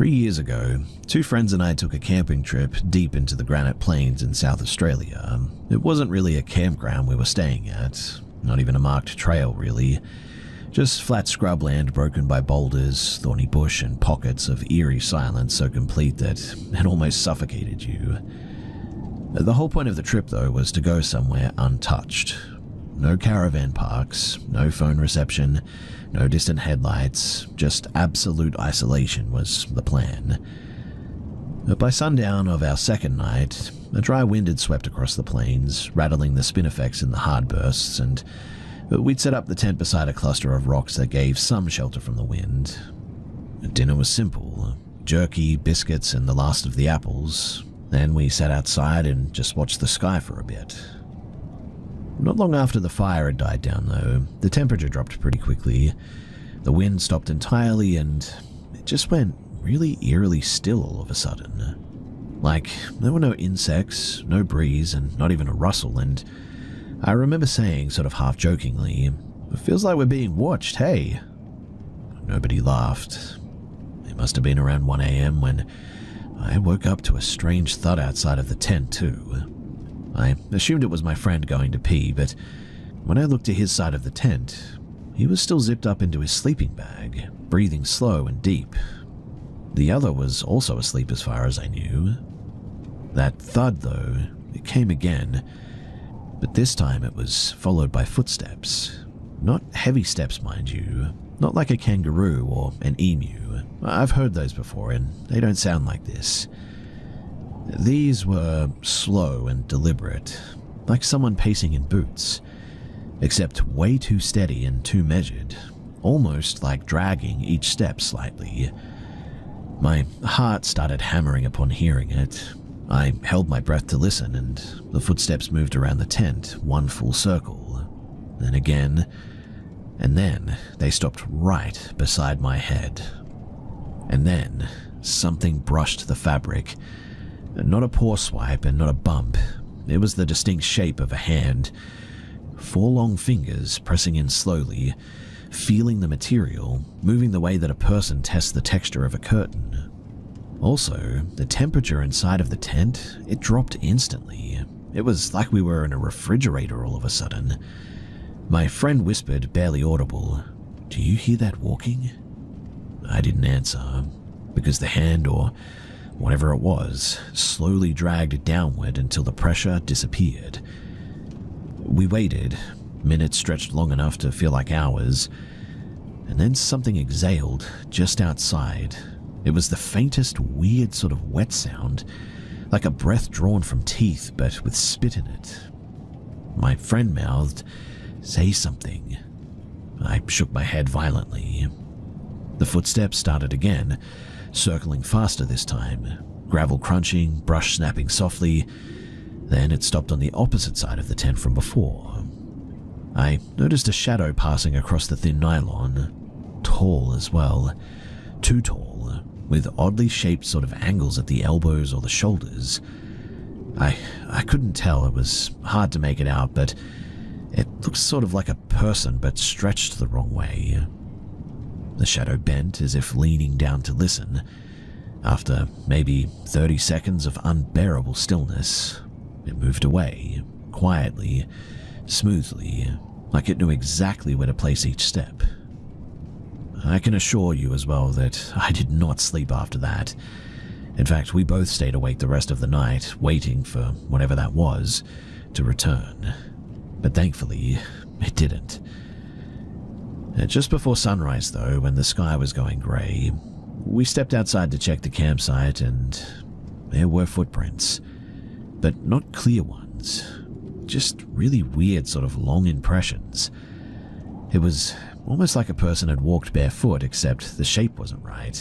3 years ago, two friends and I took a camping trip deep into the Granite Plains in South Australia. It wasn't really a campground we were staying at, not even a marked trail really, just flat scrubland broken by boulders, thorny bush, and pockets of eerie silence so complete that it almost suffocated you. The whole point of the trip, though, was to go somewhere untouched. No caravan parks, no phone reception, no distant headlights, just absolute isolation was the plan. But by sundown of our second night, a dry wind had swept across the plains, rattling the spin effects in the hard bursts, and we'd set up the tent beside a cluster of rocks that gave some shelter from the wind. Dinner was simple: jerky, biscuits, and the last of the apples. Then we sat outside and just watched the sky for a bit. Not long after the fire had died down, though, the temperature dropped pretty quickly. The wind stopped entirely, and it just went really eerily still all of a sudden. Like, there were no insects, no breeze, and not even a rustle, and I remember saying, sort of half-jokingly, "It feels like we're being watched, hey?" Nobody laughed. It must have been around 1 a.m. when I woke up to a strange thud outside of the tent, too. I assumed it was my friend going to pee, but when I looked to his side of the tent, he was still zipped up into his sleeping bag, breathing slow and deep. The other was also asleep as far as I knew. That thud, though, it came again, but this time it was followed by footsteps. Not heavy steps, mind you, not like a kangaroo or an emu. I've heard those before, and they don't sound like this. These were slow and deliberate, like someone pacing in boots, except way too steady and too measured, almost like dragging each step slightly. My heart started hammering upon hearing it. I held my breath to listen, and the footsteps moved around the tent, one full circle. Then again, and then they stopped right beside my head. And then something brushed the fabric. Not a paw swipe and not a bump. It was the distinct shape of a hand. 4 long fingers pressing in slowly, feeling the material, moving the way that a person tests the texture of a curtain. Also, the temperature inside of the tent, it dropped instantly. It was like we were in a refrigerator all of a sudden. My friend whispered, barely audible, "Do you hear that walking?" I didn't answer, because the hand, or whatever it was, slowly dragged downward until the pressure disappeared. We waited. Minutes stretched long enough to feel like hours, and then something exhaled just outside. It was the faintest, weird sort of wet sound, like a breath drawn from teeth but with spit in it. My friend mouthed, "Say something." I shook my head violently. The footsteps started again, circling faster this time, gravel crunching, brush snapping softly. Then it stopped on the opposite side of the tent from before. I noticed a shadow passing across the thin nylon, tall as well, too tall, with oddly shaped sort of angles at the elbows or the shoulders. I couldn't tell, it was hard to make it out, but it looked sort of like a person but stretched the wrong way. The shadow bent as if leaning down to listen. After maybe 30 seconds of unbearable stillness, it moved away, quietly, smoothly, like it knew exactly where to place each step. I can assure you as well that I did not sleep after that. In fact, we both stayed awake the rest of the night, waiting for whatever that was to return. But thankfully, it didn't. Just before sunrise, though, when the sky was going grey, we stepped outside to check the campsite, and there were footprints, but not clear ones, just really weird sort of long impressions. It was almost like a person had walked barefoot, except the shape wasn't right.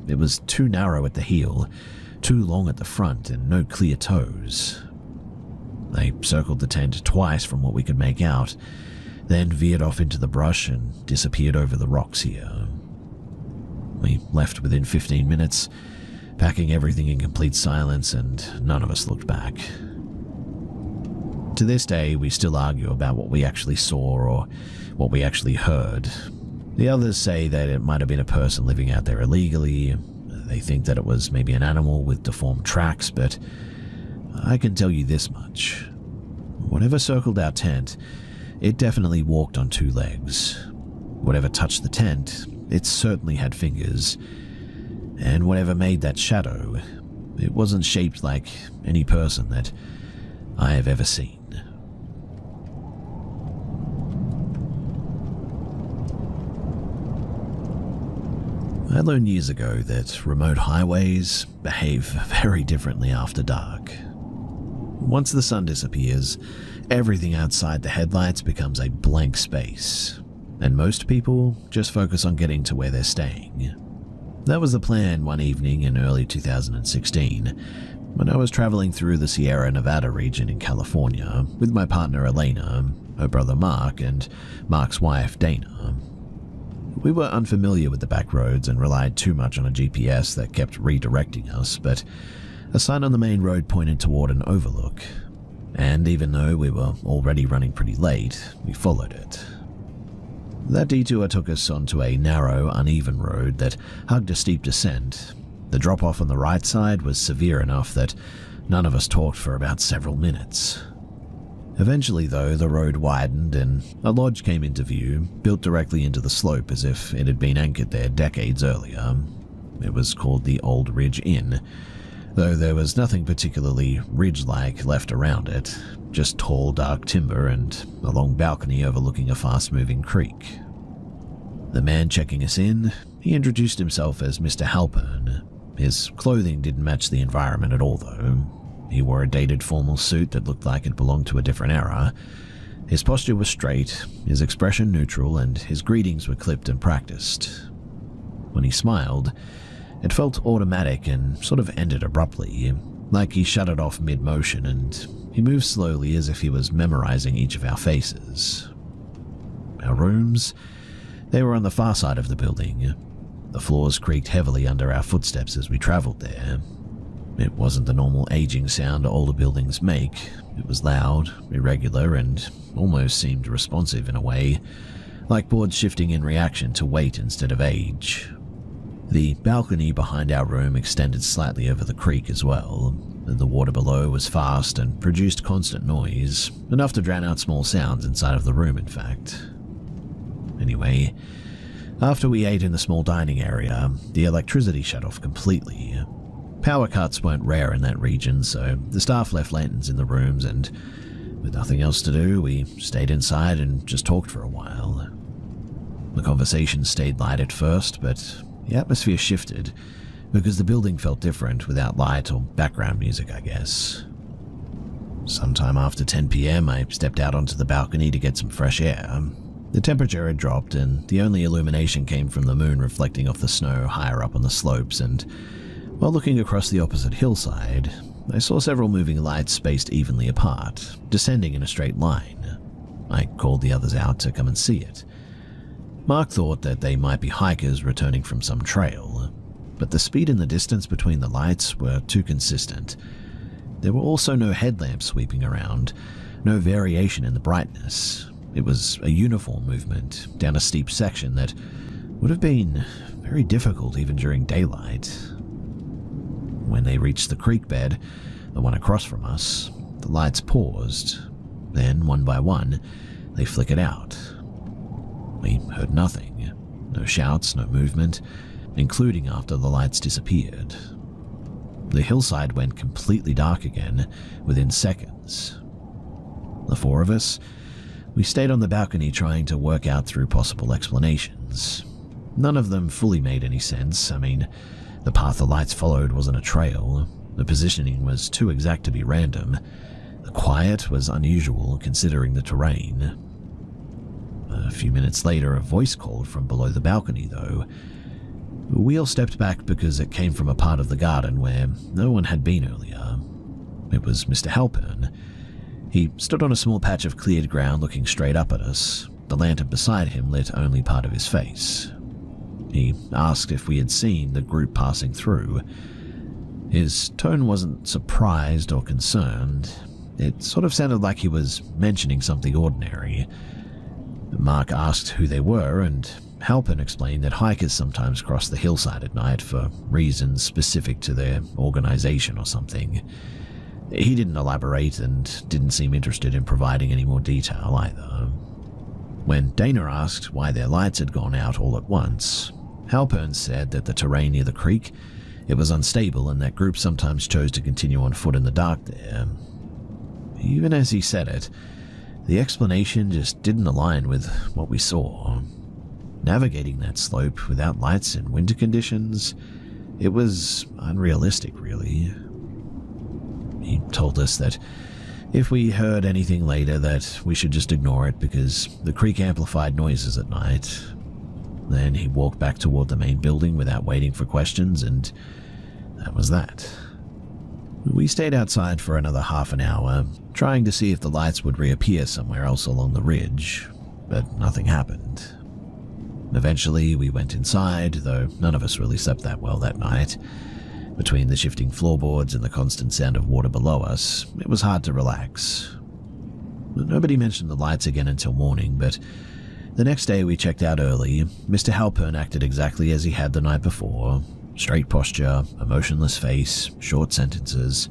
It was too narrow at the heel, too long at the front, and no clear toes. They circled the tent twice from what we could make out, then veered off into the brush and disappeared over the rocks here. We left within 15 minutes, packing everything in complete silence, and none of us looked back. To this day, we still argue about what we actually saw or what we actually heard. The others say that it might have been a person living out there illegally. They think that it was maybe an animal with deformed tracks, but I can tell you this much. Whatever circled our tent, it definitely walked on two legs. Whatever touched the tent, it certainly had fingers. And whatever made that shadow, it wasn't shaped like any person that I have ever seen. I learned years ago that remote highways behave very differently after dark. Once the sun disappears, everything outside the headlights becomes a blank space, and most people just focus on getting to where they're staying. That was the plan one evening in early 2016, when I was traveling through the Sierra Nevada region in California with my partner Elena, her brother Mark, and Mark's wife Dana. We were unfamiliar with the back roads and relied too much on a GPS that kept redirecting us, but a sign on the main road pointed toward an overlook, and even though we were already running pretty late, we followed it. That detour took us onto a narrow, uneven road that hugged a steep descent. The drop-off on the right side was severe enough that none of us talked for about several minutes. Eventually, though, the road widened and a lodge came into view, built directly into the slope as if it had been anchored there decades earlier. It was called the Old Ridge Inn, though there was nothing particularly ridge-like left around it, just tall, dark timber and a long balcony overlooking a fast-moving creek. The man checking us in, he introduced himself as Mr. Halpern. His clothing didn't match the environment at all, though. He wore a dated formal suit that looked like it belonged to a different era. His posture was straight, his expression neutral, and his greetings were clipped and practiced. When he smiled, it felt automatic and sort of ended abruptly, like he shut it off mid-motion, and he moved slowly as if he was memorizing each of our faces. Our rooms, they were on the far side of the building. The floors creaked heavily under our footsteps as we traveled there. It wasn't the normal aging sound older buildings make. It was loud, irregular, and almost seemed responsive in a way, like boards shifting in reaction to weight instead of age. The balcony behind our room extended slightly over the creek as well. The water below was fast and produced constant noise, enough to drown out small sounds inside of the room, in fact. Anyway, after we ate in the small dining area, the electricity shut off completely. Power cuts weren't rare in that region, so the staff left lanterns in the rooms, and with nothing else to do, we stayed inside and just talked for a while. The conversation stayed light at first, but the atmosphere shifted because the building felt different without light or background music, I guess. Sometime after 10 p.m., I stepped out onto the balcony to get some fresh air. The temperature had dropped, and the only illumination came from the moon reflecting off the snow higher up on the slopes, and while looking across the opposite hillside, I saw several moving lights spaced evenly apart, descending in a straight line. I called the others out to come and see it. Mark thought that they might be hikers returning from some trail, but the speed and the distance between the lights were too consistent. There were also no headlamps sweeping around, no variation in the brightness. It was a uniform movement down a steep section that would have been very difficult even during daylight. When they reached the creek bed, the one across from us, the lights paused. Then, one by one, they flickered out. We heard nothing. No shouts, no movement, including after the lights disappeared. The hillside went completely dark again within seconds. The four of us, we stayed on the balcony trying to work out through possible explanations. None of them fully made any sense. I mean, the path the lights followed wasn't a trail. The positioning was too exact to be random. The quiet was unusual considering the terrain. A few minutes later, a voice called from below the balcony, though. We all stepped back because it came from a part of the garden where no one had been earlier. It was Mr. Halpern. He stood on a small patch of cleared ground looking straight up at us. The lantern beside him lit only part of his face. He asked if we had seen the group passing through. His tone wasn't surprised or concerned. It sort of sounded like he was mentioning something ordinary. Mark asked who they were, and Halpern explained that hikers sometimes cross the hillside at night for reasons specific to their organization or something. He didn't elaborate and didn't seem interested in providing any more detail either. When Dana asked why their lights had gone out all at once, Halpern said that the terrain near the creek, it was unstable and that groups sometimes chose to continue on foot in the dark there. Even as he said it, the explanation just didn't align with what we saw. Navigating that slope without lights in winter conditions, it was unrealistic, really. He told us that if we heard anything later that we should just ignore it because the creek amplified noises at night. Then he walked back toward the main building without waiting for questions, and that was that. We stayed outside for another half an hour, trying to see if the lights would reappear somewhere else along the ridge, but nothing happened. Eventually, we went inside, though none of us really slept that well that night. Between the shifting floorboards and the constant sound of water below us, it was hard to relax. Nobody mentioned the lights again until morning, but the next day we checked out early. Mr. Halpern acted exactly as he had the night before. Straight posture, a motionless face, short sentences.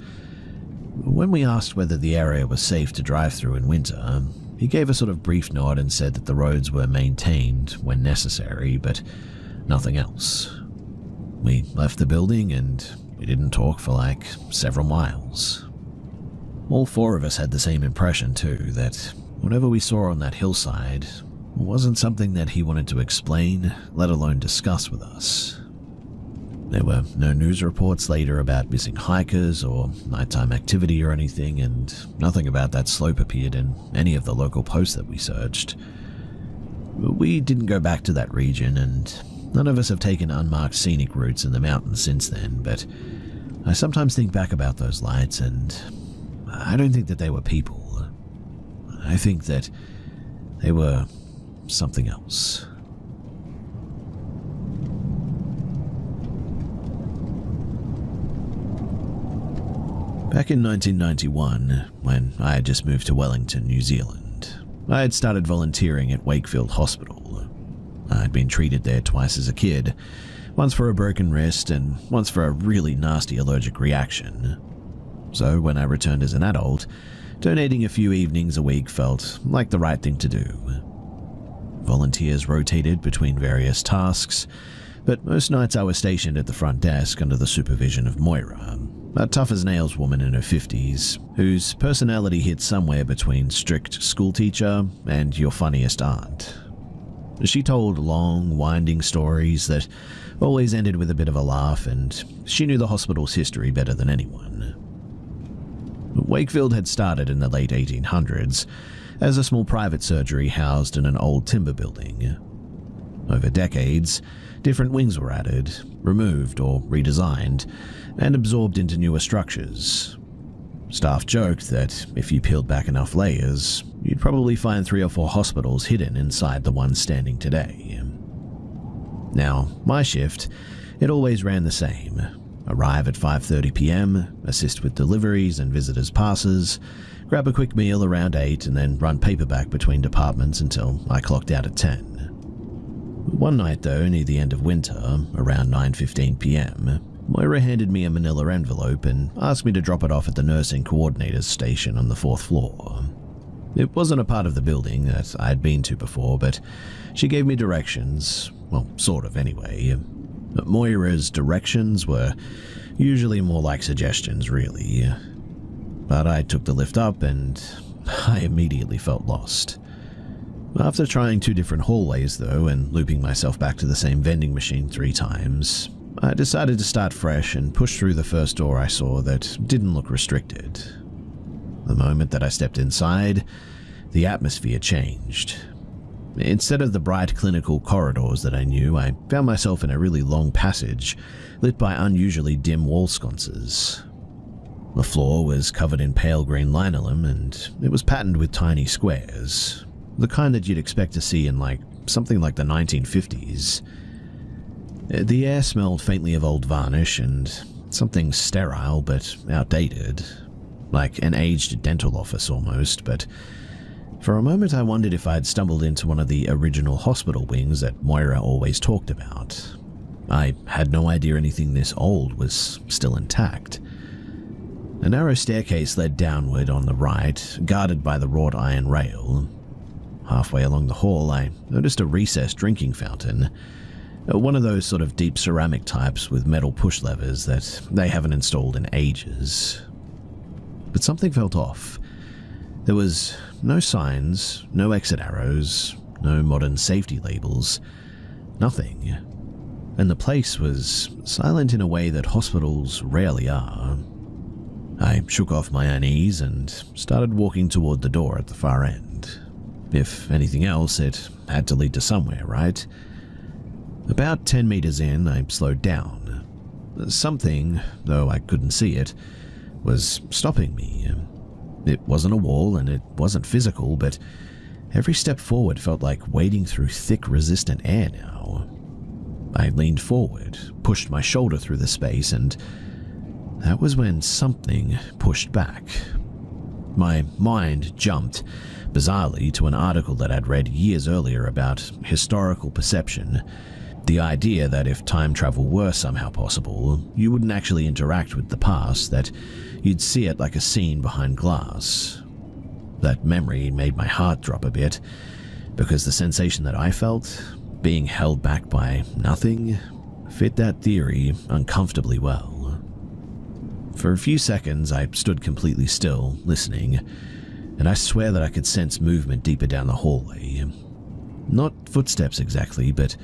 When we asked whether the area was safe to drive through in winter, he gave a sort of brief nod and said that the roads were maintained when necessary, but nothing else. We left the building and we didn't talk for like several miles. All four of us had the same impression too, that whatever we saw on that hillside wasn't something that he wanted to explain, let alone discuss with us. There were no news reports later about missing hikers or nighttime activity or anything, and nothing about that slope appeared in any of the local posts that we searched. We didn't go back to that region, and none of us have taken unmarked scenic routes in the mountains since then, but I sometimes think back about those lights, and I don't think that they were people. I think that they were something else. Back in 1991, when I had just moved to Wellington, New Zealand, I had started volunteering at Wakefield Hospital. I'd been treated there twice as a kid, once for a broken wrist and once for a really nasty allergic reaction. So when I returned as an adult, donating a few evenings a week felt like the right thing to do. Volunteers rotated between various tasks, but most nights I was stationed at the front desk under the supervision of Moira, a tough-as-nails woman in her 50s, whose personality hit somewhere between strict schoolteacher and your funniest aunt. She told long, winding stories that always ended with a bit of a laugh, and she knew the hospital's history better than anyone. Wakefield had started in the late 1800s as a small private surgery housed in an old timber building. Over decades, different wings were added, removed or redesigned, and absorbed into newer structures. Staff joked that if you peeled back enough layers, you'd probably find 3 or 4 hospitals hidden inside the one standing today. Now, my shift, it always ran the same. Arrive at 5:30 p.m, assist with deliveries and visitors' passes, grab a quick meal around 8, and then run paperback between departments until I clocked out at 10. One night though, near the end of winter, around 9:15 p.m, Moira handed me a manila envelope and asked me to drop it off at the nursing coordinator's station on the 4th floor. It wasn't a part of the building that I had been to before, but she gave me directions, well, sort of anyway. Moira's directions were usually more like suggestions, really. But I took the lift up and I immediately felt lost. After trying 2 different hallways though, and looping myself back to the same vending machine 3 times, I decided to start fresh and push through the first door I saw that didn't look restricted. The moment that I stepped inside, the atmosphere changed. Instead of the bright clinical corridors that I knew, I found myself in a really long passage, lit by unusually dim wall sconces. The floor was covered in pale green linoleum, and it was patterned with tiny squares, the kind that you'd expect to see in something like the 1950s. The air smelled faintly of old varnish and something sterile but outdated, like an aged dental office almost, but For a moment I wondered if I had stumbled into one of the original hospital wings that Moira always talked about. I had no idea anything this old was still intact. A narrow staircase led downward on the right, guarded by the wrought iron rail. Halfway along the hall, I noticed a recessed drinking fountain, one of those sort of deep ceramic types with metal push levers that they haven't installed in ages. But something felt off. There was no signs, no exit arrows, no modern safety labels, nothing. And the place was silent in a way that hospitals rarely are. I shook off my unease and started walking toward the door at the far end. If anything else, it had to lead to somewhere, right? About 10 meters in, I slowed down. Something, though I couldn't see it, was stopping me. It wasn't a wall and it wasn't physical, but every step forward felt like wading through thick, resistant air now. I leaned forward, pushed my shoulder through the space, and that was when something pushed back. My mind jumped, bizarrely, to an article that I'd read years earlier about historical perception. The idea that if time travel were somehow possible, you wouldn't actually interact with the past, that you'd see it like a scene behind glass. That memory made my heart drop a bit, because the sensation that I felt, being held back by nothing, fit that theory uncomfortably well. For a few seconds, I stood completely still, listening, and I swear that I could sense movement deeper down the hallway. Not footsteps exactly, but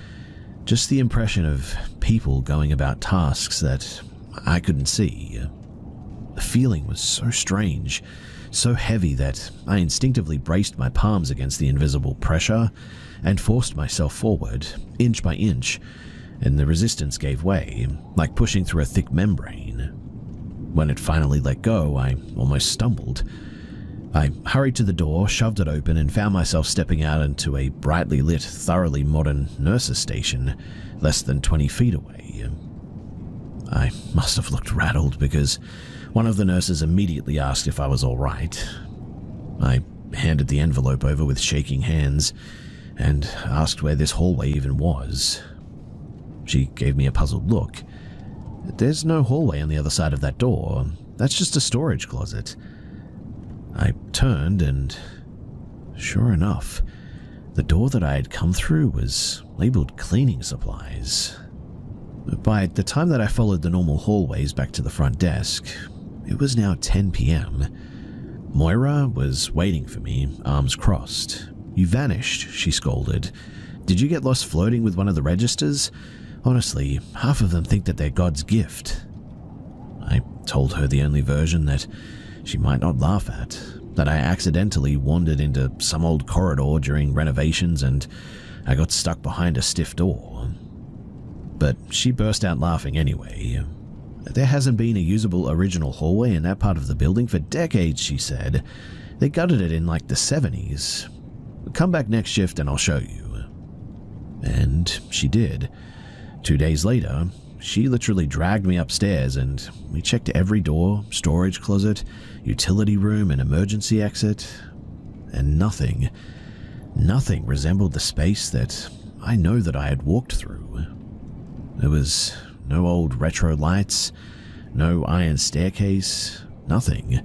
just the impression of people going about tasks that I couldn't see. The feeling was so strange, so heavy that I instinctively braced my palms against the invisible pressure and forced myself forward, inch by inch, and the resistance gave way, like pushing through a thick membrane. When it finally let go, I almost stumbled. I hurried to the door, shoved it open, and found myself stepping out into a brightly lit, thoroughly modern nurses' station, less than 20 feet away. I must have looked rattled because one of the nurses immediately asked if I was all right. I handed the envelope over with shaking hands and asked where this hallway even was. She gave me a puzzled look. "There's no hallway on the other side of that door. That's just a storage closet." I turned and, sure enough, the door that I had come through was labeled cleaning supplies. By the time that I followed the normal hallways back to the front desk, it was now 10 p.m. Moira was waiting for me, arms crossed. "You vanished," she scolded. "Did you get lost floating with one of the registers? Honestly, half of them think that they're God's gift." I told her the only version that she might not laugh at, that I accidentally wandered into some old corridor during renovations and I got stuck behind a stiff door. But she burst out laughing anyway. "There hasn't been a usable original hallway in that part of the building for decades," she said. "They gutted it in like the 70s. Come back next shift and I'll show you." And she did. 2 days later, she literally dragged me upstairs and we checked every door, storage closet, utility room, and emergency exit. And nothing resembled the space that I know that I had walked through. There was no old retro lights, no iron staircase, nothing.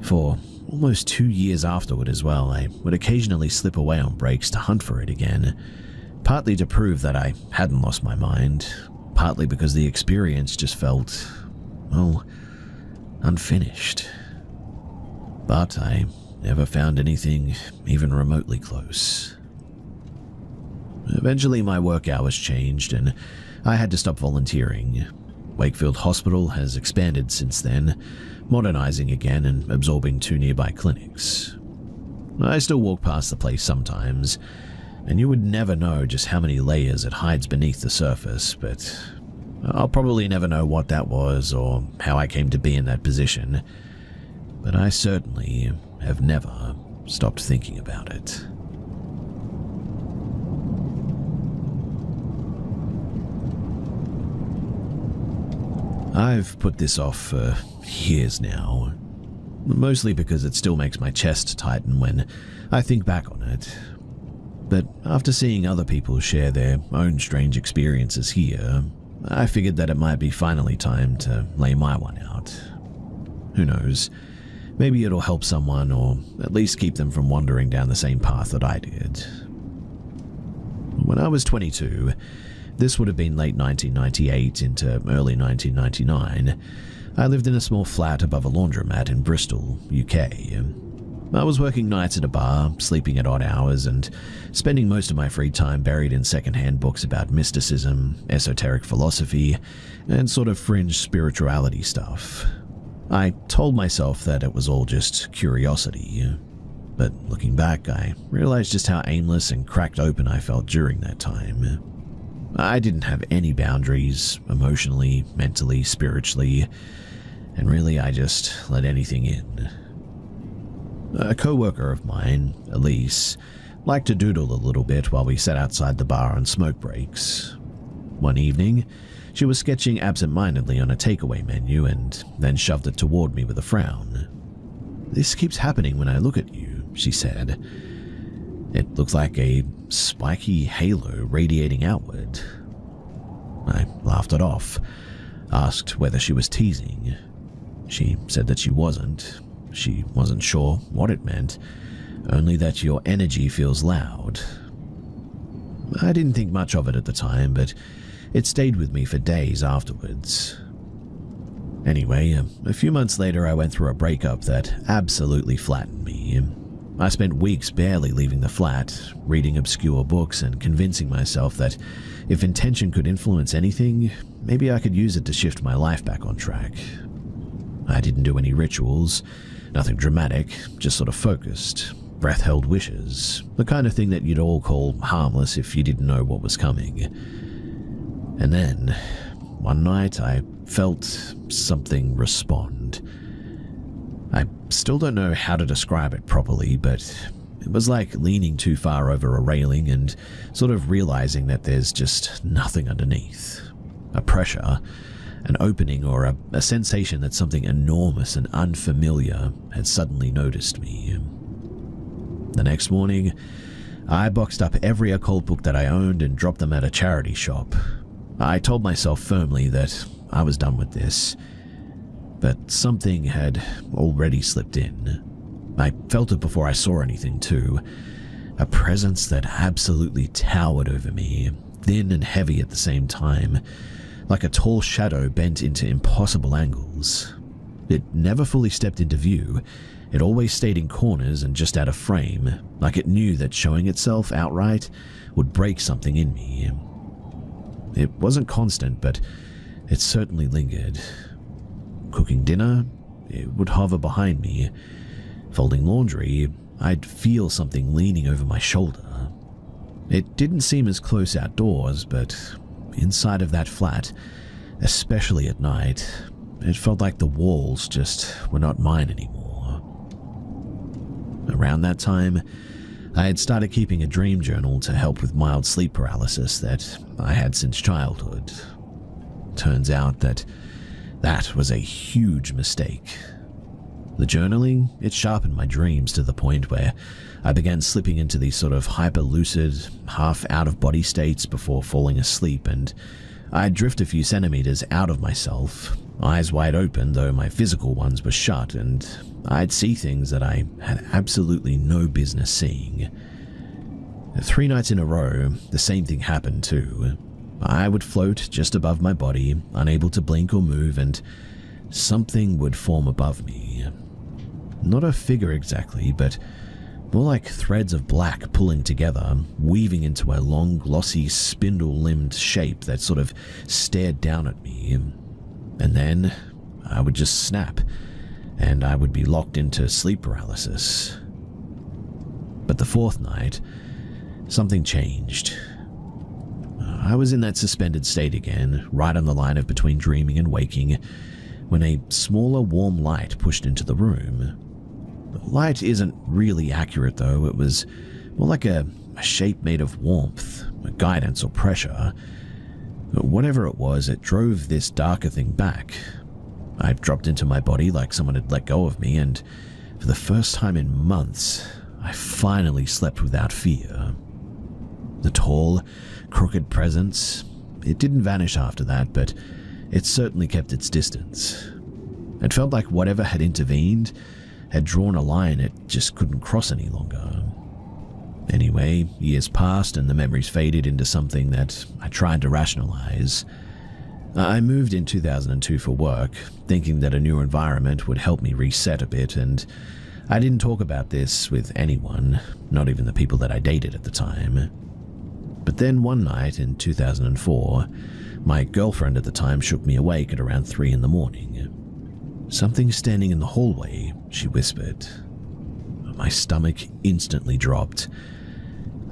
For almost 2 years afterward as well, I would occasionally slip away on breaks to hunt for it again, partly to prove that I hadn't lost my mind, partly because the experience just felt, well, unfinished. But I never found anything even remotely close. Eventually my work hours changed and I had to stop volunteering. Wakefield Hospital has expanded since then, modernizing again and absorbing 2 nearby clinics. I still walk past the place sometimes, and you would never know just how many layers it hides beneath the surface, but I'll probably never know what that was or how I came to be in that position. But I certainly have never stopped thinking about it. I've put this off for years now. mostly because it still makes my chest tighten when I think back on it. But after seeing other people share their own strange experiences here, I figured that it might be finally time to lay my one out. Who knows? Maybe it'll help someone, or at least keep them from wandering down the same path that I did. When I was 22, this would have been late 1998 into early 1999, I lived in a small flat above a laundromat in Bristol, UK. I was working nights at a bar, sleeping at odd hours, and spending most of my free time buried in secondhand books about mysticism, esoteric philosophy, and sort of fringe spirituality stuff. I told myself that it was all just curiosity, but looking back, I realized just how aimless and cracked open I felt during that time. I didn't have any boundaries, emotionally, mentally, spiritually, and really I just let anything in. A co-worker of mine, Elise, liked to doodle a little bit while we sat outside the bar on smoke breaks. One evening, she was sketching absent-mindedly on a takeaway menu and then shoved it toward me with a frown. "This keeps happening when I look at you," she said. "It looks like a spiky halo radiating outward." I laughed it off, asked whether she was teasing. She said that she wasn't. She wasn't sure what it meant, only that your energy feels loud. I didn't think much of it at the time, but it stayed with me for days afterwards. Anyway, a few months later I went through a breakup that absolutely flattened me. I spent weeks barely leaving the flat, reading obscure books and convincing myself that if intention could influence anything, maybe I could use it to shift my life back on track. I didn't do any rituals, nothing dramatic, just sort of focused, breath-held wishes, the kind of thing that you'd all call harmless if you didn't know what was coming. And then, one night, I felt something respond. I still don't know how to describe it properly, but it was like leaning too far over a railing and sort of realizing that there's just nothing underneath. A pressure, an opening, or a sensation that something enormous and unfamiliar had suddenly noticed me. The next morning, I boxed up every occult book that I owned and dropped them at a charity shop. I told myself firmly that I was done with this, but something had already slipped in. I felt it before I saw anything too, a presence that absolutely towered over me, thin and heavy at the same time, like a tall shadow bent into impossible angles. It never fully stepped into view. It always stayed in corners and just out of frame, like it knew that showing itself outright would break something in me. It wasn't constant, but it certainly lingered. Cooking dinner, it would hover behind me. Folding laundry, I'd feel something leaning over my shoulder. It didn't seem as close outdoors, but inside of that flat, especially at night, it felt like the walls just were not mine anymore. Around that time, I had started keeping a dream journal to help with mild sleep paralysis that I had since childhood. Turns out that was a huge mistake. The journaling, it sharpened my dreams to the point where I began slipping into these sort of hyper-lucid, half-out-of-body states before falling asleep, and I'd drift a few centimeters out of myself, eyes wide open though my physical ones were shut, and I'd see things that I had absolutely no business seeing. 3 nights in a row, the same thing happened too. I would float just above my body, unable to blink or move, and something would form above me. Not a figure exactly, but more like threads of black pulling together, weaving into a long, glossy, spindle-limbed shape that sort of stared down at me. And then I would just snap, and I would be locked into sleep paralysis. But the 4th night, something changed. I was in that suspended state again, right on the line of between dreaming and waking, when a smaller, warm light pushed into the room. The light isn't really accurate though, it was more like a shape made of warmth, guidance or pressure. Whatever it was, it drove this darker thing back. I dropped into my body like someone had let go of me, and for the first time in months, I finally slept without fear. The tall, crooked presence, it didn't vanish after that, but it certainly kept its distance. It felt like whatever had intervened had drawn a line it just couldn't cross any longer. Anyway, years passed and the memories faded into something that I tried to rationalize. I moved in 2002 for work, thinking that a new environment would help me reset a bit, and I didn't talk about this with anyone, not even the people that I dated at the time. But then one night in 2004, my girlfriend at the time shook me awake at around 3 in the morning. "Something's standing in the hallway," she whispered. My stomach instantly dropped.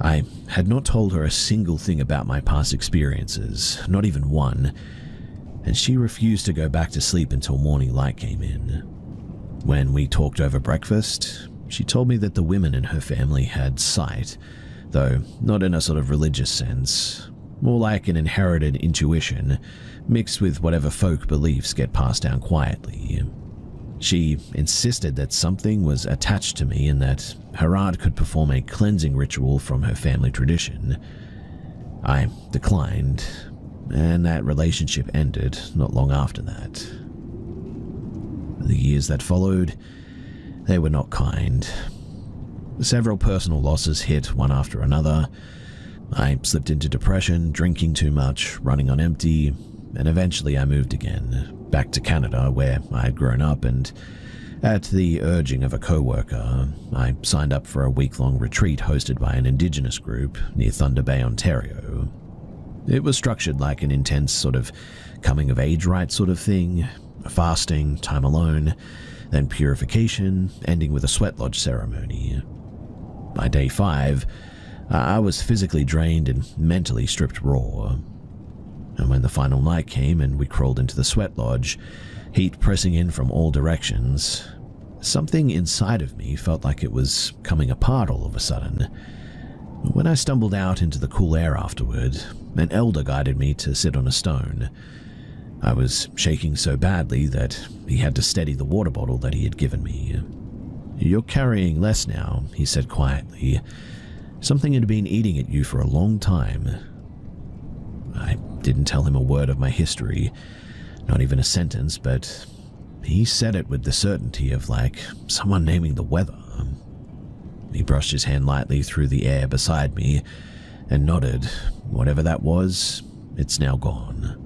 I had not told her a single thing about my past experiences, not even one, and she refused to go back to sleep until morning light came in. When we talked over breakfast, she told me that the women in her family had sight, though not in a sort of religious sense, more like an inherited intuition mixed with whatever folk beliefs get passed down quietly. She insisted that something was attached to me and that her aunt could perform a cleansing ritual from her family tradition. I declined, and that relationship ended not long after that. The years that followed, they were not kind. Several personal losses hit one after another. I slipped into depression, drinking too much, running on empty, and eventually I moved again, back to Canada where I had grown up, and at the urging of a co-worker, I signed up for a week-long retreat hosted by an Indigenous group near Thunder Bay, Ontario. It was structured like an intense sort of coming-of-age rite sort of thing, fasting, time alone, then purification, ending with a sweat lodge ceremony. By day 5, I was physically drained and mentally stripped raw. And when the final night came and we crawled into the sweat lodge, heat pressing in from all directions, something inside of me felt like it was coming apart all of a sudden. When I stumbled out into the cool air afterward, an elder guided me to sit on a stone. I was shaking so badly that he had to steady the water bottle that he had given me. "You're carrying less now," he said quietly. "Something had been eating at you for a long time." I didn't tell him a word of my history, not even a sentence, but he said it with the certainty of like someone naming the weather. He brushed his hand lightly through the air beside me and nodded. Whatever that was, it's now gone.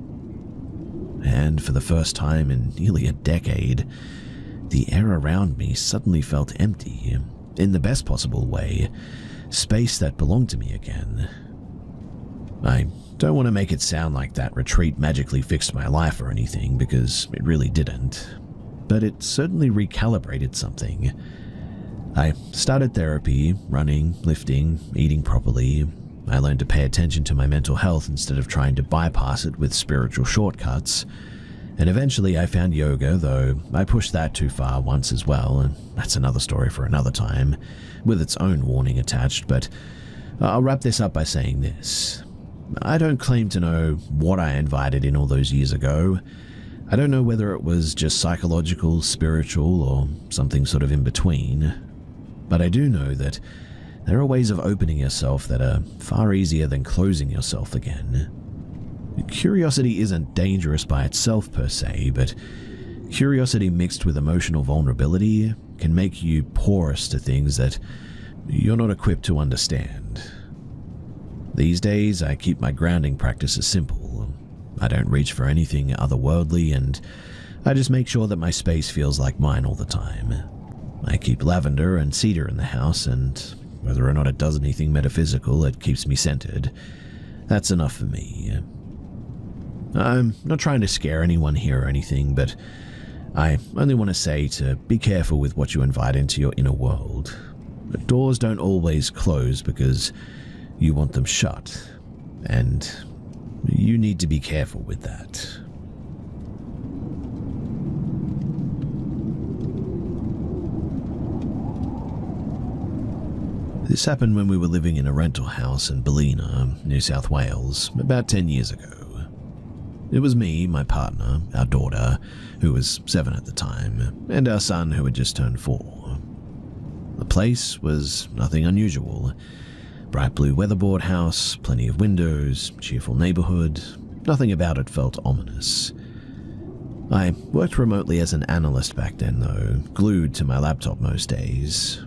And for the first time in nearly a decade, the air around me suddenly felt empty, in the best possible way, space that belonged to me again. I don't want to make it sound like that retreat magically fixed my life or anything, because it really didn't, but it certainly recalibrated something. I started therapy, running, lifting, eating properly. I learned to pay attention to my mental health instead of trying to bypass it with spiritual shortcuts. And eventually I found yoga, though I pushed that too far once as well, and that's another story for another time, with its own warning attached, but I'll wrap this up by saying this. I don't claim to know what I invited in all those years ago. I don't know whether it was just psychological, spiritual, or something sort of in between. But I do know that there are ways of opening yourself that are far easier than closing yourself again. Curiosity isn't dangerous by itself per se, but curiosity mixed with emotional vulnerability can make you porous to things that you're not equipped to understand. These days, I keep my grounding practices simple. I don't reach for anything otherworldly, and I just make sure that my space feels like mine all the time. I keep lavender and cedar in the house, and whether or not it does anything metaphysical, it keeps me centered. That's enough for me. I'm not trying to scare anyone here or anything, but I only want to say to be careful with what you invite into your inner world. The doors don't always close because you want them shut, and you need to be careful with that. This happened when we were living in a rental house in Ballina, New South Wales, about 10 years ago. It was me, my partner, our daughter, who was 7 at the time, and our son, who had just turned 4. The place was nothing unusual. Bright blue weatherboard house, plenty of windows, cheerful neighborhood. Nothing about it felt ominous. I worked remotely as an analyst back then, though, glued to my laptop most days.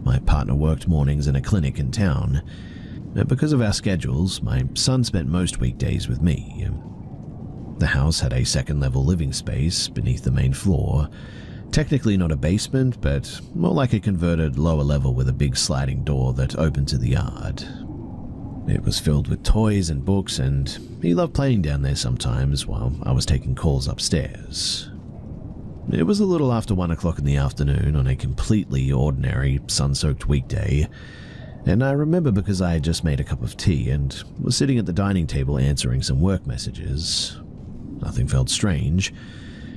My partner worked mornings in a clinic in town, and because of our schedules, my son spent most weekdays with me. The house had a second-level living space beneath the main floor, technically not a basement, but more like a converted lower level with a big sliding door that opened to the yard. It was filled with toys and books, and he loved playing down there sometimes while I was taking calls upstairs. It was a little after 1 o'clock in the afternoon on a completely ordinary, sun-soaked weekday, and I remember because I had just made a cup of tea and was sitting at the dining table answering some work messages. Nothing felt strange.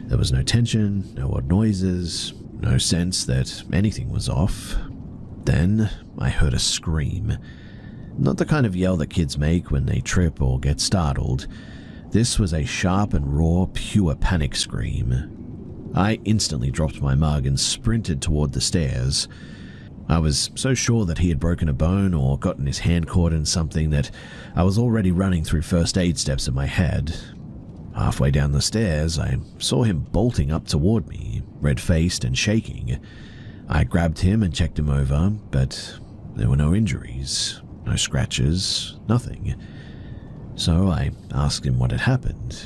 There was no tension, no odd noises, no sense that anything was off. Then I heard a scream. Not the kind of yell that kids make when they trip or get startled. This was a sharp and raw, pure panic scream. I instantly dropped my mug and sprinted toward the stairs. I was so sure that he had broken a bone or gotten his hand caught in something that I was already running through first aid steps in my head. Halfway down the stairs, I saw him bolting up toward me, red-faced and shaking. I grabbed him and checked him over, but there were no injuries. No scratches, nothing. So I asked him what had happened.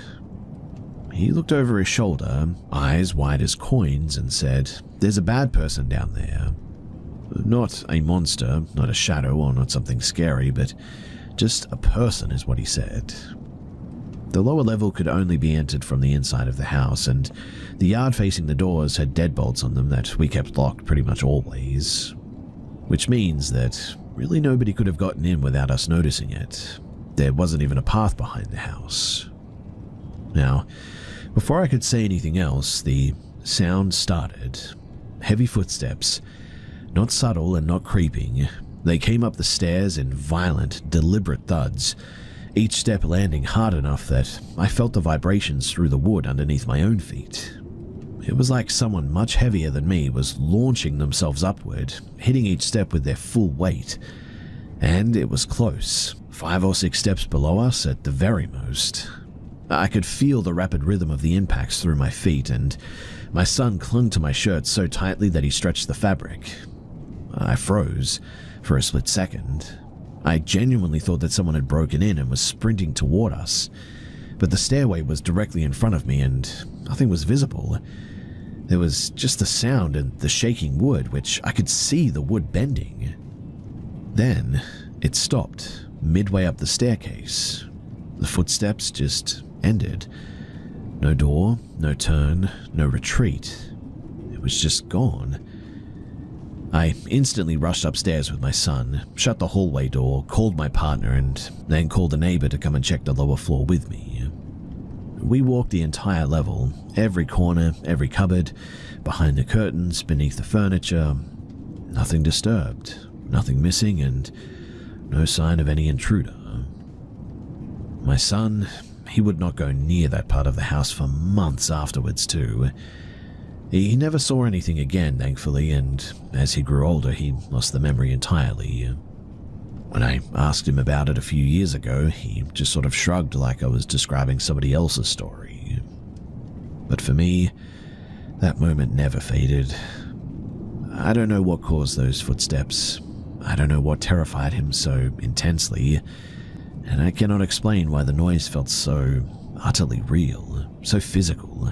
He looked over his shoulder, eyes wide as coins, and said, "There's a bad person down there. Not a monster, not a shadow, or not something scary, but just a person," is what he said. The lower level could only be entered from the inside of the house, and the yard facing the doors had deadbolts on them that we kept locked pretty much always. Which means that really nobody could have gotten in without us noticing it. There wasn't even a path behind the house. Now, before I could say anything else, the sound started. Heavy footsteps, not subtle and not creeping. They came up the stairs in violent, deliberate thuds, each step landing hard enough that I felt the vibrations through the wood underneath my own feet. It was like someone much heavier than me was launching themselves upward, hitting each step with their full weight. And it was close, 5 or 6 steps below us at the very most. I could feel the rapid rhythm of the impacts through my feet, and my son clung to my shirt so tightly that he stretched the fabric. I froze for a split second. I genuinely thought that someone had broken in and was sprinting toward us, but the stairway was directly in front of me and nothing was visible. There was just the sound and the shaking wood, which I could see the wood bending. Then it stopped midway up the staircase. The footsteps just ended. No door, no turn, no retreat. It was just gone. I instantly rushed upstairs with my son, shut the hallway door, called my partner, and then called a neighbor to come and check the lower floor with me. We walked the entire level, every corner, every cupboard, behind the curtains, beneath the furniture. Nothing disturbed, nothing missing, and no sign of any intruder. My son, he would not go near that part of the house for months afterwards too. He never saw anything again, thankfully, and as he grew older, he lost the memory entirely. When I asked him about it a few years ago, he just sort of shrugged like I was describing somebody else's story. But for me, that moment never faded. I don't know what caused those footsteps. I don't know what terrified him so intensely, and I cannot explain why the noise felt so utterly real, so physical.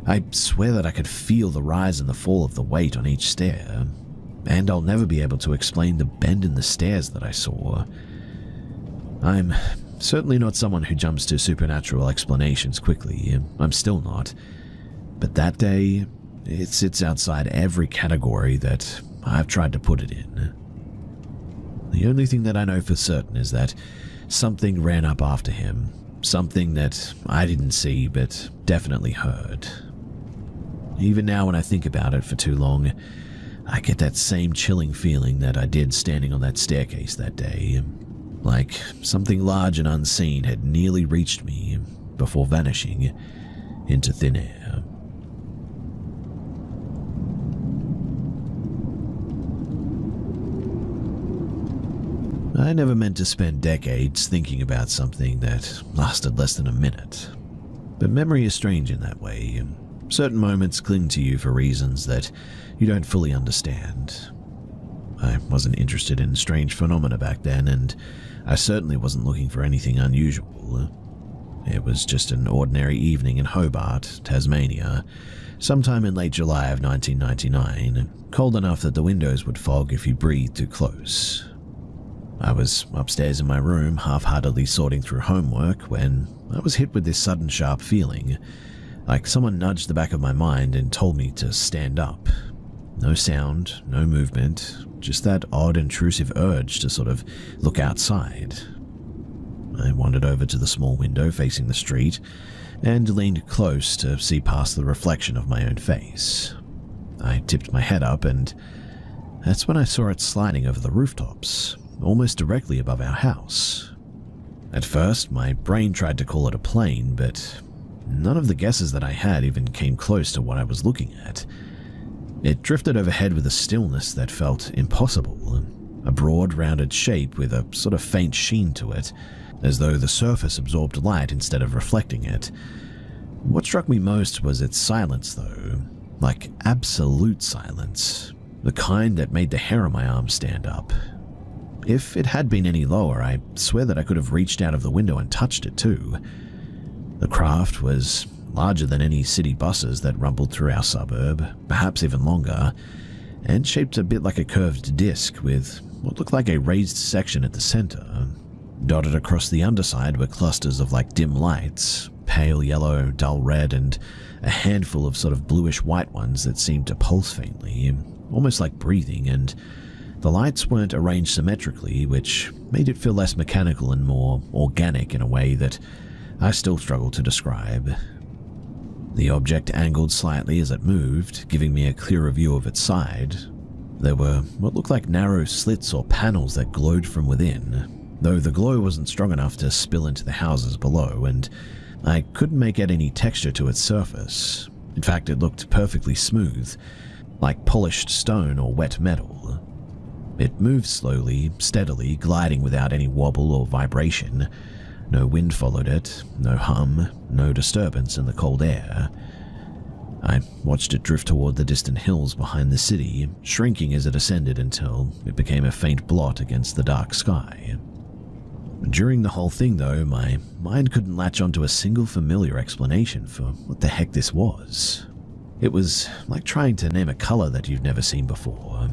I swear that I could feel the rise and the fall of the weight on each stair, and I'll never be able to explain the bend in the stairs that I saw. I'm certainly not someone who jumps to supernatural explanations quickly. I'm still not. But that day, it sits outside every category that I've tried to put it in. The only thing that I know for certain is that something ran up after him, something that I didn't see but definitely heard. Even now when I think about it for too long, I get that same chilling feeling that I did standing on that staircase that day, like something large and unseen had nearly reached me before vanishing into thin air. I never meant to spend decades thinking about something that lasted less than a minute. But memory is strange in that way. Certain moments cling to you for reasons that you don't fully understand. I wasn't interested in strange phenomena back then, and I certainly wasn't looking for anything unusual. It was just an ordinary evening in Hobart, Tasmania, sometime in late July of 1999, cold enough that the windows would fog if you breathed too close. I was upstairs in my room, half-heartedly sorting through homework, when I was hit with this sudden sharp feeling, like someone nudged the back of my mind and told me to stand up. No sound, no movement, just that odd intrusive urge to sort of look outside. I wandered over to the small window facing the street and leaned close to see past the reflection of my own face. I tipped my head up, and that's when I saw it sliding over the rooftops, almost directly above our house. At first, my brain tried to call it a plane, but none of the guesses that I had even came close to what I was looking at. It drifted overhead with a stillness that felt impossible, a broad, rounded shape with a sort of faint sheen to it, as though the surface absorbed light instead of reflecting it. What struck me most was its silence, though, like absolute silence, the kind that made the hair on my arm stand up. If it had been any lower, I swear that I could have reached out of the window and touched it too. The craft was larger than any city buses that rumbled through our suburb, perhaps even longer, and shaped a bit like a curved disc with what looked like a raised section at the center. Dotted across the underside were clusters of dim lights, pale yellow, dull red, and a handful of sort of bluish-white ones that seemed to pulse faintly, almost like breathing, and the lights weren't arranged symmetrically, which made it feel less mechanical and more organic in a way that I still struggle to describe. The object angled slightly as it moved, giving me a clearer view of its side. There were what looked like narrow slits or panels that glowed from within, though the glow wasn't strong enough to spill into the houses below, and I couldn't make out any texture to its surface. In fact, it looked perfectly smooth, like polished stone or wet metal. It moved slowly, steadily, gliding without any wobble or vibration. No wind followed it, no hum, no disturbance in the cold air. I watched it drift toward the distant hills behind the city, shrinking as it ascended until it became a faint blot against the dark sky. During the whole thing, though, my mind couldn't latch onto a single familiar explanation for what the heck this was. It was like trying to name a color that you've never seen before.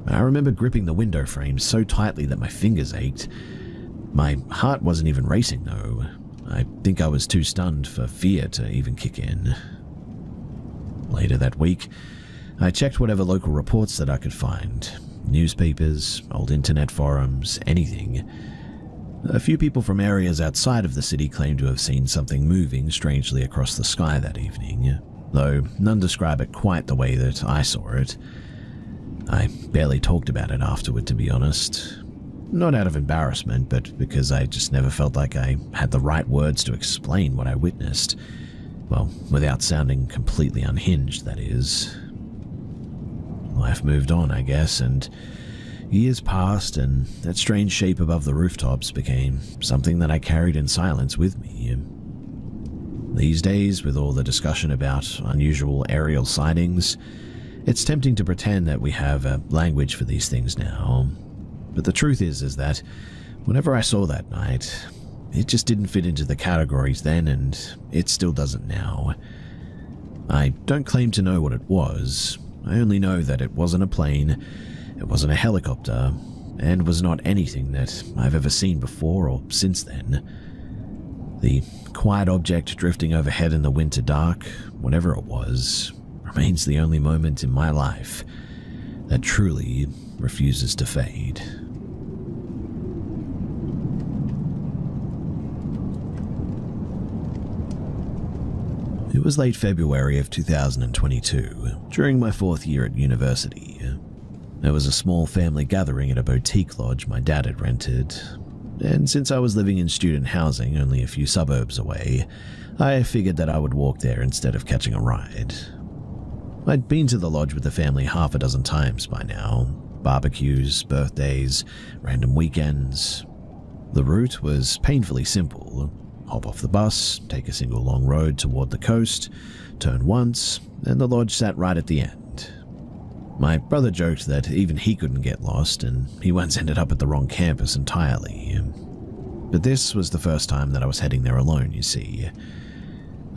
I remember gripping the window frame so tightly that my fingers ached. My heart wasn't even racing, though. I think I was too stunned for fear to even kick in. Later that week, I checked whatever local reports that I could find. Newspapers, old internet forums, anything. A few people from areas outside of the city claimed to have seen something moving strangely across the sky that evening, though none describe it quite the way that I saw it. I barely talked about it afterward, to be honest. Not out of embarrassment, but because I just never felt like I had the right words to explain what I witnessed. Well, without sounding completely unhinged, that is. Life moved on, I guess, and years passed, and that strange shape above the rooftops became something that I carried in silence with me. These days, with all the discussion about unusual aerial sightings, it's tempting to pretend that we have a language for these things now. But the truth is that whenever I saw that night, it just didn't fit into the categories then, and it still doesn't now. I don't claim to know what it was. I only know that it wasn't a plane, it wasn't a helicopter, and was not anything that I've ever seen before or since then. The quiet object drifting overhead in the winter dark, whatever it was, remains the only moment in my life that truly refuses to fade. It was late February of 2022, during my 4th year at university. There was a small family gathering at a boutique lodge my dad had rented. and since I was living in student housing only a few suburbs away, I figured that I would walk there instead of catching a ride. I'd been to the lodge with the family half a dozen times by now. Barbecues, birthdays, random weekends. The route was painfully simple. Hop off the bus, take a single long road toward the coast, turn once, and the lodge sat right at the end. My brother joked that even he couldn't get lost, and he once ended up at the wrong campus entirely. But this was the first time that I was heading there alone, you see.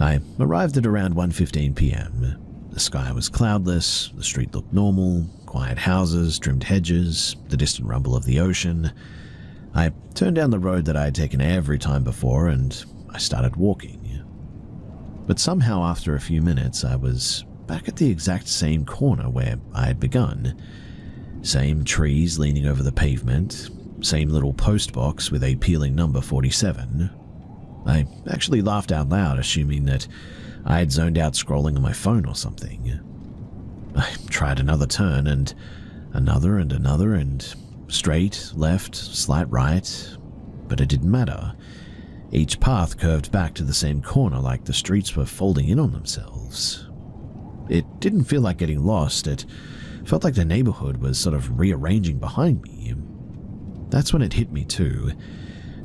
I arrived at around 1:15 p.m. The sky was cloudless, the street looked normal, quiet houses, trimmed hedges, the distant rumble of the ocean. I turned down the road that I had taken every time before and I started walking. But somehow after a few minutes I was back at the exact same corner where I had begun. Same trees leaning over the pavement, same little post box with a peeling number 47. I actually laughed out loud, assuming that I had zoned out scrolling on my phone or something. I tried another turn and another and straight, left, slight right, but it didn't matter. Each path curved back to the same corner like the streets were folding in on themselves. It didn't feel like getting lost, it felt like the neighborhood was sort of rearranging behind me. That's when it hit me too,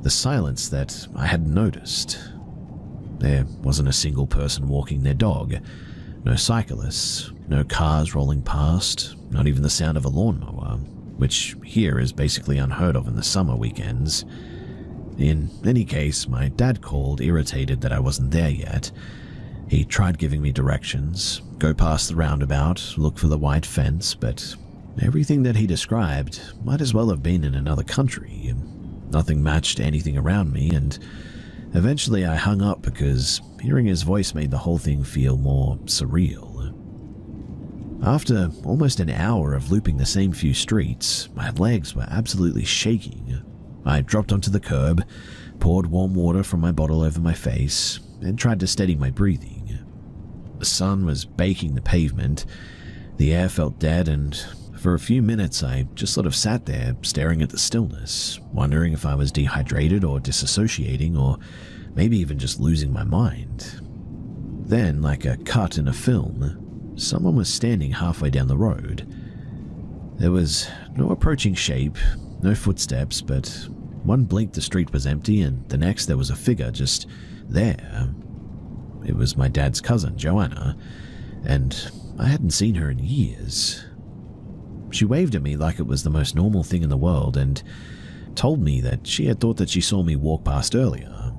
the silence that I hadn't noticed. There wasn't a single person walking their dog, no cyclists, no cars rolling past, not even the sound of a lawnmower, which here is basically unheard of in the summer weekends. In any case, my dad called, irritated that I wasn't there yet. He tried giving me directions, go past the roundabout, look for the white fence, but everything that he described might as well have been in another country. Nothing matched anything around me, and eventually I hung up because hearing his voice made the whole thing feel more surreal. After almost an hour of looping the same few streets, my legs were absolutely shaking. I dropped onto the curb, poured warm water from my bottle over my face, and tried to steady my breathing. The sun was baking the pavement, the air felt dead, and for a few minutes I just sort of sat there staring at the stillness, wondering if I was dehydrated or disassociating or maybe even just losing my mind. Then, like a cut in a film, someone was standing halfway down the road. There was no approaching shape, no footsteps, but one blink the street was empty and the next there was a figure just there. It was my dad's cousin, Joanna, and I hadn't seen her in years. She waved at me like it was the most normal thing in the world and told me that she had thought that she saw me walk past earlier.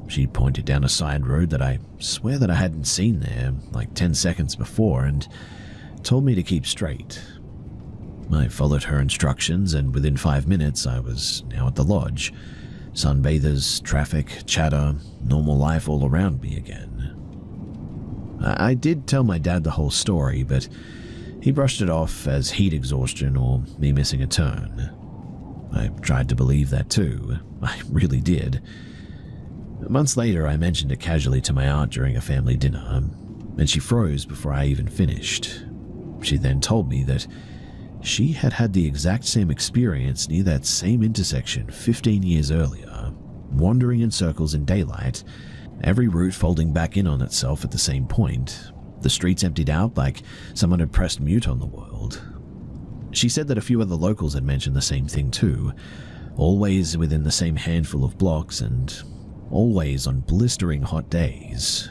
She pointed down a side road that I swear that I hadn't seen there like 10 seconds before and told me to keep straight. I followed her instructions and within 5 minutes I was now at the lodge. Sunbathers, traffic, chatter, normal life all around me again. I did tell my dad the whole story, but he brushed it off as heat exhaustion or me missing a turn. I tried to believe that too. I really did. Months later, I mentioned it casually to my aunt during a family dinner, and she froze before I even finished. She then told me that she had had the exact same experience near that same intersection 15 years earlier, wandering in circles in daylight, every route folding back in on itself at the same point, the streets emptied out like someone had pressed mute on the world. She said that a few other locals had mentioned the same thing too, always within the same handful of blocks and always on blistering hot days.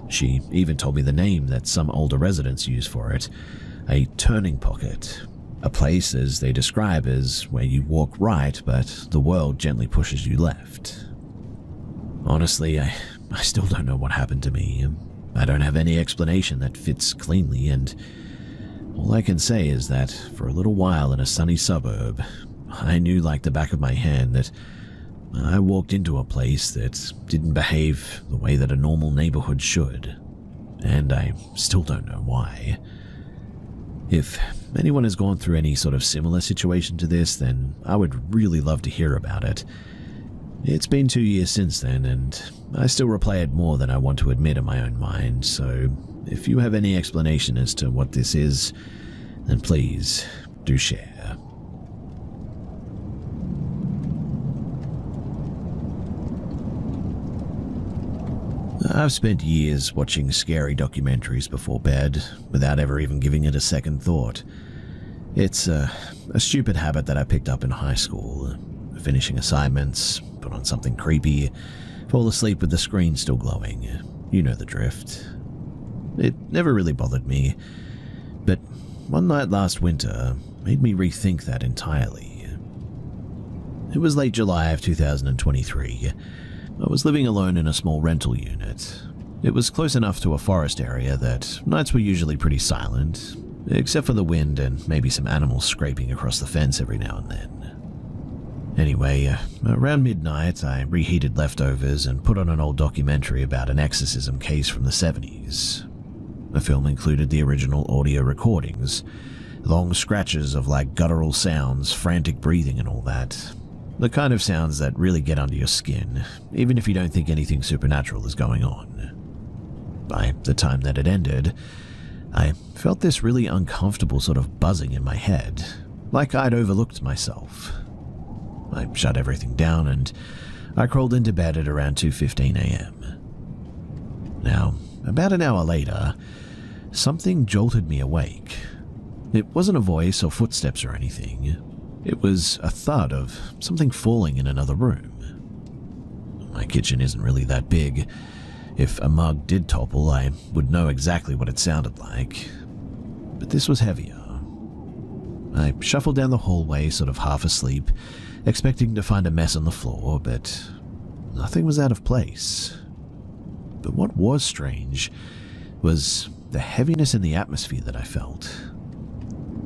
She even told me the name that some older residents use for it, a turning pocket, a place as they describe as where you walk right but the world gently pushes you left. Honestly, I still don't know what happened to me. I don't have any explanation that fits cleanly, and all I can say is that for a little while in a sunny suburb, I knew like the back of my hand that I walked into a place that didn't behave the way that a normal neighborhood should, and I still don't know why. If anyone has gone through any sort of similar situation to this, then I would really love to hear about it. It's been 2 years since then, and I still replay it more than I want to admit in my own mind, so if you have any explanation as to what this is, then please do share. I've spent years watching scary documentaries before bed without ever even giving it a second thought. It's a stupid habit that I picked up in high school. Finishing assignments, put on something creepy, fall asleep with the screen still glowing. You know the drift. It never really bothered me, but one night last winter made me rethink that entirely. It was late July of 2023. I was living alone in a small rental unit. It was close enough to a forest area that nights were usually pretty silent, except for the wind and maybe some animals scraping across the fence every now and then. Anyway, around midnight, I reheated leftovers and put on an old documentary about an exorcism case from the 70s. The film included the original audio recordings, long scratches of like guttural sounds, frantic breathing and all that. The kind of sounds that really get under your skin, even if you don't think anything supernatural is going on. By the time that it ended, I felt this really uncomfortable sort of buzzing in my head, like I'd overlooked myself. I shut everything down and I crawled into bed at around 2:15 a.m. Now, about an hour later, something jolted me awake. It wasn't a voice or footsteps or anything. It was a thud of something falling in another room. My kitchen isn't really that big. If a mug did topple, I would know exactly what it sounded like. But this was heavier. I shuffled down the hallway, sort of half asleep, expecting to find a mess on the floor, but nothing was out of place. But what was strange was the heaviness in the atmosphere that I felt.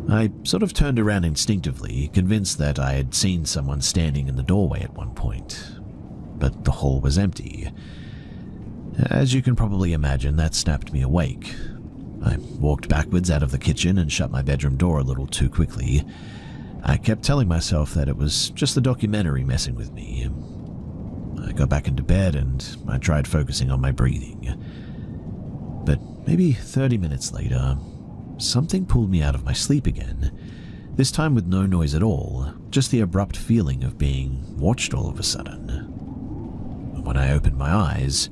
I sort of turned around instinctively, convinced that I had seen someone standing in the doorway at one point, but the hall was empty. As you can probably imagine, that snapped me awake. I walked backwards out of the kitchen and shut my bedroom door a little too quickly. I kept telling myself that it was just the documentary messing with me. I got back into bed and I tried focusing on my breathing. But maybe 30 minutes later, something pulled me out of my sleep again, this time with no noise at all, just the abrupt feeling of being watched all of a sudden. When I opened my eyes,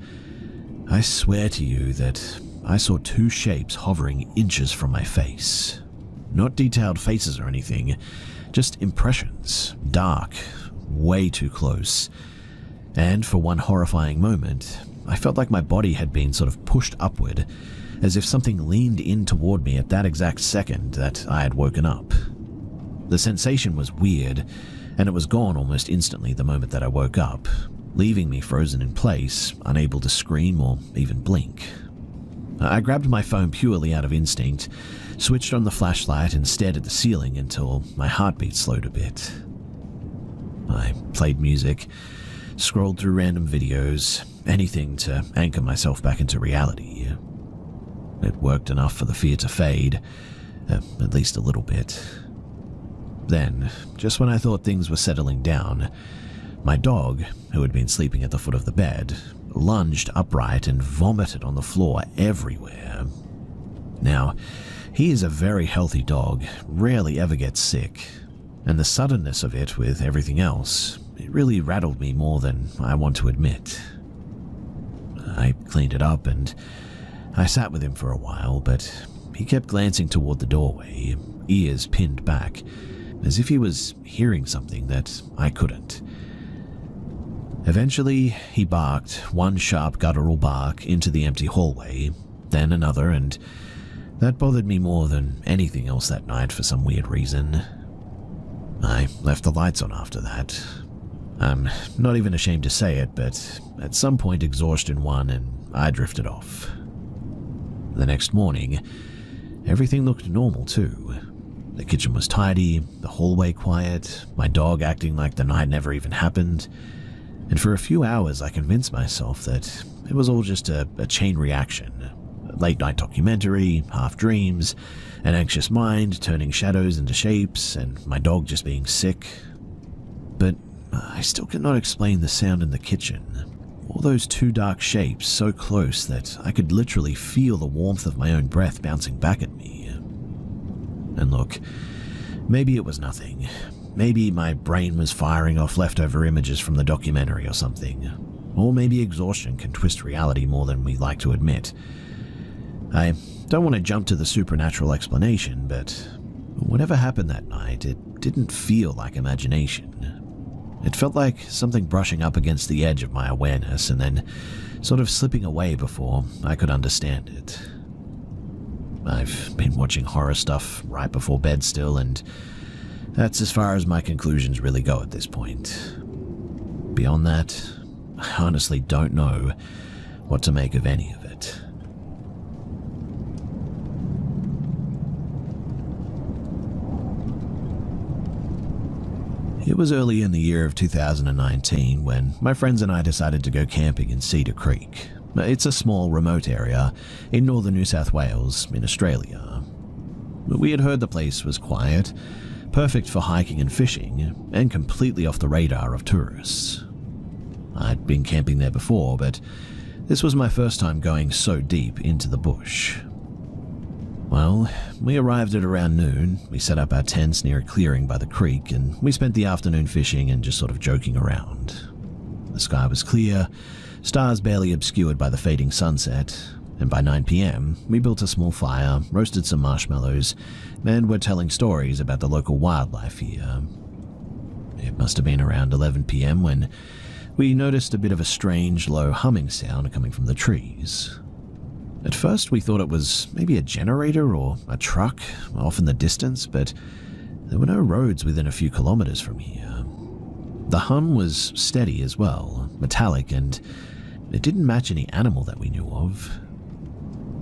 I swear to you that I saw two shapes hovering inches from my face. Not detailed faces or anything, just impressions, dark, way too close. And for one horrifying moment, I felt like my body had been sort of pushed upward, as if something leaned in toward me at that exact second that I had woken up. The sensation was weird, and it was gone almost instantly the moment that I woke up, leaving me frozen in place, unable to scream or even blink. I grabbed my phone purely out of instinct, switched on the flashlight and stared at the ceiling until my heartbeat slowed a bit. I played music, scrolled through random videos, anything to anchor myself back into reality. It worked enough for the fear to fade, at least a little bit. Then, just when I thought things were settling down, my dog, who had been sleeping at the foot of the bed, lunged upright and vomited on the floor everywhere. Now, he is a very healthy dog, rarely ever gets sick, and the suddenness of it with everything else, it really rattled me more than I want to admit. I cleaned it up and I sat with him for a while, but he kept glancing toward the doorway, ears pinned back, as if he was hearing something that I couldn't. Eventually, he barked one sharp guttural bark into the empty hallway, then another, and that bothered me more than anything else that night for some weird reason. I left the lights on after that. I'm not even ashamed to say it, but at some point exhaustion won and I drifted off. The next morning, everything looked normal too. The kitchen was tidy, the hallway quiet, my dog acting like the night never even happened, and for a few hours I convinced myself that it was all just a chain reaction. A late-night documentary, half dreams, an anxious mind turning shadows into shapes, and my dog just being sick. But I still cannot explain the sound in the kitchen. All those two dark shapes so close that I could literally feel the warmth of my own breath bouncing back at me. And look, maybe it was nothing. Maybe my brain was firing off leftover images from the documentary or something. Or maybe exhaustion can twist reality more than we like to admit. I don't want to jump to the supernatural explanation, but whatever happened that night, it didn't feel like imagination. It felt like something brushing up against the edge of my awareness and then sort of slipping away before I could understand it. I've been watching horror stuff right before bed still, and that's as far as my conclusions really go at this point. Beyond that, I honestly don't know what to make of any of it. It was early in the year of 2019 when my friends and I decided to go camping in Cedar Creek. It's a small, remote area in northern New South Wales in Australia. We had heard the place was quiet, perfect for hiking and fishing, and completely off the radar of tourists. I'd been camping there before, but this was my first time going so deep into the bush. Well, we arrived at around noon, we set up our tents near a clearing by the creek, and we spent the afternoon fishing and just sort of joking around. The sky was clear, stars barely obscured by the fading sunset, and by 9 p.m. we built a small fire, roasted some marshmallows, and were telling stories about the local wildlife here. It must have been around 11 p.m. when we noticed a bit of a strange, low humming sound coming from the trees. At first we thought it was maybe a generator or a truck off in the distance, but there were no roads within a few kilometers from here. The hum was steady as well, metallic, and it didn't match any animal that we knew of.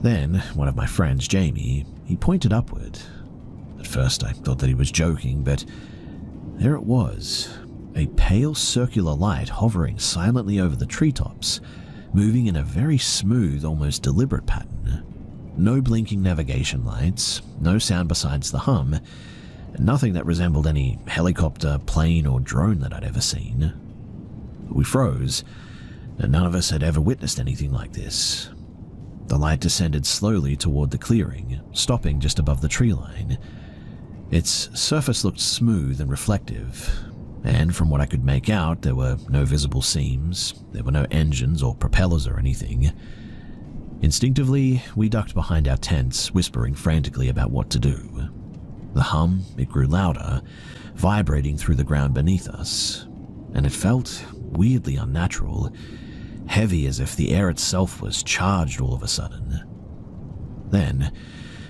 Then, one of my friends, Jamie, he pointed upward. At first I thought that he was joking, but there it was, a pale circular light hovering silently over the treetops, moving in a very smooth, almost deliberate pattern. No blinking navigation lights, no sound besides the hum, nothing that resembled any helicopter, plane, or drone that I'd ever seen. We froze, and none of us had ever witnessed anything like this. The light descended slowly toward the clearing, stopping just above the tree line. Its surface looked smooth and reflective, and from what I could make out, there were no visible seams, there were no engines or propellers or anything. Instinctively, we ducked behind our tents, whispering frantically about what to do. The hum, it grew louder, vibrating through the ground beneath us, and it felt weirdly unnatural, heavy as if the air itself was charged all of a sudden. Then,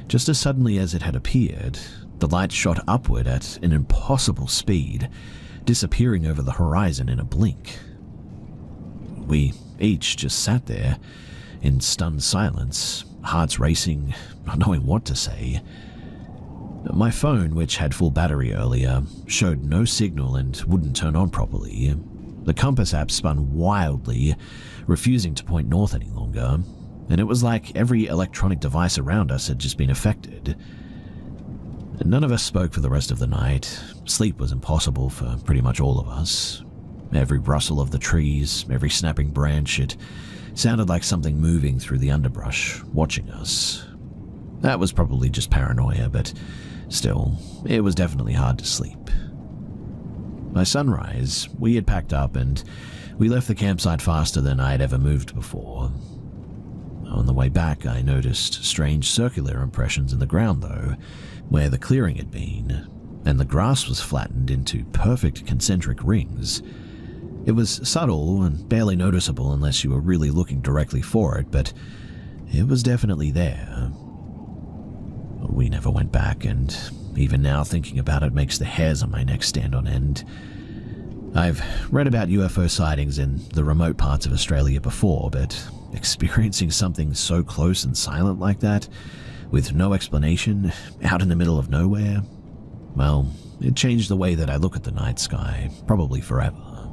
just as suddenly as it had appeared, the light shot upward at an impossible speed, disappearing over the horizon in a blink. We each just sat there, in stunned silence, hearts racing, not knowing what to say. My phone, which had full battery earlier, showed no signal and wouldn't turn on properly. The compass app spun wildly, refusing to point north any longer, and it was like every electronic device around us had just been affected. None of us spoke for the rest of the night. Sleep was impossible for pretty much all of us. Every rustle of the trees, every snapping branch, it sounded like something moving through the underbrush, watching us. That was probably just paranoia, but still, it was definitely hard to sleep. By sunrise, we had packed up and we left the campsite faster than I had ever moved before. On the way back, I noticed strange circular impressions in the ground, though, where the clearing had been, and the grass was flattened into perfect concentric rings. It was subtle and barely noticeable unless you were really looking directly for it, but it was definitely there. We never went back, and even now thinking about it makes the hairs on my neck stand on end. I've read about UFO sightings in the remote parts of Australia before, but experiencing something so close and silent like that, with no explanation, out in the middle of nowhere, well, it changed the way that I look at the night sky, probably forever.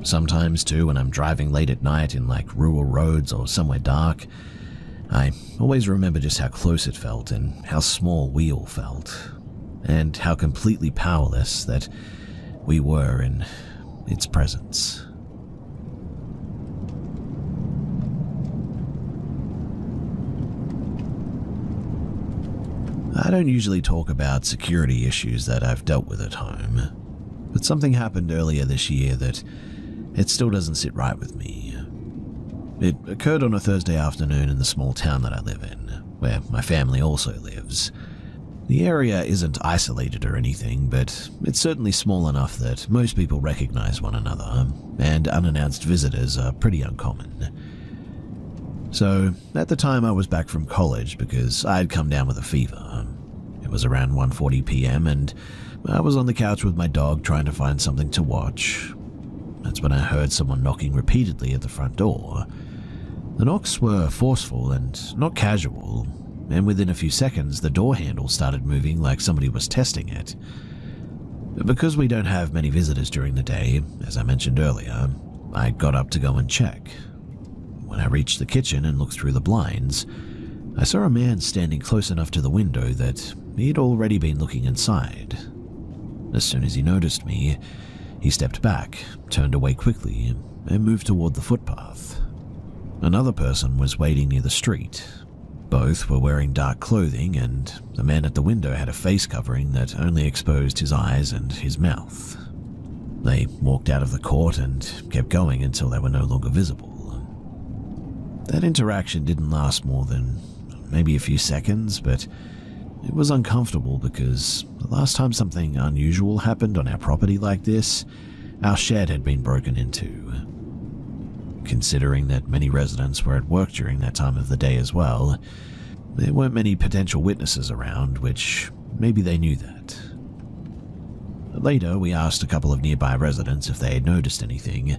Sometimes, too, when I'm driving late at night in like rural roads or somewhere dark, I always remember just how close it felt and how small we all felt, and how completely powerless that we were in its presence. I don't usually talk about security issues that I've dealt with at home, but something happened earlier this year that it still doesn't sit right with me. It occurred on a Thursday afternoon in the small town that I live in, where my family also lives. The area isn't isolated or anything, but it's certainly small enough that most people recognize one another, and unannounced visitors are pretty uncommon. So, at the time I was back from college because I had come down with a fever. It was around 1:40 p.m. and I was on the couch with my dog trying to find something to watch. That's when I heard someone knocking repeatedly at the front door. The knocks were forceful and not casual, and within a few seconds the door handle started moving like somebody was testing it. Because we don't have many visitors during the day, as I mentioned earlier, I got up to go and check. When I reached the kitchen and looked through the blinds, I saw a man standing close enough to the window that he'd already been looking inside. As soon as he noticed me, he stepped back, turned away quickly, and moved toward the footpath. Another person was waiting near the street. Both were wearing dark clothing, and the man at the window had a face covering that only exposed his eyes and his mouth. They walked out of the court and kept going until they were no longer visible. That interaction didn't last more than maybe a few seconds, but it was uncomfortable because the last time something unusual happened on our property like this, our shed had been broken into. Considering that many residents were at work during that time of the day as well, there weren't many potential witnesses around, which maybe they knew that. Later, we asked a couple of nearby residents if they had noticed anything.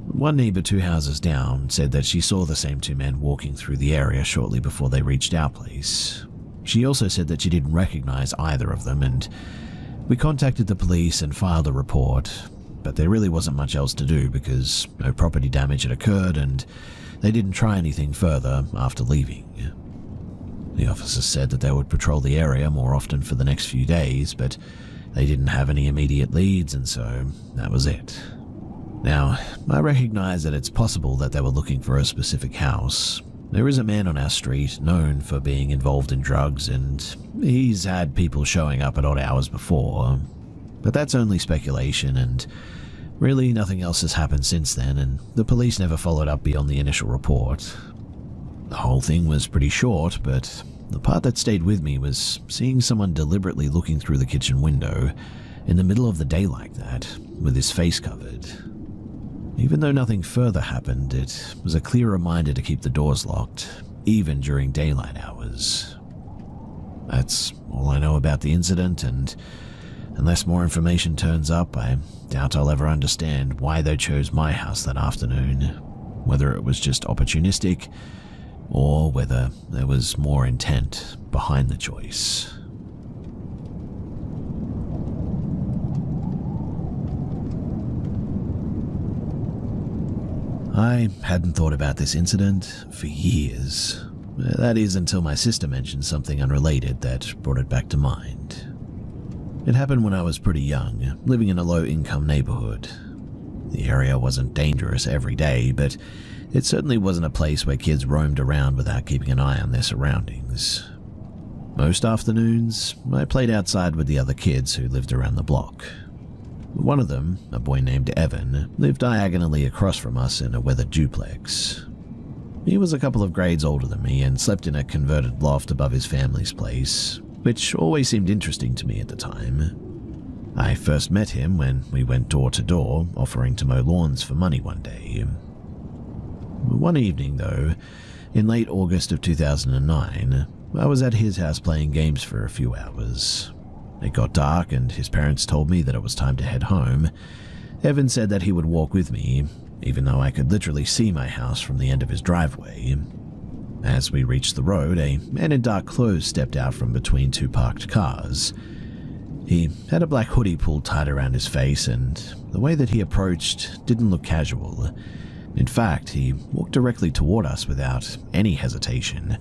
One neighbor 2 houses down said that she saw the same 2 men walking through the area shortly before they reached our place. She also said that she didn't recognize either of them, and we contacted the police and filed a report, but there really wasn't much else to do because no property damage had occurred and they didn't try anything further after leaving. The officers said that they would patrol the area more often for the next few days, but they didn't have any immediate leads, and so that was it. Now, I recognize that it's possible that they were looking for a specific house. There is a man on our street known for being involved in drugs, and he's had people showing up at odd hours before. But that's only speculation, and really nothing else has happened since then, and the police never followed up beyond the initial report. The whole thing was pretty short, but the part that stayed with me was seeing someone deliberately looking through the kitchen window in the middle of the day like that, with his face covered. Even though nothing further happened, it was a clear reminder to keep the doors locked, even during daylight hours. That's all I know about the incident, and unless more information turns up, I doubt I'll ever understand why they chose my house that afternoon, whether it was just opportunistic, or whether there was more intent behind the choice. I hadn't thought about this incident for years. That is until my sister mentioned something unrelated that brought it back to mind. It happened when I was pretty young, living in a low-income neighborhood. The area wasn't dangerous every day, but it certainly wasn't a place where kids roamed around without keeping an eye on their surroundings. Most afternoons, I played outside with the other kids who lived around the block. One of them, a boy named Evan, lived diagonally across from us in a weathered duplex. He was a couple of grades older than me and slept in a converted loft above his family's place, which always seemed interesting to me at the time. I first met him when we went door to door, offering to mow lawns for money one day. One evening, though, in late August of 2009, I was at his house playing games for a few hours. It got dark and his parents told me that it was time to head home. Evan said that he would walk with me, even though I could literally see my house from the end of his driveway. As we reached the road, a man in dark clothes stepped out from between 2 parked cars. He had a black hoodie pulled tight around his face, and the way that he approached didn't look casual. In fact, he walked directly toward us without any hesitation.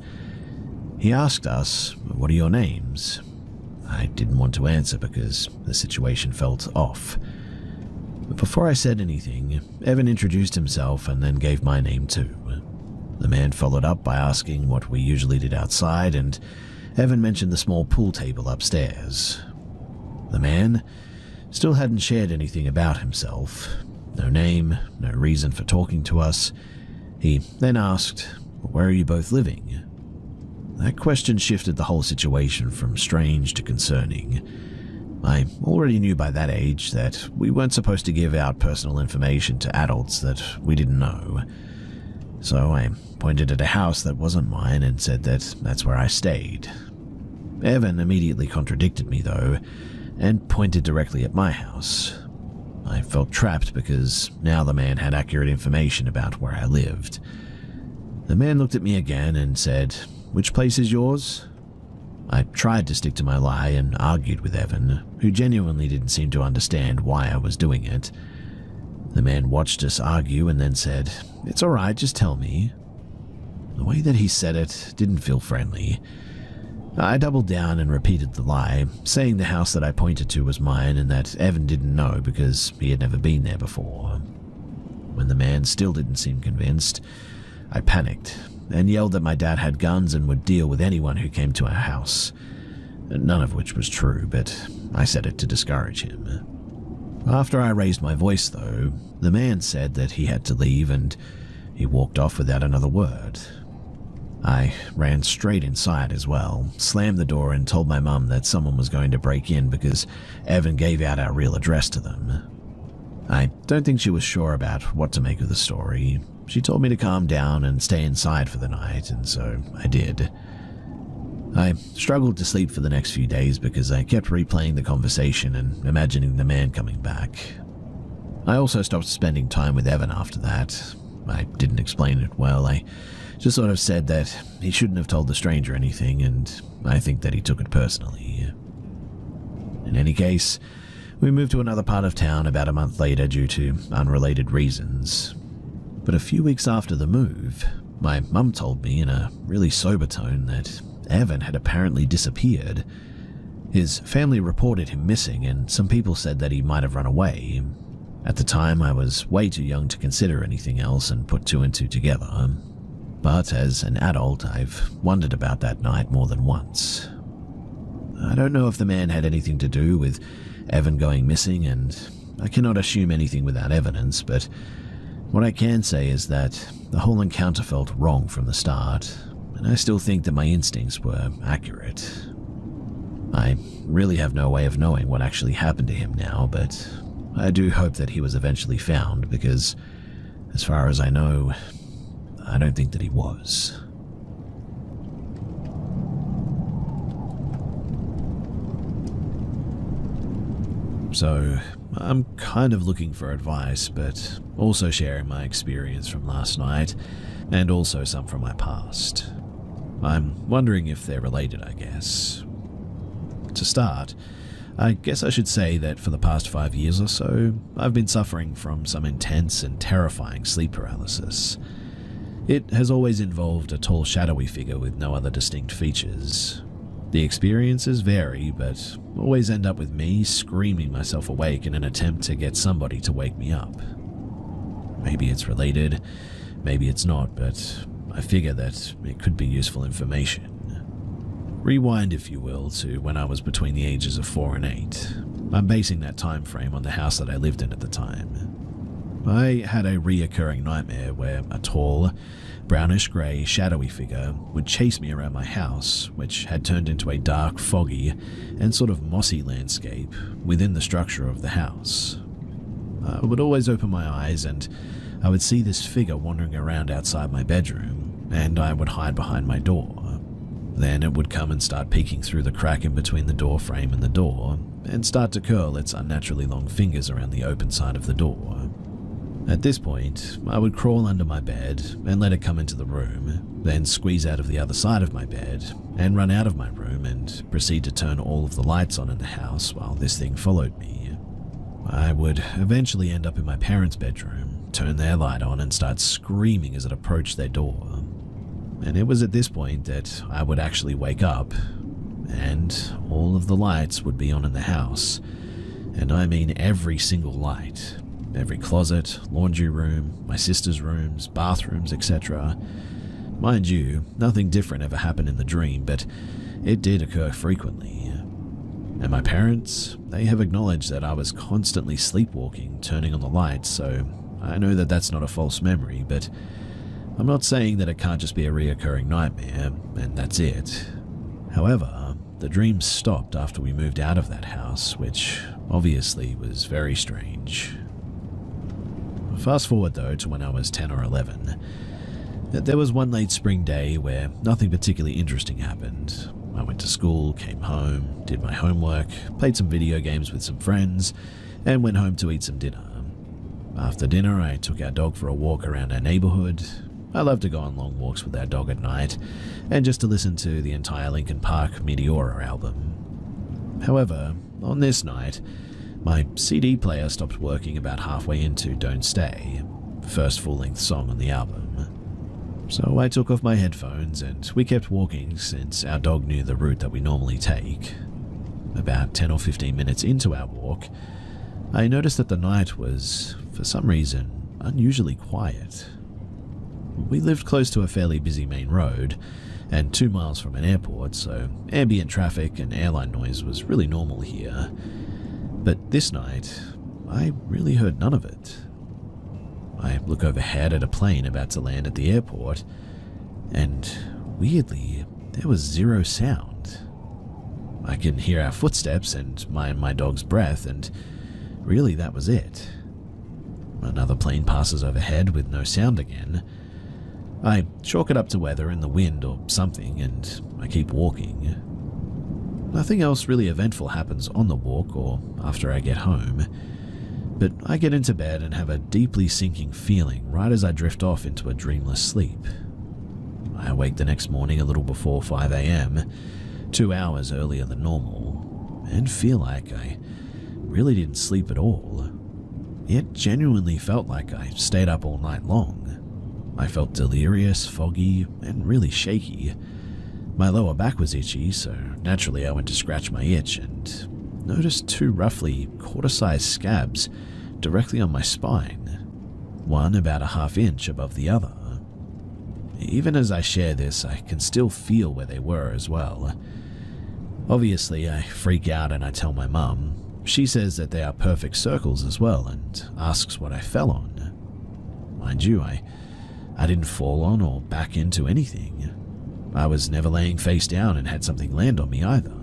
He asked us, "What are your names?" I didn't want to answer because the situation felt off. But before I said anything, Evan introduced himself and then gave my name too. The man followed up by asking what we usually did outside, and Evan mentioned the small pool table upstairs. The man still hadn't shared anything about himself, No name, no reason for talking to us. He then asked, "Where are you both living?" That question shifted the whole situation from strange to concerning. I already knew by that age that we weren't supposed to give out personal information to adults that we didn't know. So I pointed at a house that wasn't mine and said that that's where I stayed. Evan immediately contradicted me though, and pointed directly at my house. I felt trapped because now the man had accurate information about where I lived. The man looked at me again and said, "Which place is yours?" I tried to stick to my lie and argued with Evan, who genuinely didn't seem to understand why I was doing it. The man watched us argue and then said, "It's alright, just tell me." The way that he said it didn't feel friendly. I doubled down and repeated the lie, saying the house that I pointed to was mine and that Evan didn't know because he had never been there before. When the man still didn't seem convinced, I panicked and yelled that my dad had guns and would deal with anyone who came to our house. None of which was true, but I said it to discourage him. After I raised my voice, though, the man said that he had to leave and he walked off without another word. I ran straight inside as well, slammed the door and told my mum that someone was going to break in because Evan gave out our real address to them. I don't think she was sure about what to make of the story. She told me to calm down and stay inside for the night, and so I did. I struggled to sleep for the next few days because I kept replaying the conversation and imagining the man coming back. I also stopped spending time with Evan after that. I didn't explain it well. I just sort of said that he shouldn't have told the stranger anything, and I think that he took it personally. In any case, we moved to another part of town about a month later due to unrelated reasons. But a few weeks after the move, my mum told me in a really sober tone that Evan had apparently disappeared. His family reported him missing, and some people said that he might have run away. At the time, I was way too young to consider anything else and put two and two together. But as an adult, I've wondered about that night more than once. I don't know if the man had anything to do with Evan going missing, and I cannot assume anything without evidence, but what I can say is that the whole encounter felt wrong from the start, and I still think that my instincts were accurate. I really have no way of knowing what actually happened to him now, but I do hope that he was eventually found because, as far as I know, I don't think that he was. So, I'm kind of looking for advice, but also sharing my experience from last night, and also some from my past. I'm wondering if they're related, I guess. To start, I guess I should say that for the past 5 years or so, I've been suffering from some intense and terrifying sleep paralysis. It has always involved a tall, shadowy figure with no other distinct features. The experiences vary, but always end up with me screaming myself awake in an attempt to get somebody to wake me up. Maybe it's related, maybe it's not, but I figure that it could be useful information. Rewind, if you will, to when I was between the ages of 4 and 8. I'm basing that time frame on the house that I lived in at the time. I had a reoccurring nightmare where a tall, brownish-grey, shadowy figure would chase me around my house, which had turned into a dark, foggy, and sort of mossy landscape within the structure of the house. I would always open my eyes and I would see this figure wandering around outside my bedroom, and I would hide behind my door. Then it would come and start peeking through the crack in between the door frame and the door, and start to curl its unnaturally long fingers around the open side of the door. At this point, I would crawl under my bed and let it come into the room, then squeeze out of the other side of my bed and run out of my room and proceed to turn all of the lights on in the house while this thing followed me. I would eventually end up in my parents' bedroom, turn their light on and start screaming as it approached their door. And it was at this point that I would actually wake up, and all of the lights would be on in the house, and I mean every single light. Every closet, laundry room, my sister's rooms, bathrooms, etc. Mind you, nothing different ever happened in the dream, but it did occur frequently. And my parents, they have acknowledged that I was constantly sleepwalking, turning on the lights, so I know that that's not a false memory, but I'm not saying that it can't just be a reoccurring nightmare, and that's it. However, the dreams stopped after we moved out of that house, which obviously was very strange. Fast forward though to when I was 10 or 11. There was one late spring day where nothing particularly interesting happened. I went to school, came home, did my homework, played some video games with some friends, and went home to eat some dinner. After dinner, I took our dog for a walk around our neighborhood. I love to go on long walks with our dog at night, and just to listen to the entire Linkin Park Meteora album. However, on this night, my CD player stopped working about halfway into Don't Stay, the first full-length song on the album. So I took off my headphones and we kept walking since our dog knew the route that we normally take. About 10 or 15 minutes into our walk, I noticed that the night was, for some reason, unusually quiet. We lived close to a fairly busy main road and 2 miles from an airport, so ambient traffic and airline noise was really normal here. But this night, I really heard none of it. I look overhead at a plane about to land at the airport, and weirdly, there was zero sound. I can hear our footsteps and my dog's breath, and really that was it. Another plane passes overhead with no sound again. I chalk it up to weather and the wind or something, and I keep walking. Nothing else really eventful happens on the walk or after I get home. But I get into bed and have a deeply sinking feeling right as I drift off into a dreamless sleep. I awake the next morning a little before 5 a.m., 2 hours earlier than normal, and feel like I really didn't sleep at all. It genuinely felt like I stayed up all night long. I felt delirious, foggy, and really shaky. My lower back was itchy, so naturally I went to scratch my itch and noticed 2 roughly quarter-sized scabs directly on my spine, one about a half inch above the other. Even as I share this, I can still feel where they were as well. Obviously, I freak out and I tell my mum. She says that they are perfect circles as well and asks what I fell on. Mind you, I didn't fall on or back into anything. I was never laying face down and had something land on me either.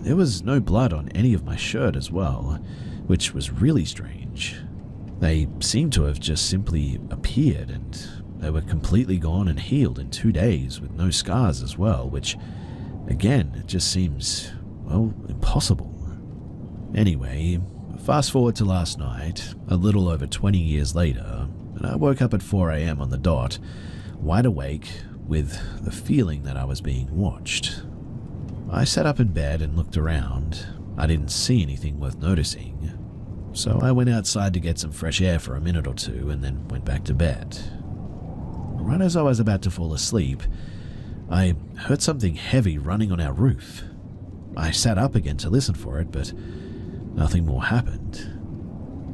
There was no blood on any of my shirt as well, which was really strange. They seemed to have just simply appeared, and they were completely gone and healed in 2 days with no scars as well, which, again, it just seems, well, impossible. Anyway, fast forward to last night, a little over 20 years later, and I woke up at 4 a.m. on the dot, wide awake, with the feeling that I was being watched. I sat up in bed and looked around. I didn't see anything worth noticing, so I went outside to get some fresh air for a minute or two and then went back to bed. Right as I was about to fall asleep, I heard something heavy running on our roof. I sat up again to listen for it, but nothing more happened.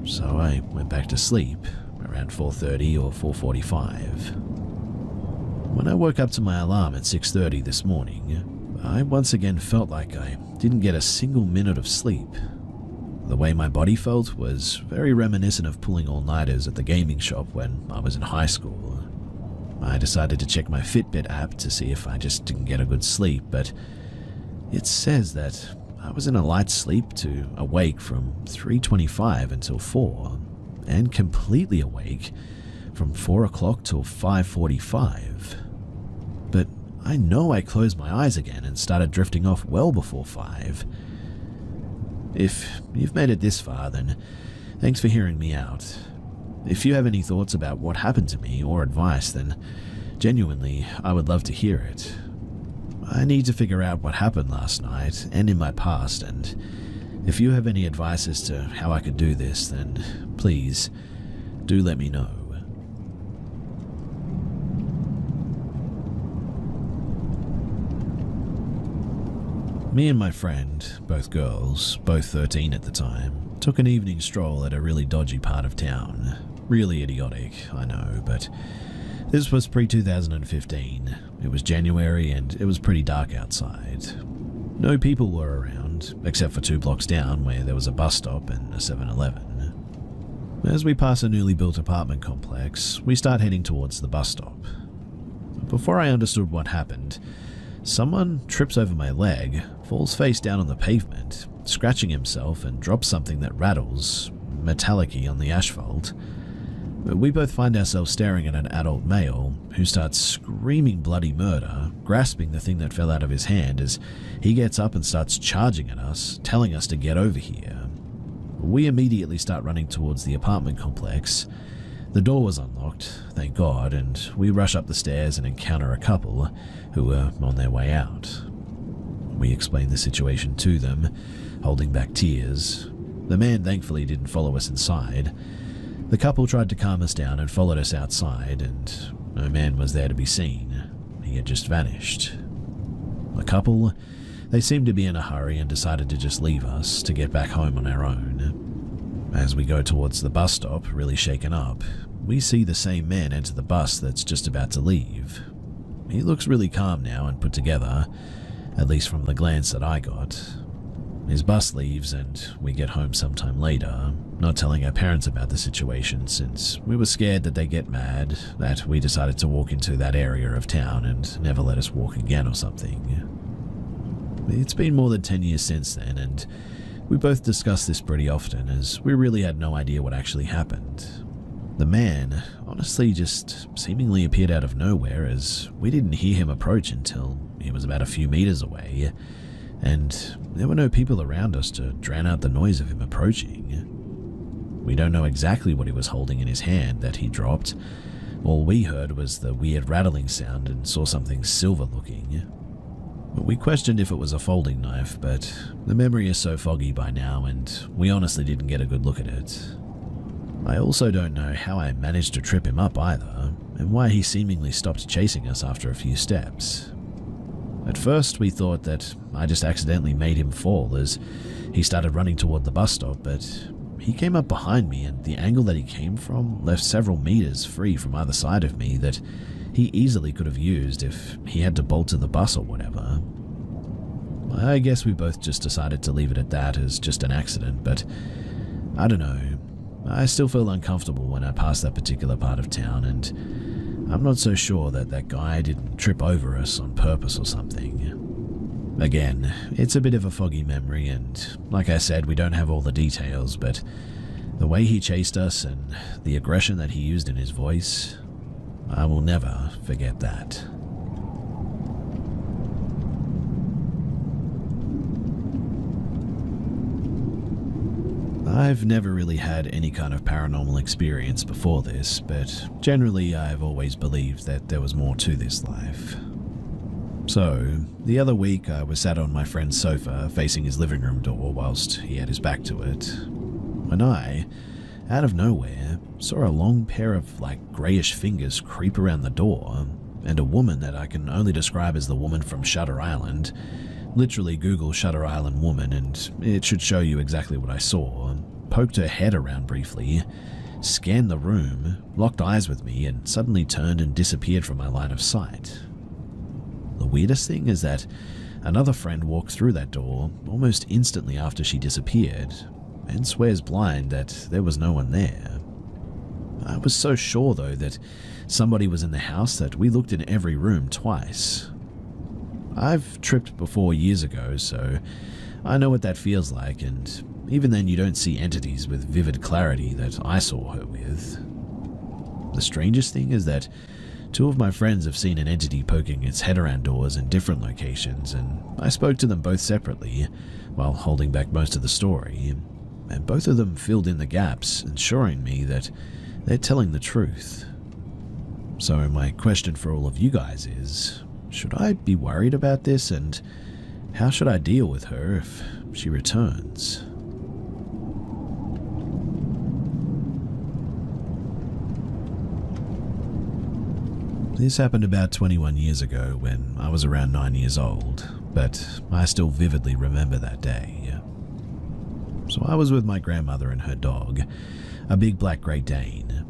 So I went back to sleep around 4:30 or 4:45. When I woke up to my alarm at 6:30 this morning, I once again felt like I didn't get a single minute of sleep. The way my body felt was very reminiscent of pulling all-nighters at the gaming shop when I was in high school. I decided to check my Fitbit app to see if I just didn't get a good sleep, but it says that I was in a light sleep to awake from 3:25 until 4, and completely awake from 4 o'clock till 5:45. But I know I closed my eyes again and started drifting off well before 5. If you've made it this far, then thanks for hearing me out. If you have any thoughts about what happened to me or advice, then genuinely, I would love to hear it. I need to figure out what happened last night and in my past, and if you have any advice as to how I could do this, then please do let me know. Me and my friend, both girls, both 13 at the time, took an evening stroll at a really dodgy part of town. Really idiotic, I know, but this was pre-2015. It was January and it was pretty dark outside. No people were around, except for 2 blocks down where there was a bus stop and a 7-Eleven. As we pass a newly built apartment complex, we start heading towards the bus stop. Before I understood what happened, someone trips over my leg, falls face down on the pavement, scratching himself, and drops something that rattles, metallic-y, on the asphalt. We both find ourselves staring at an adult male who starts screaming bloody murder, grasping the thing that fell out of his hand as he gets up and starts charging at us, telling us to get over here. We immediately start running towards the apartment complex. The door was unlocked, thank God, and we rush up the stairs and encounter a couple who were on their way out. We explain the situation to them, holding back tears. The man thankfully didn't follow us inside. The couple tried to calm us down and followed us outside, and no man was there to be seen. He had just vanished. The couple, they seemed to be in a hurry and decided to just leave us to get back home on our own. As we go towards the bus stop, really shaken up, we see the same man enter the bus that's just about to leave. He looks really calm now and put together, at least from the glance that I got. His bus leaves and we get home sometime later, not telling our parents about the situation since we were scared that they'd get mad, that we decided to walk into that area of town and never let us walk again or something. It's been more than 10 years since then, and we both discuss this pretty often as we really had no idea what actually happened. The man honestly just seemingly appeared out of nowhere as we didn't hear him approach until he was about a few meters away, and there were no people around us to drown out the noise of him approaching. We don't know exactly what he was holding in his hand that he dropped. All we heard was the weird rattling sound and saw something silver looking. We questioned if it was a folding knife, but the memory is so foggy by now and we honestly didn't get a good look at it. I also don't know how I managed to trip him up either, and why he seemingly stopped chasing us after a few steps. At first we thought that I just accidentally made him fall as he started running toward the bus stop, but he came up behind me and the angle that he came from left several meters free from either side of me that he easily could have used if he had to bolt to the bus or whatever. I guess we both just decided to leave it at that as just an accident, but I don't know. I still feel uncomfortable when I pass that particular part of town, and I'm not so sure that that guy didn't trip over us on purpose or something. Again, it's a bit of a foggy memory, and like I said, we don't have all the details, but the way he chased us and the aggression that he used in his voice, I will never forget that. I've never really had any kind of paranormal experience before this, but generally I've always believed that there was more to this life. So, the other week I was sat on my friend's sofa facing his living room door whilst he had his back to it, when I, out of nowhere, saw a long pair of greyish fingers creep around the door, and a woman that I can only describe as the woman from Shutter Island. Literally Google Shutter Island woman and it should show you exactly what I saw. Poked her head around briefly, scanned the room, locked eyes with me, and suddenly turned and disappeared from my line of sight. The weirdest thing is that another friend walked through that door almost instantly after she disappeared, and swears blind that there was no one there. I was so sure though that somebody was in the house that we looked in every room twice. I've tripped before years ago, so I know what that feels like, and even then you don't see entities with vivid clarity that I saw her with. The strangest thing is that 2 of my friends have seen an entity poking its head around doors in different locations, and I spoke to them both separately while holding back most of the story, and both of them filled in the gaps, ensuring me that they're telling the truth. So my question for all of you guys is, should I be worried about this, and how should I deal with her if she returns? This happened about 21 years ago when I was around 9 years old, but I still vividly remember that day. So I was with my grandmother and her dog, a big black Great Dane.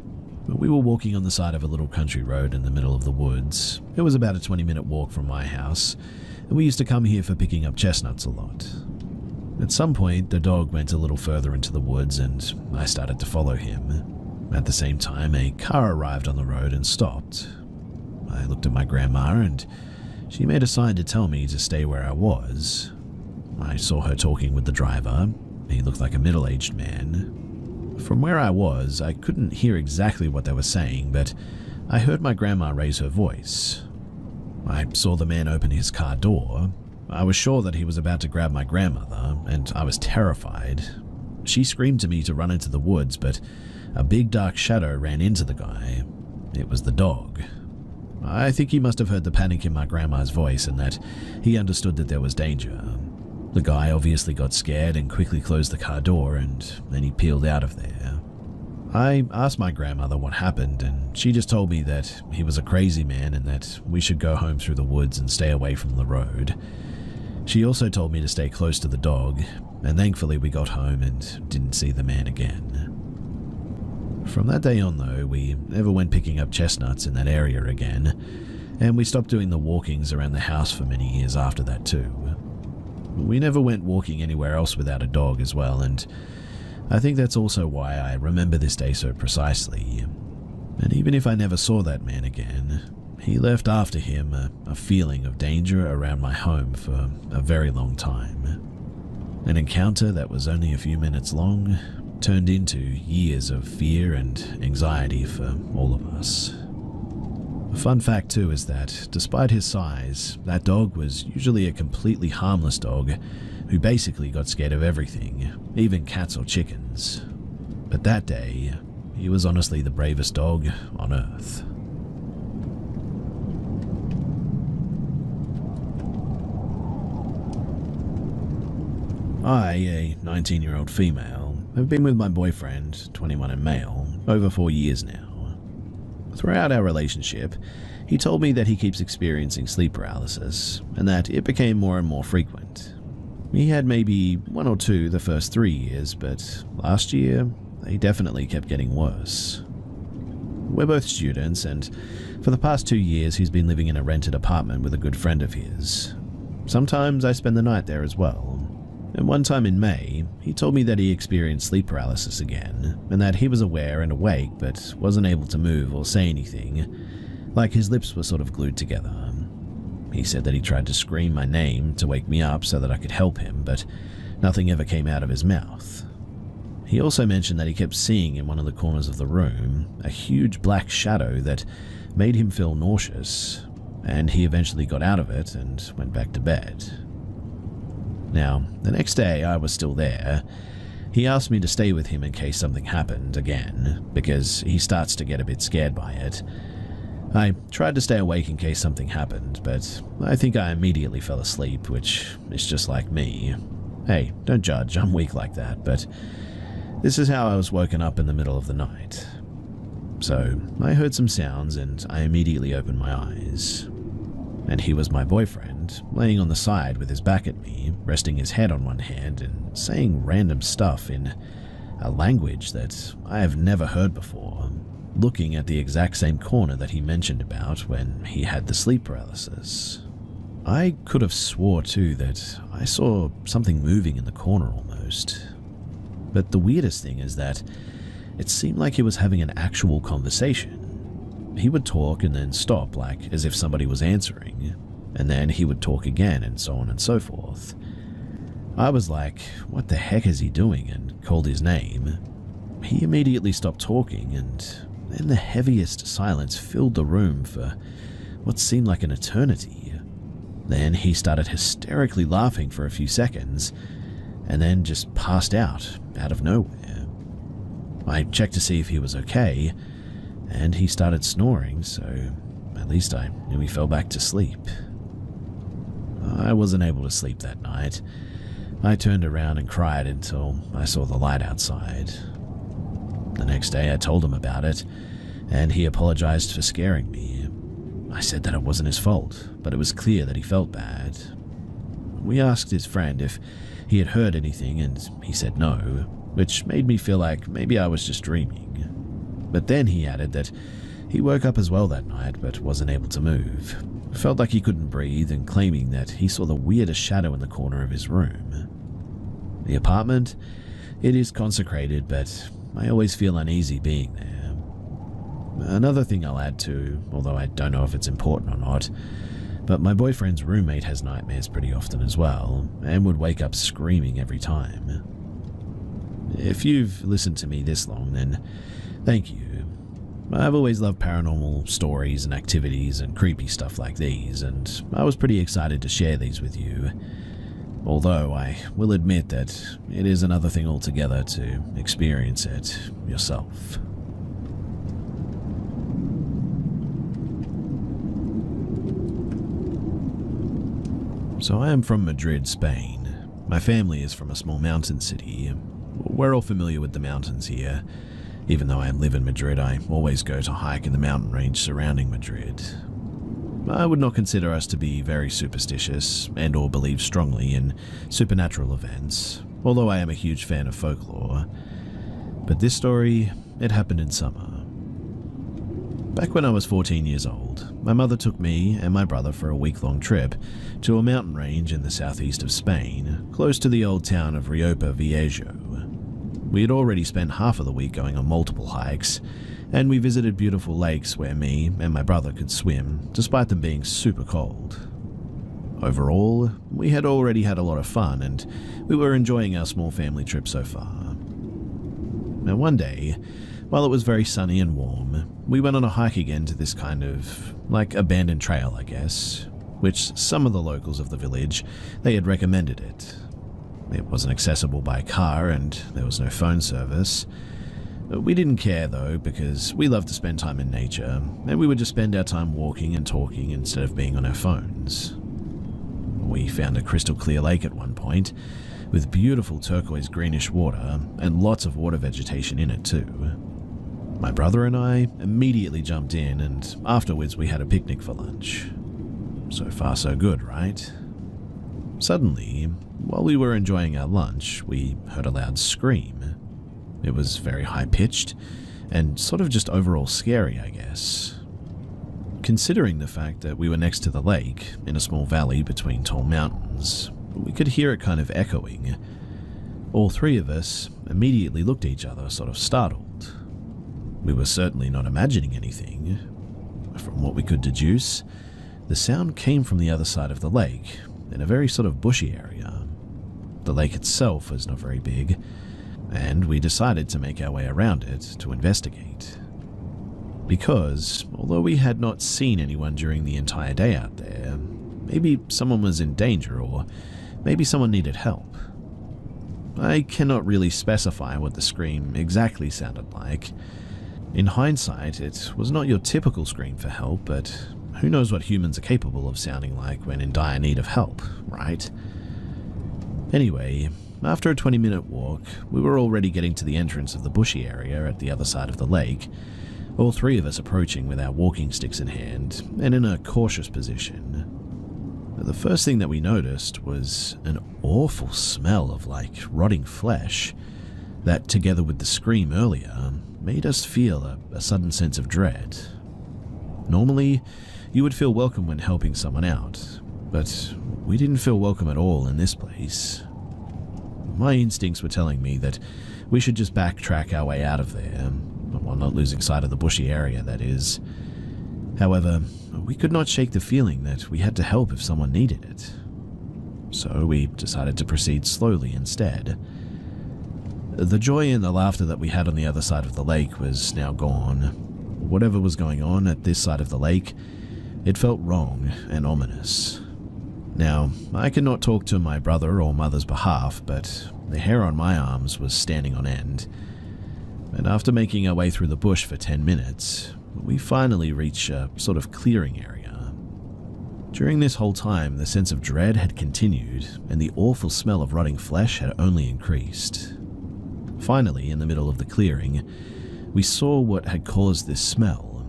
We were walking on the side of a little country road in the middle of the woods. It was about a 20-minute walk from my house, and we used to come here for picking up chestnuts a lot. At some point, the dog went a little further into the woods and I started to follow him. At the same time, a car arrived on the road and stopped. I looked at my grandma and she made a sign to tell me to stay where I was. I saw her talking with the driver. He looked like a middle-aged man. From where I was, I couldn't hear exactly what they were saying, but I heard my grandma raise her voice. I saw the man open his car door. I was sure that he was about to grab my grandmother, and I was terrified. She screamed to me to run into the woods, but a big dark shadow ran into the guy. It was the dog. I think he must have heard the panic in my grandma's voice and that he understood that there was danger. The guy obviously got scared and quickly closed the car door, and then he peeled out of there. I asked my grandmother what happened, and she just told me that he was a crazy man and that we should go home through the woods and stay away from the road. She also told me to stay close to the dog, and thankfully we got home and didn't see the man again. From that day on though, we never went picking up chestnuts in that area again, and we stopped doing the walkings around the house for many years after that too. We never went walking anywhere else without a dog as well, and I think that's also why I remember this day so precisely. And even if I never saw that man again, he left after him a feeling of danger around my home for a very long time. An encounter that was only a few minutes long turned into years of fear and anxiety for all of us. A fun fact too is that, despite his size, that dog was usually a completely harmless dog who basically got scared of everything, even cats or chickens. But that day, he was honestly the bravest dog on Earth. I, a 19-year-old female, have been with my boyfriend, 21 and male, over 4 years now. Throughout our relationship, he told me that he keeps experiencing sleep paralysis, and that it became more and more frequent. He had maybe 1 or 2 the first 3 years, but last year, they definitely kept getting worse. We're both students, and for the past 2 years he's been living in a rented apartment with a good friend of his. Sometimes I spend the night there as well. And one time in May, he told me that he experienced sleep paralysis again, and that he was aware and awake but wasn't able to move or say anything, like his lips were sort of glued together. He said that he tried to scream my name to wake me up so that I could help him, but nothing ever came out of his mouth. He also mentioned that he kept seeing in one of the corners of the room a huge black shadow that made him feel nauseous, and he eventually got out of it and went back to bed. Now, the next day I was still there. He asked me to stay with him in case something happened again, because he starts to get a bit scared by it. I tried to stay awake in case something happened, but I think I immediately fell asleep, which is just like me. Hey, don't judge, I'm weak like that, but this is how I was woken up in the middle of the night. So, I heard some sounds and I immediately opened my eyes. And he was my boyfriend, laying on the side with his back at me, resting his head on one hand and saying random stuff in a language that I have never heard before, looking at the exact same corner that he mentioned about when he had the sleep paralysis. I could have swore too that I saw something moving in the corner almost. But the weirdest thing is that it seemed like he was having an actual conversation. He would talk and then stop, like as if somebody was answering, and then he would talk again and so on and so forth. I was like, what the heck is he doing, and called his name. He immediately stopped talking, and then the heaviest silence filled the room for what seemed like an eternity. Then he started hysterically laughing for a few seconds, and then just passed out of nowhere. I checked to see if he was okay, and he started snoring, so at least I knew he fell back to sleep. I wasn't able to sleep that night. I turned around and cried until I saw the light outside. The next day I told him about it, and he apologized for scaring me. I said that it wasn't his fault, but it was clear that he felt bad. We asked his friend if he had heard anything, and he said no, which made me feel like maybe I was just dreaming. But then he added that he woke up as well that night but wasn't able to move. Felt like he couldn't breathe and claiming that he saw the weirdest shadow in the corner of his room. The apartment, it is consecrated, but I always feel uneasy being there. Another thing I'll add to, although I don't know if it's important or not, but my boyfriend's roommate has nightmares pretty often as well, and would wake up screaming every time. If you've listened to me this long, then thank you. I've always loved paranormal stories and activities and creepy stuff like these, and I was pretty excited to share these with you. Although I will admit that it is another thing altogether to experience it yourself. So I am from Madrid, Spain. My family is from a small mountain city. We're all familiar with the mountains here. Even though I live in Madrid, I always go to hike in the mountain range surrounding Madrid. I would not consider us to be very superstitious and or believe strongly in supernatural events, although I am a huge fan of folklore. But this story, it happened in summer. Back when I was 14 years old, my mother took me and my brother for a week-long trip to a mountain range in the southeast of Spain, close to the old town of Rioja Viejo. We had already spent half of the week going on multiple hikes, and we visited beautiful lakes where me and my brother could swim, despite them being super cold. Overall, we had already had a lot of fun, and we were enjoying our small family trip so far. Now one day, while it was very sunny and warm, we went on a hike again to this kind of, like, abandoned trail, I guess, which some of the locals of the village, they had recommended it. It wasn't accessible by car and there was no phone service. We didn't care though, because we love to spend time in nature, and we would just spend our time walking and talking instead of being on our phones. We found a crystal clear lake at one point, with beautiful turquoise greenish water and lots of water vegetation in it too. My brother and I immediately jumped in, and afterwards we had a picnic for lunch. So far so good, right? Suddenly, while we were enjoying our lunch, we heard a loud scream. It was very high-pitched, and sort of just overall scary, I guess. Considering the fact that we were next to the lake, in a small valley between tall mountains, we could hear it kind of echoing. All three of us immediately looked at each other, sort of startled. We were certainly not imagining anything. From what we could deduce, the sound came from the other side of the lake, in a very sort of bushy area. The lake itself was not very big, and we decided to make our way around it to investigate. Because, although we had not seen anyone during the entire day out there, maybe someone was in danger, or maybe someone needed help. I cannot really specify what the scream exactly sounded like. In hindsight, it was not your typical scream for help, but who knows what humans are capable of sounding like when in dire need of help, right? Anyway, after a 20-minute walk, we were already getting to the entrance of the bushy area at the other side of the lake, all three of us approaching with our walking sticks in hand and in a cautious position. The first thing that we noticed was an awful smell of, like, rotting flesh that, together with the scream earlier, made us feel a sudden sense of dread. Normally, you would feel welcome when helping someone out, but we didn't feel welcome at all in this place. My instincts were telling me that we should just backtrack our way out of there, while not losing sight of the bushy area, that is. However, we could not shake the feeling that we had to help if someone needed it. So we decided to proceed slowly instead. The joy and the laughter that we had on the other side of the lake was now gone. Whatever was going on at this side of the lake, it felt wrong and ominous. Now, I cannot talk to my brother or mother's behalf, but the hair on my arms was standing on end. And after making our way through the bush for 10 minutes, we finally reached a sort of clearing area. During this whole time, the sense of dread had continued, and the awful smell of rotting flesh had only increased. Finally, in the middle of the clearing, we saw what had caused this smell.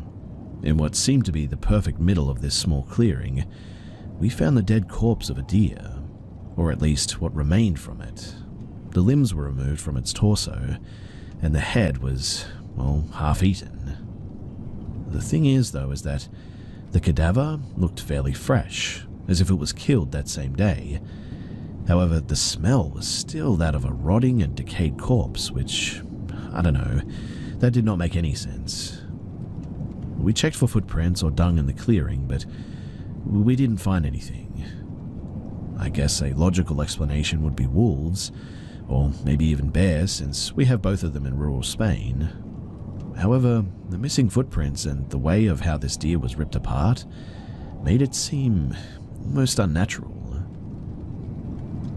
In what seemed to be the perfect middle of this small clearing, we found the dead corpse of a deer, or at least what remained from it. The limbs were removed from its torso, and the head was well, half-eaten. The thing is, though, is that the cadaver looked fairly fresh, as if it was killed that same day. However, the smell was still that of a rotting and decayed corpse, which, I don't know, that did not make any sense. We checked for footprints or dung in the clearing, but we didn't find anything. I guess a logical explanation would be wolves, or maybe even bears, since we have both of them in rural Spain. However, the missing footprints and the way of how this deer was ripped apart made it seem almost unnatural.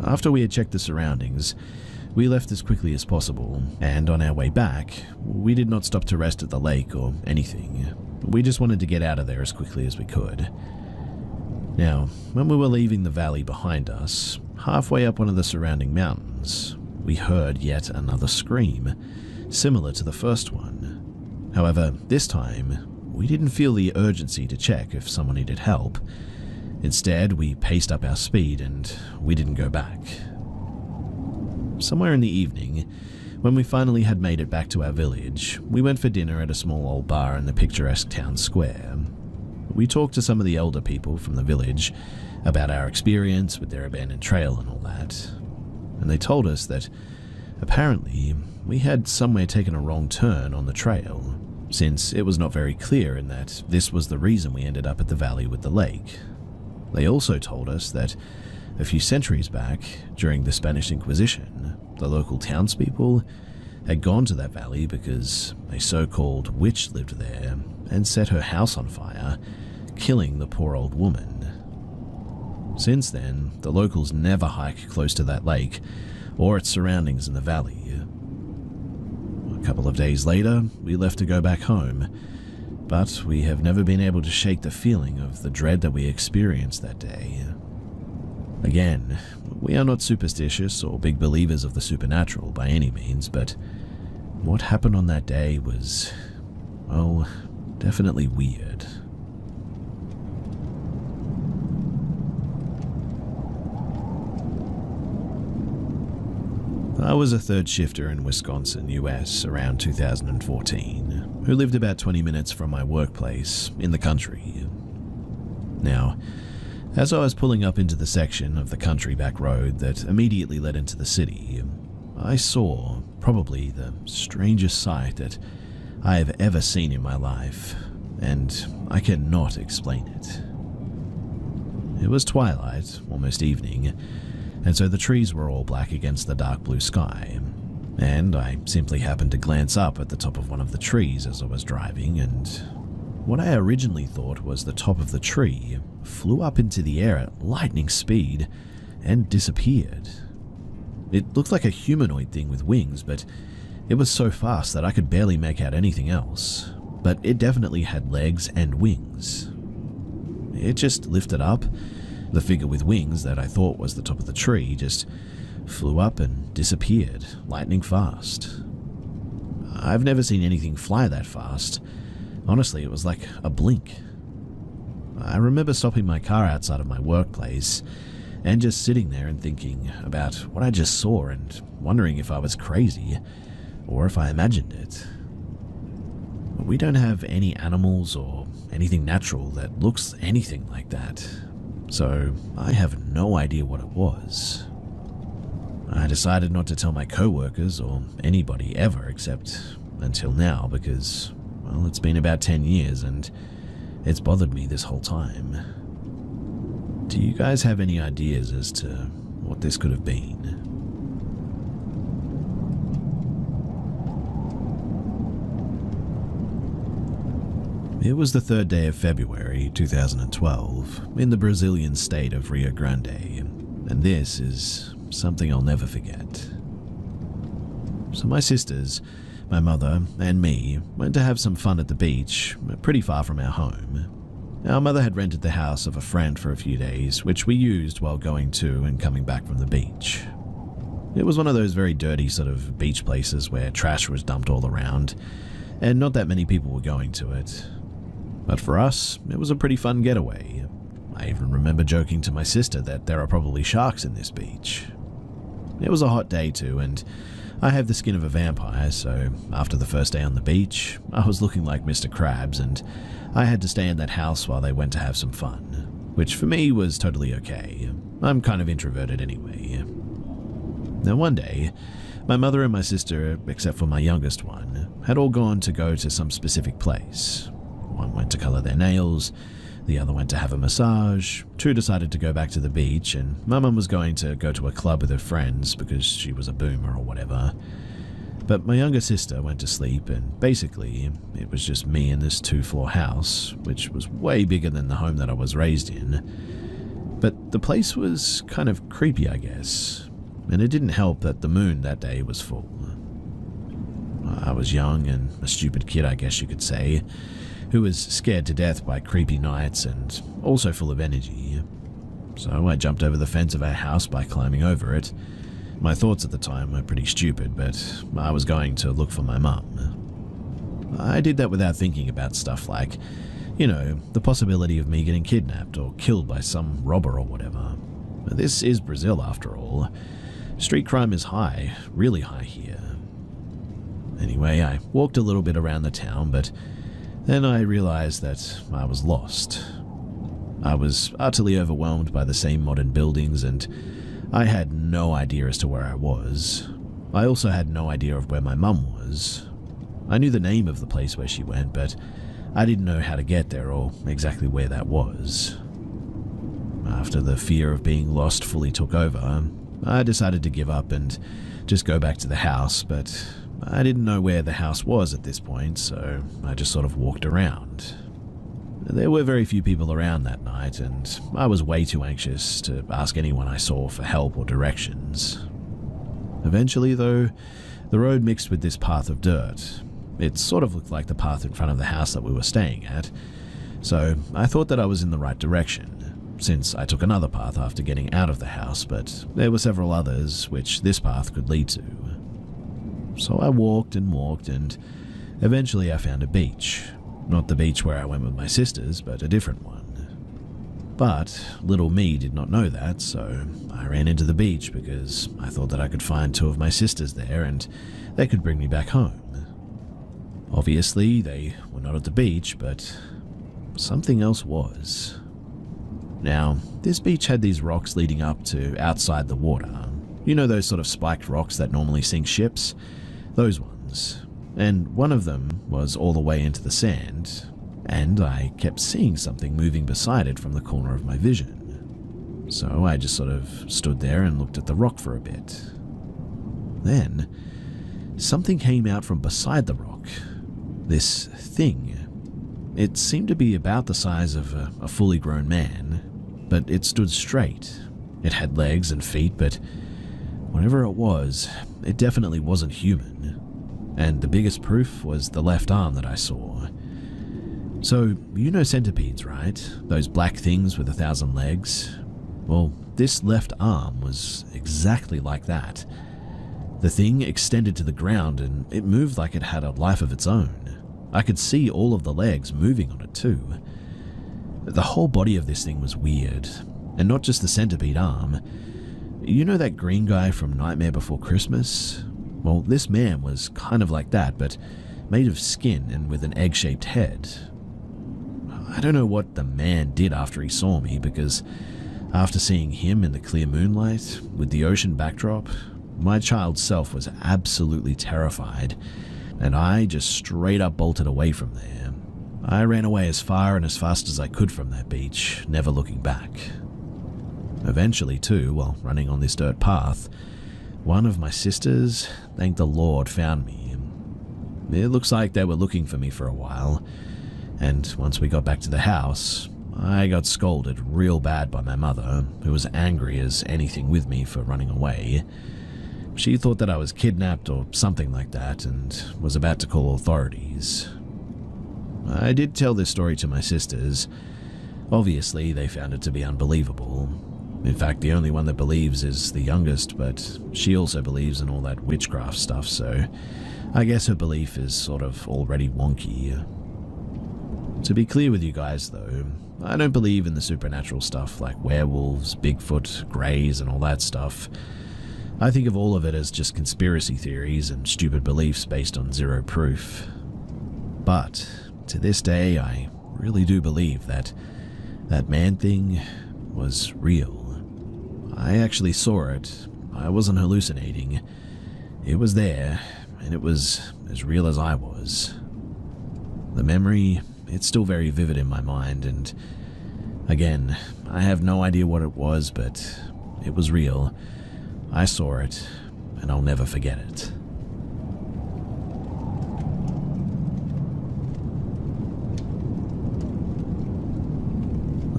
After we had checked the surroundings, we left as quickly as possible, and on our way back, we did not stop to rest at the lake or anything. We just wanted to get out of there as quickly as we could. Now, when we were leaving the valley behind us, halfway up one of the surrounding mountains, we heard yet another scream, similar to the first one. However, this time, we didn't feel the urgency to check if someone needed help. Instead, we paced up our speed and we didn't go back. Somewhere in the evening, when we finally had made it back to our village, we went for dinner at a small old bar in the picturesque town square. We talked to some of the elder people from the village about our experience with their abandoned trail and all that, and they told us that apparently we had somewhere taken a wrong turn on the trail, since it was not very clear in that this was the reason we ended up at the valley with the lake. They also told us that a few centuries back, during the Spanish Inquisition, the local townspeople had gone to that valley because a so-called witch lived there and set her house on fire, killing the poor old woman. Since then, the locals never hike close to that lake or its surroundings in the valley. A couple of days later, we left to go back home, but we have never been able to shake the feeling of the dread that we experienced that day. Again, we are not superstitious or big believers of the supernatural by any means, but what happened on that day was, well, definitely weird. I was a third shifter in Wisconsin, US, around 2014, who lived about 20 minutes from my workplace in the country. Now, as I was pulling up into the section of the country back road that immediately led into the city, I saw probably the strangest sight that I have ever seen in my life, and I cannot explain it. It was twilight, almost evening, and so the trees were all black against the dark blue sky, and I simply happened to glance up at the top of one of the trees as I was driving, and what I originally thought was the top of the tree flew up into the air at lightning speed and disappeared. It looked like a humanoid thing with wings, but it was so fast that I could barely make out anything else, but it definitely had legs and wings. It just lifted up. The figure with wings that I thought was the top of the tree just flew up and disappeared, lightning fast. I've never seen anything fly that fast. Honestly, it was like a blink. I remember stopping my car outside of my workplace and just sitting there and thinking about what I just saw and wondering if I was crazy or if I imagined it. We don't have any animals or anything natural that looks anything like that, so I have no idea what it was. I decided not to tell my co-workers or anybody ever except until now because, well, it's been about 10 years and it's bothered me this whole time. Do you guys have any ideas as to what this could have been? It was the 3rd day of February 2012 in the Brazilian state of Rio Grande, and this is something I'll never forget. So my sisters, my mother, and me went to have some fun at the beach, pretty far from our home. Our mother had rented the house of a friend for a few days, which we used while going to and coming back from the beach. It was one of those very dirty sort of beach places where trash was dumped all around, and not that many people were going to it. But for us, it was a pretty fun getaway. I even remember joking to my sister that there are probably sharks in this beach. It was a hot day too, and I have the skin of a vampire, so after the first day on the beach, I was looking like Mr. Krabs, and I had to stay in that house while they went to have some fun, which for me was totally okay. I'm kind of introverted anyway. Now one day, my mother and my sister, except for my youngest one, had all gone to go to some specific place. One went to colour their nails, the other went to have a massage, two decided to go back to the beach, and my mum was going to go to a club with her friends because she was a boomer or whatever. But my younger sister went to sleep, and basically, it was just me in this 2-floor house, which was way bigger than the home that I was raised in. But the place was kind of creepy, I guess, and it didn't help that the moon that day was full. I was young and a stupid kid, I guess you could say, who was scared to death by creepy nights and also full of energy. So I jumped over the fence of our house by climbing over it. My thoughts at the time were pretty stupid, but I was going to look for my mum. I did that without thinking about stuff like, the possibility of me getting kidnapped or killed by some robber or whatever. This is Brazil after all. Street crime is high, really high here. Anyway, I walked a little bit around the town, but then I realized that I was lost. I was utterly overwhelmed by the same modern buildings, and I had no idea as to where I was. I also had no idea of where my mum was. I knew the name of the place where she went, but I didn't know how to get there or exactly where that was. After the fear of being lost fully took over, I decided to give up and just go back to the house, but I didn't know where the house was at this point, so I just sort of walked around. There were very few people around that night, and I was way too anxious to ask anyone I saw for help or directions. Eventually, though, the road mixed with this path of dirt. It sort of looked like the path in front of the house that we were staying at, so I thought that I was in the right direction, since I took another path after getting out of the house, but there were several others which this path could lead to. So I walked and walked, and eventually I found a beach. Not the beach where I went with my sisters, but a different one. But little me did not know that, so I ran into the beach because I thought that I could find two of my sisters there and they could bring me back home. Obviously, they were not at the beach, but something else was. Now, this beach had these rocks leading up to outside the water. Those sort of spiked rocks that normally sink ships? Those ones. And one of them was all the way into the sand, and I kept seeing something moving beside it from the corner of my vision. So I just sort of stood there and looked at the rock for a bit. Then, something came out from beside the rock. This thing. It seemed to be about the size of a fully grown man, but it stood straight. It had legs and feet, but whatever it was, it definitely wasn't human. And the biggest proof was the left arm that I saw. So, centipedes, right? Those black things with 1,000 legs? Well, this left arm was exactly like that. The thing extended to the ground and it moved like it had a life of its own. I could see all of the legs moving on it too. The whole body of this thing was weird, and not just the centipede arm. That green guy from Nightmare Before Christmas? Well, this man was kind of like that, but made of skin and with an egg-shaped head. I don't know what the man did after he saw me, because after seeing him in the clear moonlight, with the ocean backdrop, my child self was absolutely terrified, and I just straight up bolted away from there. I ran away as far and as fast as I could from that beach, never looking back. Eventually, too, while running on this dirt path, one of my sisters, thank the Lord, found me. It looks like they were looking for me for a while, and once we got back to the house, I got scolded real bad by my mother, who was angry as anything with me for running away. She thought that I was kidnapped or something like that and was about to call authorities. I did tell this story to my sisters. Obviously, they found it to be unbelievable. In fact, the only one that believes is the youngest, but she also believes in all that witchcraft stuff, so I guess her belief is sort of already wonky. To be clear with you guys, though, I don't believe in the supernatural stuff like werewolves, Bigfoot, greys, and all that stuff. I think of all of it as just conspiracy theories and stupid beliefs based on zero proof. But to this day, I really do believe that man thing was real. I actually saw it. I wasn't hallucinating. It was there, and it was as real as I was. The memory, it's still very vivid in my mind, and again, I have no idea what it was, but it was real. I saw it, and I'll never forget it.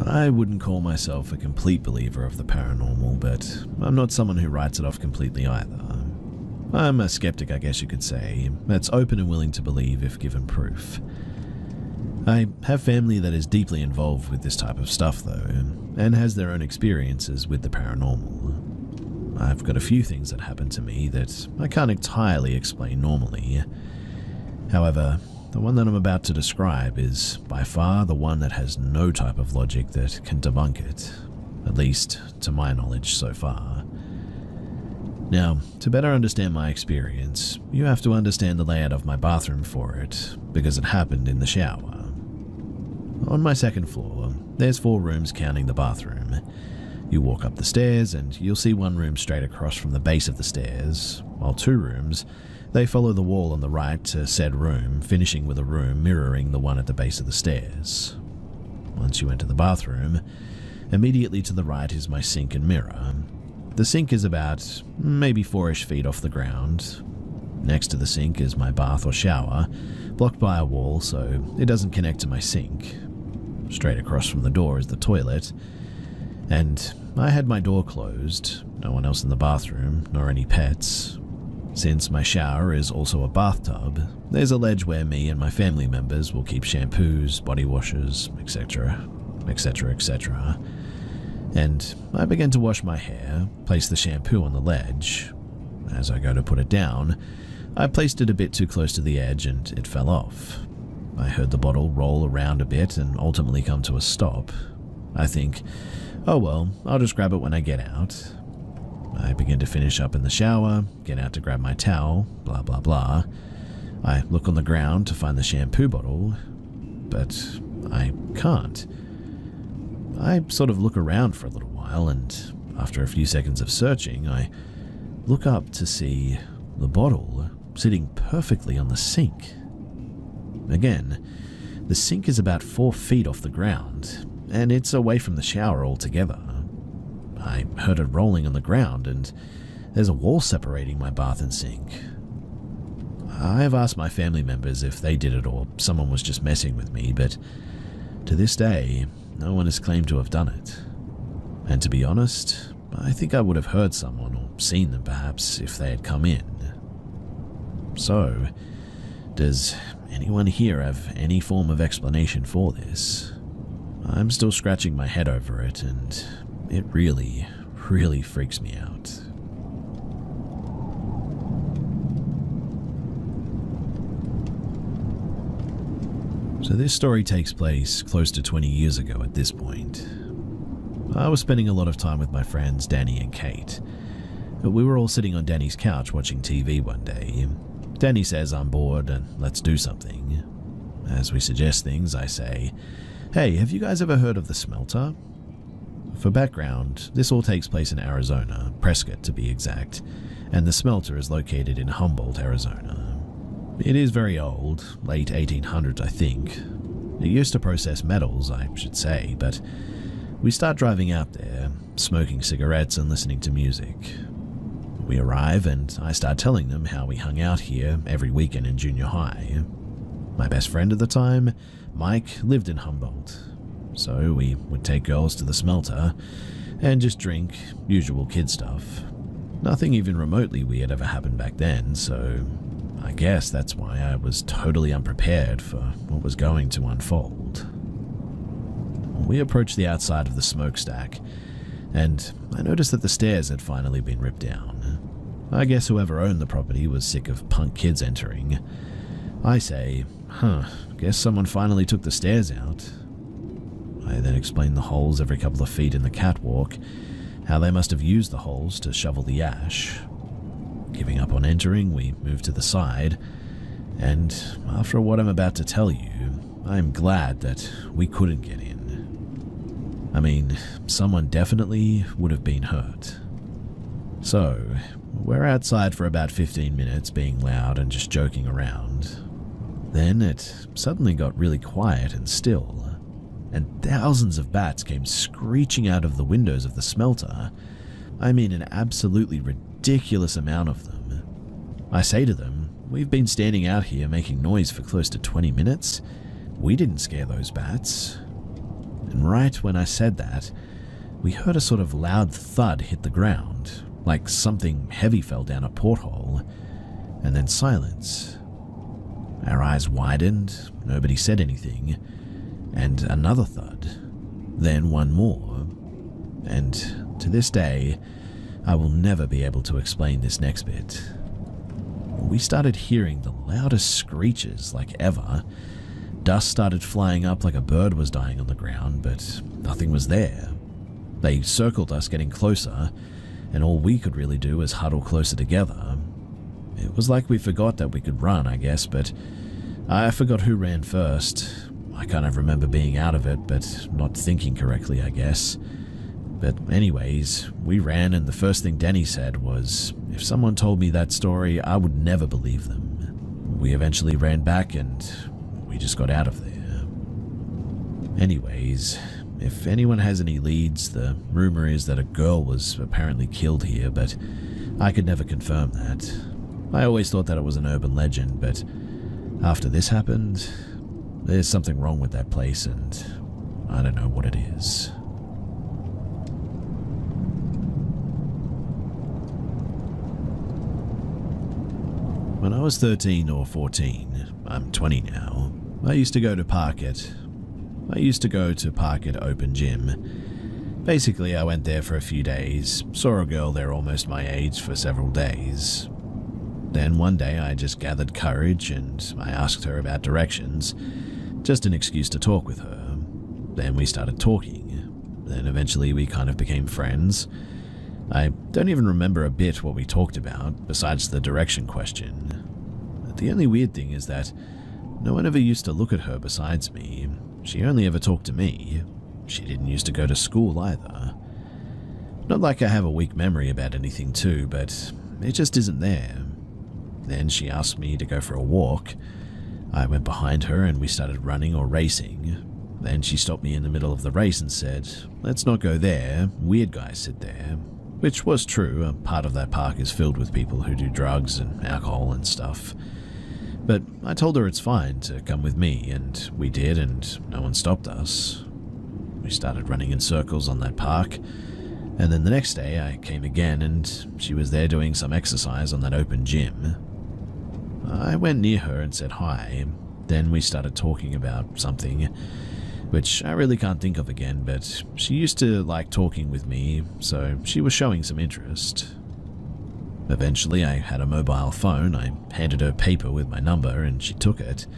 I wouldn't call myself a complete believer of the paranormal, but I'm not someone who writes it off completely either. I'm a skeptic, I guess you could say, that's open and willing to believe if given proof. I have family that is deeply involved with this type of stuff, though, and has their own experiences with the paranormal. I've got a few things that happen to me that I can't entirely explain normally. However, the one that I'm about to describe is by far the one that has no type of logic that can debunk it, at least to my knowledge so far. Now, to better understand my experience, you have to understand the layout of my bathroom for it, because it happened in the shower. On my second floor, there's 4 rooms counting the bathroom. You walk up the stairs and you'll see one room straight across from the base of the stairs, while 2 rooms, they follow the wall on the right to said room, finishing with a room mirroring the one at the base of the stairs. Once you enter the bathroom, immediately to the right is my sink and mirror. The sink is about maybe 4-ish feet off the ground. Next to the sink is my bath or shower, blocked by a wall so it doesn't connect to my sink. Straight across from the door is the toilet, and I had my door closed, no one else in the bathroom, nor any pets. Since my shower is also a bathtub, there's a ledge where me and my family members will keep shampoos, body washes, etc., etc., etc. And I began to wash my hair, place the shampoo on the ledge. As I go to put it down, I placed it a bit too close to the edge and it fell off. I heard the bottle roll around a bit and ultimately come to a stop. I think, oh well, I'll just grab it when I get out. I begin to finish up in the shower, get out to grab my towel, blah blah blah. I look on the ground to find the shampoo bottle, but I can't. I sort of look around for a little while, and after a few seconds of searching, I look up to see the bottle sitting perfectly on the sink. Again, the sink is about 4 feet off the ground, and it's away from the shower altogether. I heard it rolling on the ground, and there's a wall separating my bath and sink. I have asked my family members if they did it or someone was just messing with me, but to this day, no one has claimed to have done it. And to be honest, I think I would have heard someone or seen them perhaps if they had come in. So, does anyone here have any form of explanation for this? I'm still scratching my head over it, and it really, really freaks me out. So this story takes place close to 20 years ago at this point. I was spending a lot of time with my friends Danny and Kate. We were all sitting on Danny's couch watching TV one day. Danny says I'm bored and let's do something. As we suggest things, I say, "Hey, have you guys ever heard of the smelter?" For background, this all takes place in Arizona, Prescott to be exact, and the smelter is located in Humboldt, Arizona. It is very old, late 1800s I think. It used to process metals, I should say, but we start driving out there, smoking cigarettes and listening to music. We arrive and I start telling them how we hung out here every weekend in junior high. My best friend at the time, Mike, lived in Humboldt, so we would take girls to the smelter and just drink, usual kid stuff. Nothing even remotely weird ever happened back then, so I guess that's why I was totally unprepared for what was going to unfold. We approached the outside of the smokestack, and I noticed that the stairs had finally been ripped down. I guess whoever owned the property was sick of punk kids entering. I say, guess someone finally took the stairs out. I then explained the holes every couple of feet in the catwalk, how they must have used the holes to shovel the ash. Giving up on entering, we moved to the side, and after what I'm about to tell you, I'm glad that we couldn't get in. I mean, someone definitely would have been hurt. So, we're outside for about 15 minutes being loud and just joking around. Then it suddenly got really quiet and still, and thousands of bats came screeching out of the windows of the smelter. I mean, an absolutely ridiculous amount of them. I say to them, "We've been standing out here making noise for close to 20 minutes. We didn't scare those bats." And right when I said that, we heard a sort of loud thud hit the ground, like something heavy fell down a porthole, and then silence. Our eyes widened, nobody said anything, and another thud, then one more. And to this day, I will never be able to explain this next bit. We started hearing the loudest screeches like ever. Dust started flying up like a bird was dying on the ground, but nothing was there. They circled us, getting closer, and all we could really do was huddle closer together. It was like we forgot that we could run, I guess, but I forgot who ran first. I kind of remember being out of it, but not thinking correctly, I guess. But anyways, we ran, and the first thing Denny said was, if someone told me that story, I would never believe them. We eventually ran back, and we just got out of there. Anyways, if anyone has any leads, the rumor is that a girl was apparently killed here, but I could never confirm that. I always thought that it was an urban legend, but after this happened, there's something wrong with that place, and I don't know what it is. When I was 13 or 14, I'm 20 now, I used to go to park at open gym. Basically, I went there for a few days, saw a girl there almost my age for several days. Then one day I just gathered courage and I asked her about directions, just an excuse to talk with her. Then we started talking. Then eventually we kind of became friends. I don't even remember a bit what we talked about, besides the direction question. The only weird thing is that no one ever used to look at her besides me. She only ever talked to me. She didn't used to go to school either. Not like I have a weak memory about anything too, but it just isn't there. Then she asked me to go for a walk. I went behind her and we started running or racing. Then she stopped me in the middle of the race and said, "Let's not go there, weird guys sit there." Which was true, a part of that park is filled with people who do drugs and alcohol and stuff. But I told her it's fine to come with me, and we did, and no one stopped us. We started running in circles on that park, and then the next day I came again and she was there doing some exercise on that open gym. I went near her and said hi. Then we started talking about something, which I really can't think of again, but she used to like talking with me, so she was showing some interest. Eventually, I had a mobile phone. I handed her paper with my number, and she took it.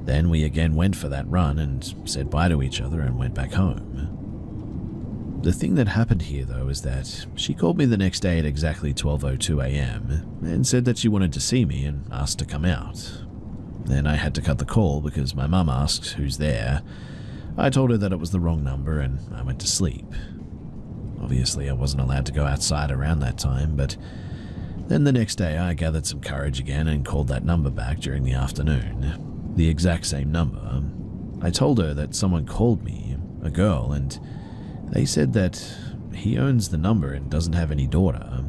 Then we again went for that run and said bye to each other and went back home. The thing that happened here, though, is that she called me the next day at exactly 12:02 a.m. and said that she wanted to see me and asked to come out. Then I had to cut the call because my mum asked who's there. I told her that it was the wrong number and I went to sleep. Obviously, I wasn't allowed to go outside around that time, but then the next day I gathered some courage again and called that number back during the afternoon. The exact same number. I told her that someone called me, a girl, and they said that he owns the number and doesn't have any daughter.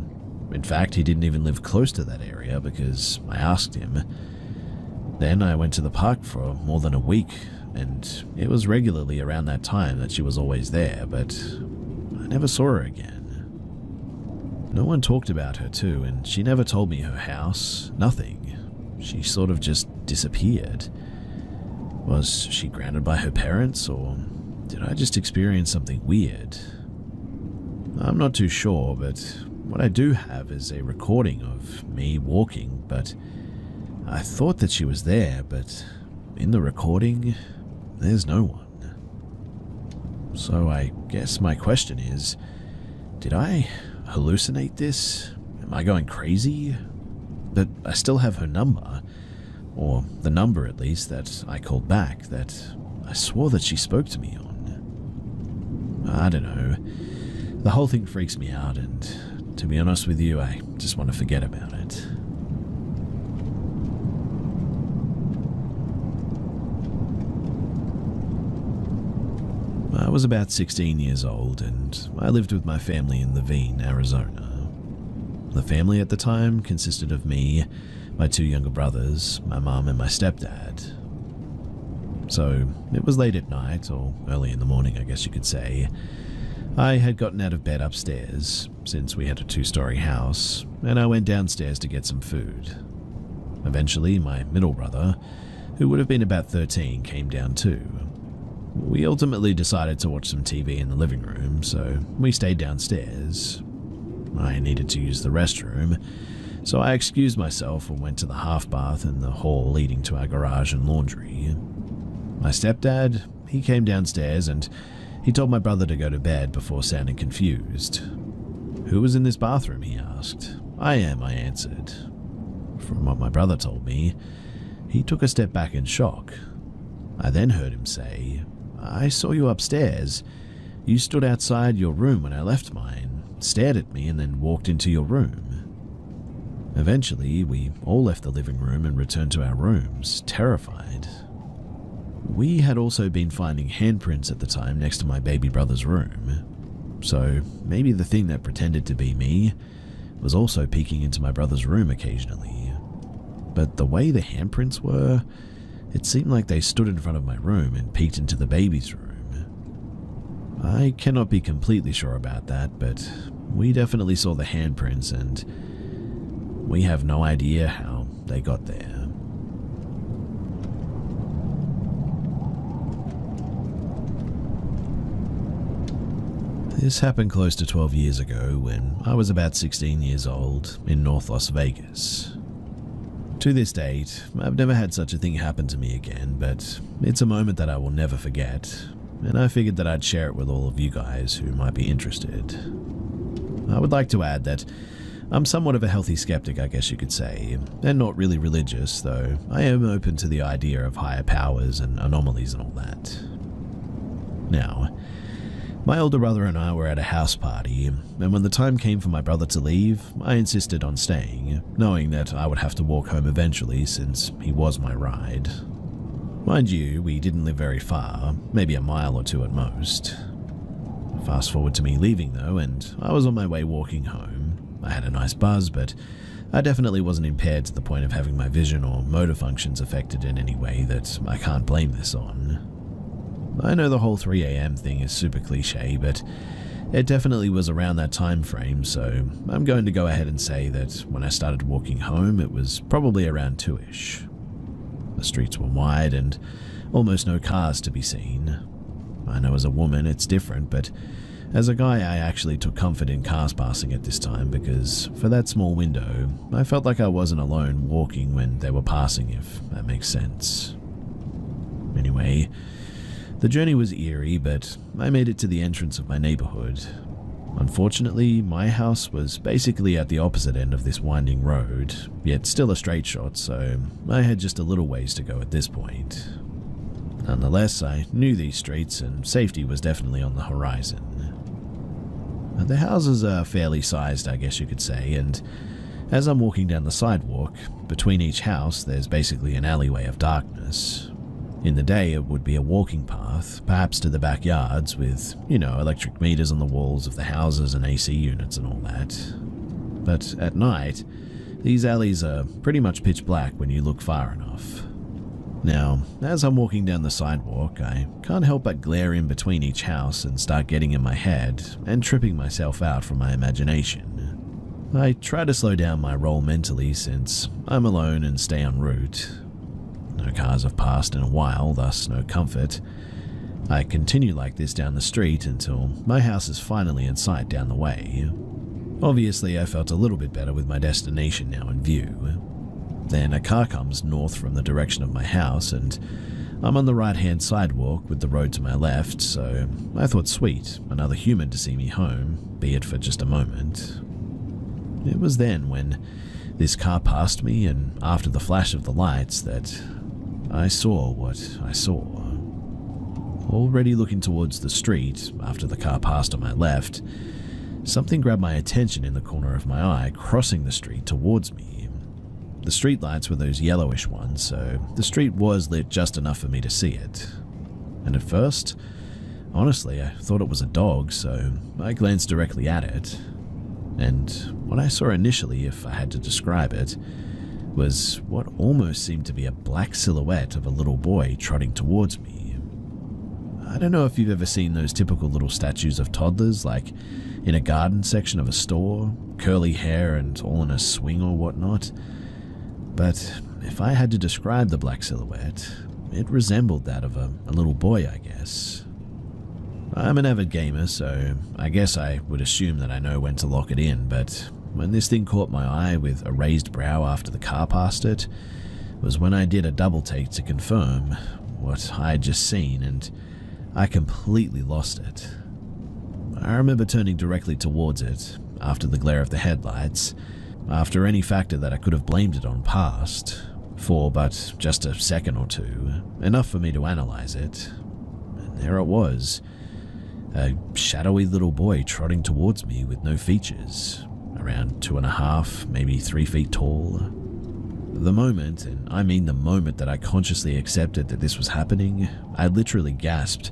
In fact, he didn't even live close to that area because I asked him. Then I went to the park for more than a week, and it was regularly around that time that she was always there, but I never saw her again. No one talked about her too, and she never told me her house, nothing. She sort of just disappeared. Was she grounded by her parents, or did I just experience something weird? I'm not too sure, but what I do have is a recording of me walking, but I thought that she was there, but in the recording, there's no one. So I guess my question is, Did I hallucinate this? Am I going crazy? But I still have her number, or the number at least that I called back that I swore that she spoke to me on. I don't know. The whole thing freaks me out, and to be honest with you, I just want to forget about it. I was about 16 years old, and I lived with my family in Levine, Arizona. The family at the time consisted of me, my 2 younger brothers, my mum, and my stepdad. So it was late at night, or early in the morning, I guess you could say. I had gotten out of bed upstairs, since we had a 2-story house, and I went downstairs to get some food. Eventually, my middle brother, who would have been about 13, came down too. We ultimately decided to watch some TV in the living room, so we stayed downstairs. I needed to use the restroom, so I excused myself and went to the half bath in the hall leading to our garage and laundry. My stepdad, he came downstairs and he told my brother to go to bed before sounding confused. "Who was in this bathroom?" he asked. "I am," I answered. From what my brother told me, he took a step back in shock. I then heard him say, "I saw you upstairs. You stood outside your room when I left mine, stared at me, and then walked into your room." Eventually, we all left the living room and returned to our rooms, terrified. We had also been finding handprints at the time next to my baby brother's room, so maybe the thing that pretended to be me was also peeking into my brother's room occasionally. But the way the handprints were, it seemed like they stood in front of my room and peeked into the baby's room. I cannot be completely sure about that, but we definitely saw the handprints and we have no idea how they got there. This happened close to 12 years ago when I was about 16 years old in North Las Vegas. To this date, I've never had such a thing happen to me again, but it's a moment that I will never forget, and I figured that I'd share it with all of you guys who might be interested. I would like to add that I'm somewhat of a healthy skeptic, I guess you could say, and not really religious, though I am open to the idea of higher powers and anomalies and all that. Now, my older brother and I were at a house party, and when the time came for my brother to leave, I insisted on staying, knowing that I would have to walk home eventually since he was my ride. Mind you, we didn't live very far, maybe a mile or 2 at most. Fast forward to me leaving though, and I was on my way walking home. I had a nice buzz, but I definitely wasn't impaired to the point of having my vision or motor functions affected in any way that I can't blame this on. I know the whole 3 a.m. thing is super cliche, but it definitely was around that time frame, so I'm going to go ahead and say that when I started walking home, it was probably around 2-ish. The streets were wide and almost no cars to be seen. I know as a woman it's different, but as a guy I actually took comfort in cars passing at this time because for that small window, I felt like I wasn't alone walking when they were passing, if that makes sense. Anyway, the journey was eerie, but I made it to the entrance of my neighborhood. Unfortunately, my house was basically at the opposite end of this winding road, yet still a straight shot, so I had just a little ways to go at this point. Nonetheless, I knew these streets and safety was definitely on the horizon. The houses are fairly sized, I guess you could say, and as I'm walking down the sidewalk, between each house there's basically an alleyway of darkness. In the day, it would be a walking path, perhaps to the backyards with, electric meters on the walls of the houses and AC units and all that. But at night, these alleys are pretty much pitch black when you look far enough. Now, as I'm walking down the sidewalk, I can't help but glare in between each house and start getting in my head and tripping myself out from my imagination. I try to slow down my roll mentally since I'm alone and stay en route. No cars have passed in a while, thus no comfort. I continue like this down the street until my house is finally in sight down the way. Obviously, I felt a little bit better with my destination now in view. Then a car comes north from the direction of my house, and I'm on the right-hand sidewalk with the road to my left, so I thought, sweet, another human to see me home, be it for just a moment. It was then when this car passed me, and after the flash of the lights, that I saw what I saw. Already looking towards the street, after the car passed on my left, something grabbed my attention in the corner of my eye, crossing the street towards me. The street lights were those yellowish ones, so the street was lit just enough for me to see it. And at first, honestly, I thought it was a dog, so I glanced directly at it. And what I saw initially, if I had to describe it, was what almost seemed to be a black silhouette of a little boy trotting towards me. I don't know if you've ever seen those typical little statues of toddlers, like in a garden section of a store, curly hair and all in a swing or whatnot. But if I had to describe the black silhouette, it resembled that of a little boy, I guess. I'm an avid gamer, so I guess I would assume that I know when to lock it in, but when this thing caught my eye with a raised brow after the car passed it, was when I did a double take to confirm what I had just seen, and I completely lost it. I remember turning directly towards it, after the glare of the headlights, after any factor that I could have blamed it on passed, for but just a second or two, enough for me to analyze it. And there it was, a shadowy little boy trotting towards me with no features, around 2.5, maybe 3 feet tall. The moment, and I mean the moment that I consciously accepted that this was happening, I literally gasped,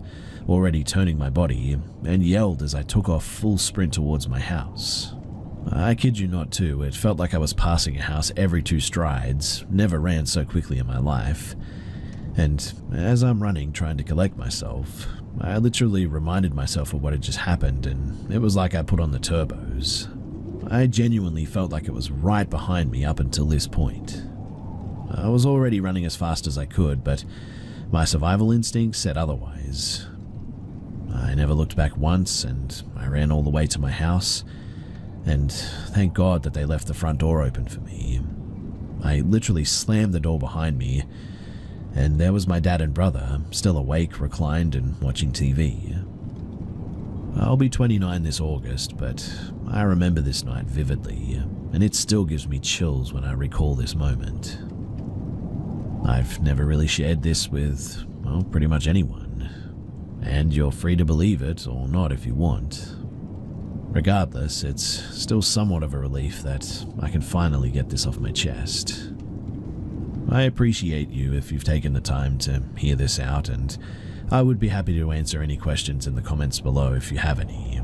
already turning my body, and yelled as I took off full sprint towards my house. I kid you not too, it felt like I was passing a house every 2 strides, never ran so quickly in my life. And as I'm running, trying to collect myself, I literally reminded myself of what had just happened, and it was like I put on the turbos. I genuinely felt like it was right behind me up until this point. I was already running as fast as I could, but my survival instinct said otherwise. I never looked back once, and I ran all the way to my house, and thank God that they left the front door open for me. I literally slammed the door behind me, and there was my dad and brother, still awake, reclined, and watching TV. I'll be 29 this August, but I remember this night vividly, and it still gives me chills when I recall this moment. I've never really shared this with, well, pretty much anyone, and you're free to believe it or not if you want. Regardless, it's still somewhat of a relief that I can finally get this off my chest. I appreciate you if you've taken the time to hear this out, and I would be happy to answer any questions in the comments below if you have any.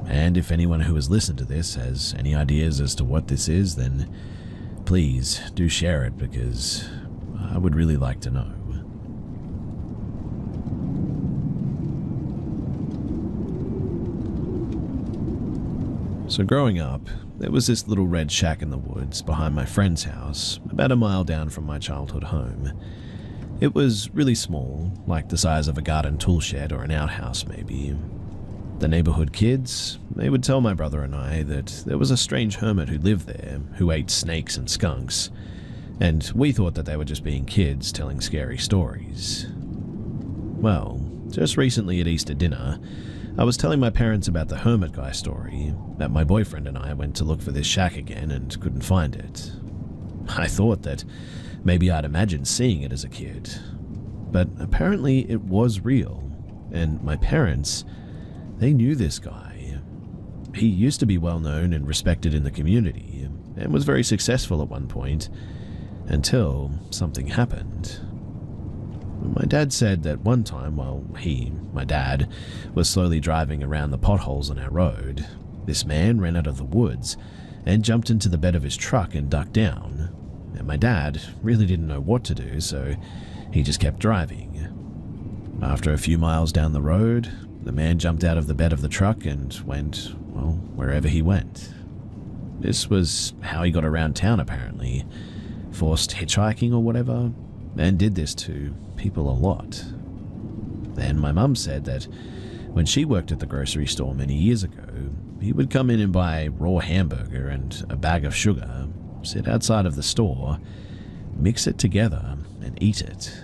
And if anyone who has listened to this has any ideas as to what this is, then please do share it, because I would really like to know. So growing up, there was this little red shack in the woods behind my friend's house, about a mile down from my childhood home. It was really small, like the size of a garden tool shed or an outhouse maybe. The neighborhood kids, they would tell my brother and I that there was a strange hermit who lived there, who ate snakes and skunks, and we thought that they were just being kids telling scary stories. Well, just recently at Easter dinner, I was telling my parents about the hermit guy story, that my boyfriend and I went to look for this shack again and couldn't find it. I thought that maybe I'd imagined seeing it as a kid, but apparently it was real, and my parents, they knew this guy. He used to be well known and respected in the community, and was very successful at one point, until something happened. My dad said that one time while my dad, was slowly driving around the potholes on our road, this man ran out of the woods and jumped into the bed of his truck and ducked down, and my dad really didn't know what to do, so he just kept driving. After a few miles down the road, the man jumped out of the bed of the truck and went, well, wherever he went. This was how he got around town apparently, forced hitchhiking or whatever, and did this to people a lot. Then my mum said that when she worked at the grocery store many years ago, he would come in and buy raw hamburger and a bag of sugar, sit outside of the store, mix it together, and eat it.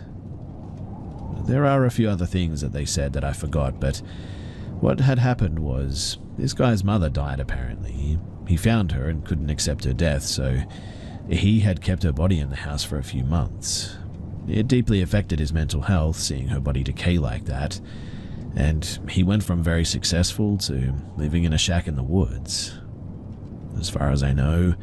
There are a few other things that they said that I forgot, but what had happened was this guy's mother died apparently. He found her and couldn't accept her death, so he had kept her body in the house for a few months. It deeply affected his mental health, seeing her body decay like that, and he went from very successful to living in a shack in the woods. As far as I know,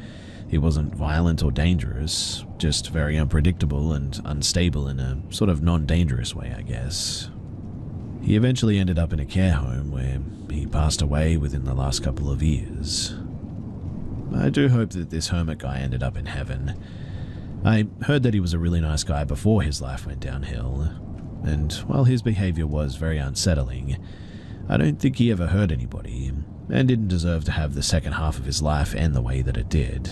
he wasn't violent or dangerous, just very unpredictable and unstable in a sort of non-dangerous way, I guess. He eventually ended up in a care home where he passed away within the last couple of years. I do hope that this hermit guy ended up in heaven. I heard that he was a really nice guy before his life went downhill, and while his behavior was very unsettling, I don't think he ever hurt anybody, and didn't deserve to have the second half of his life end the way that it did.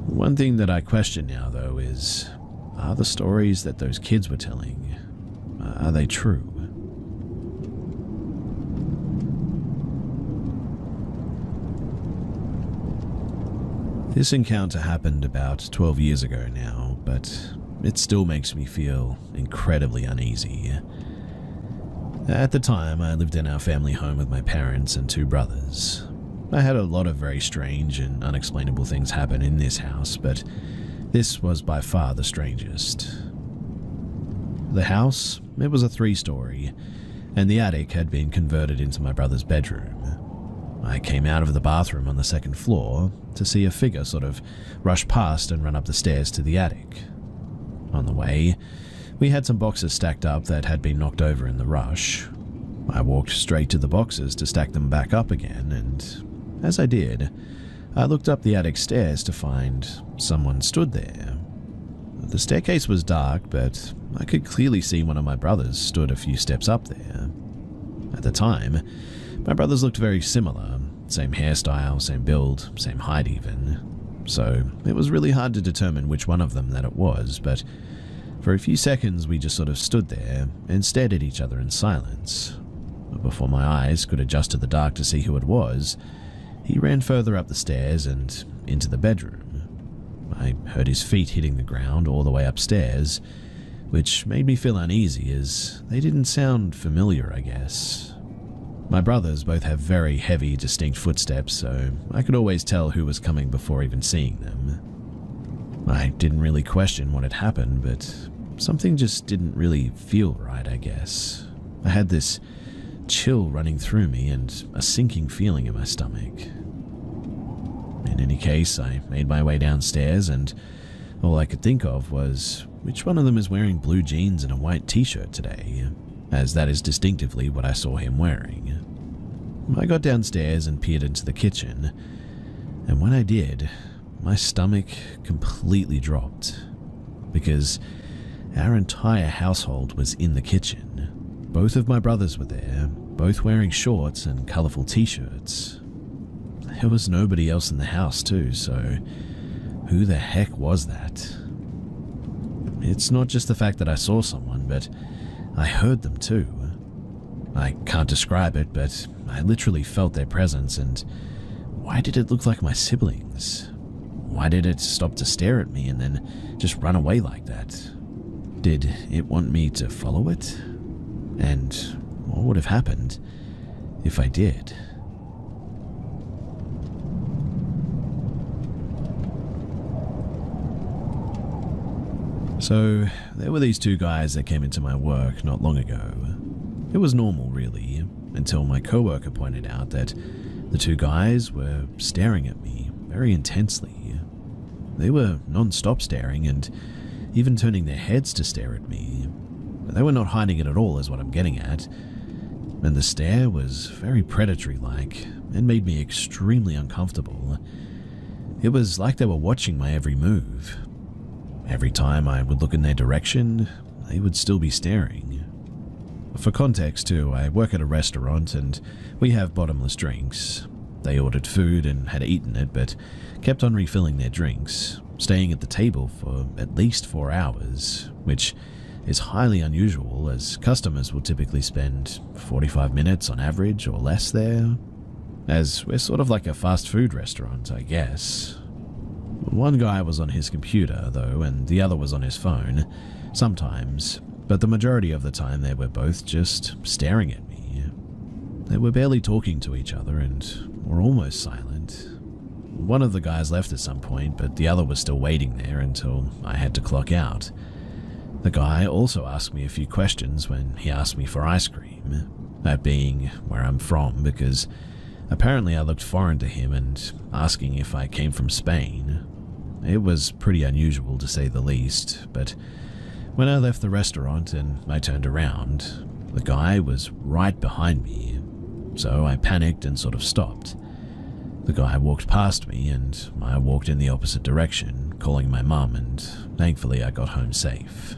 One thing that I question now, though, is, are the stories that those kids were telling, are they true? This encounter happened about 12 years ago now, but it still makes me feel incredibly uneasy. At the time, I lived in our family home with my parents and two brothers. I had a lot of very strange and unexplainable things happen in this house, but this was by far the strangest. The house, it was a 3-story, and the attic had been converted into my brother's bedroom. I came out of the bathroom on the 2nd floor to see a figure sort of rush past and run up the stairs to the attic. On the way, we had some boxes stacked up that had been knocked over in the rush. I walked straight to the boxes to stack them back up again, and as I did, I looked up the attic stairs to find someone stood there. The staircase was dark, but I could clearly see one of my brothers stood a few steps up there. At the time, my brothers looked very similar, same hairstyle, same build, same height even, so it was really hard to determine which one of them that it was, but for a few seconds we just sort of stood there and stared at each other in silence. Before my eyes could adjust to the dark to see who it was, he ran further up the stairs and into the bedroom. I heard his feet hitting the ground all the way upstairs, which made me feel uneasy as they didn't sound familiar, I guess. My brothers both have very heavy, distinct footsteps, so I could always tell who was coming before even seeing them. I didn't really question what had happened, but something just didn't really feel right, I guess. I had this chill running through me and a sinking feeling in my stomach. In any case, I made my way downstairs, and all I could think of was, which one of them is wearing blue jeans and a white t-shirt today, as that is distinctively what I saw him wearing. I got downstairs and peered into the kitchen, and when I did, my stomach completely dropped, because our entire household was in the kitchen. Both of my brothers were there, both wearing shorts and colourful t-shirts. There was nobody else in the house too, so who the heck was that? It's not just the fact that I saw someone, but I heard them too. I can't describe it, but I literally felt their presence, and why did it look like my siblings? Why did it stop to stare at me and then just run away like that? Did it want me to follow it? And what would have happened if I did? So, there were these two guys that came into my work not long ago. It was normal, really, until my coworker pointed out that the two guys were staring at me very intensely. They were non-stop staring and even turning their heads to stare at me. But they were not hiding it at all, is what I'm getting at. And the stare was very predatory-like and made me extremely uncomfortable. It was like they were watching my every move. Every time I would look in their direction, they would still be staring. For context too, I work at a restaurant and we have bottomless drinks. They ordered food and had eaten it, but kept on refilling their drinks, staying at the table for at least 4 hours, which is highly unusual as customers will typically spend 45 minutes on average or less there, as we're sort of like a fast food restaurant, I guess. One guy was on his computer, though, and the other was on his phone. Sometimes but the majority of the time they were both just staring at me. They were barely talking to each other and were almost silent. One of the guys left at some point, but the other was still waiting there until I had to clock out. The guy also asked me a few questions when he asked me for ice cream, that being where I'm from, because apparently I looked foreign to him and asking if I came from Spain. It was pretty unusual to say the least, but when I left the restaurant and I turned around, the guy was right behind me, so I panicked and sort of stopped. The guy walked past me and I walked in the opposite direction, calling my mum, and thankfully I got home safe.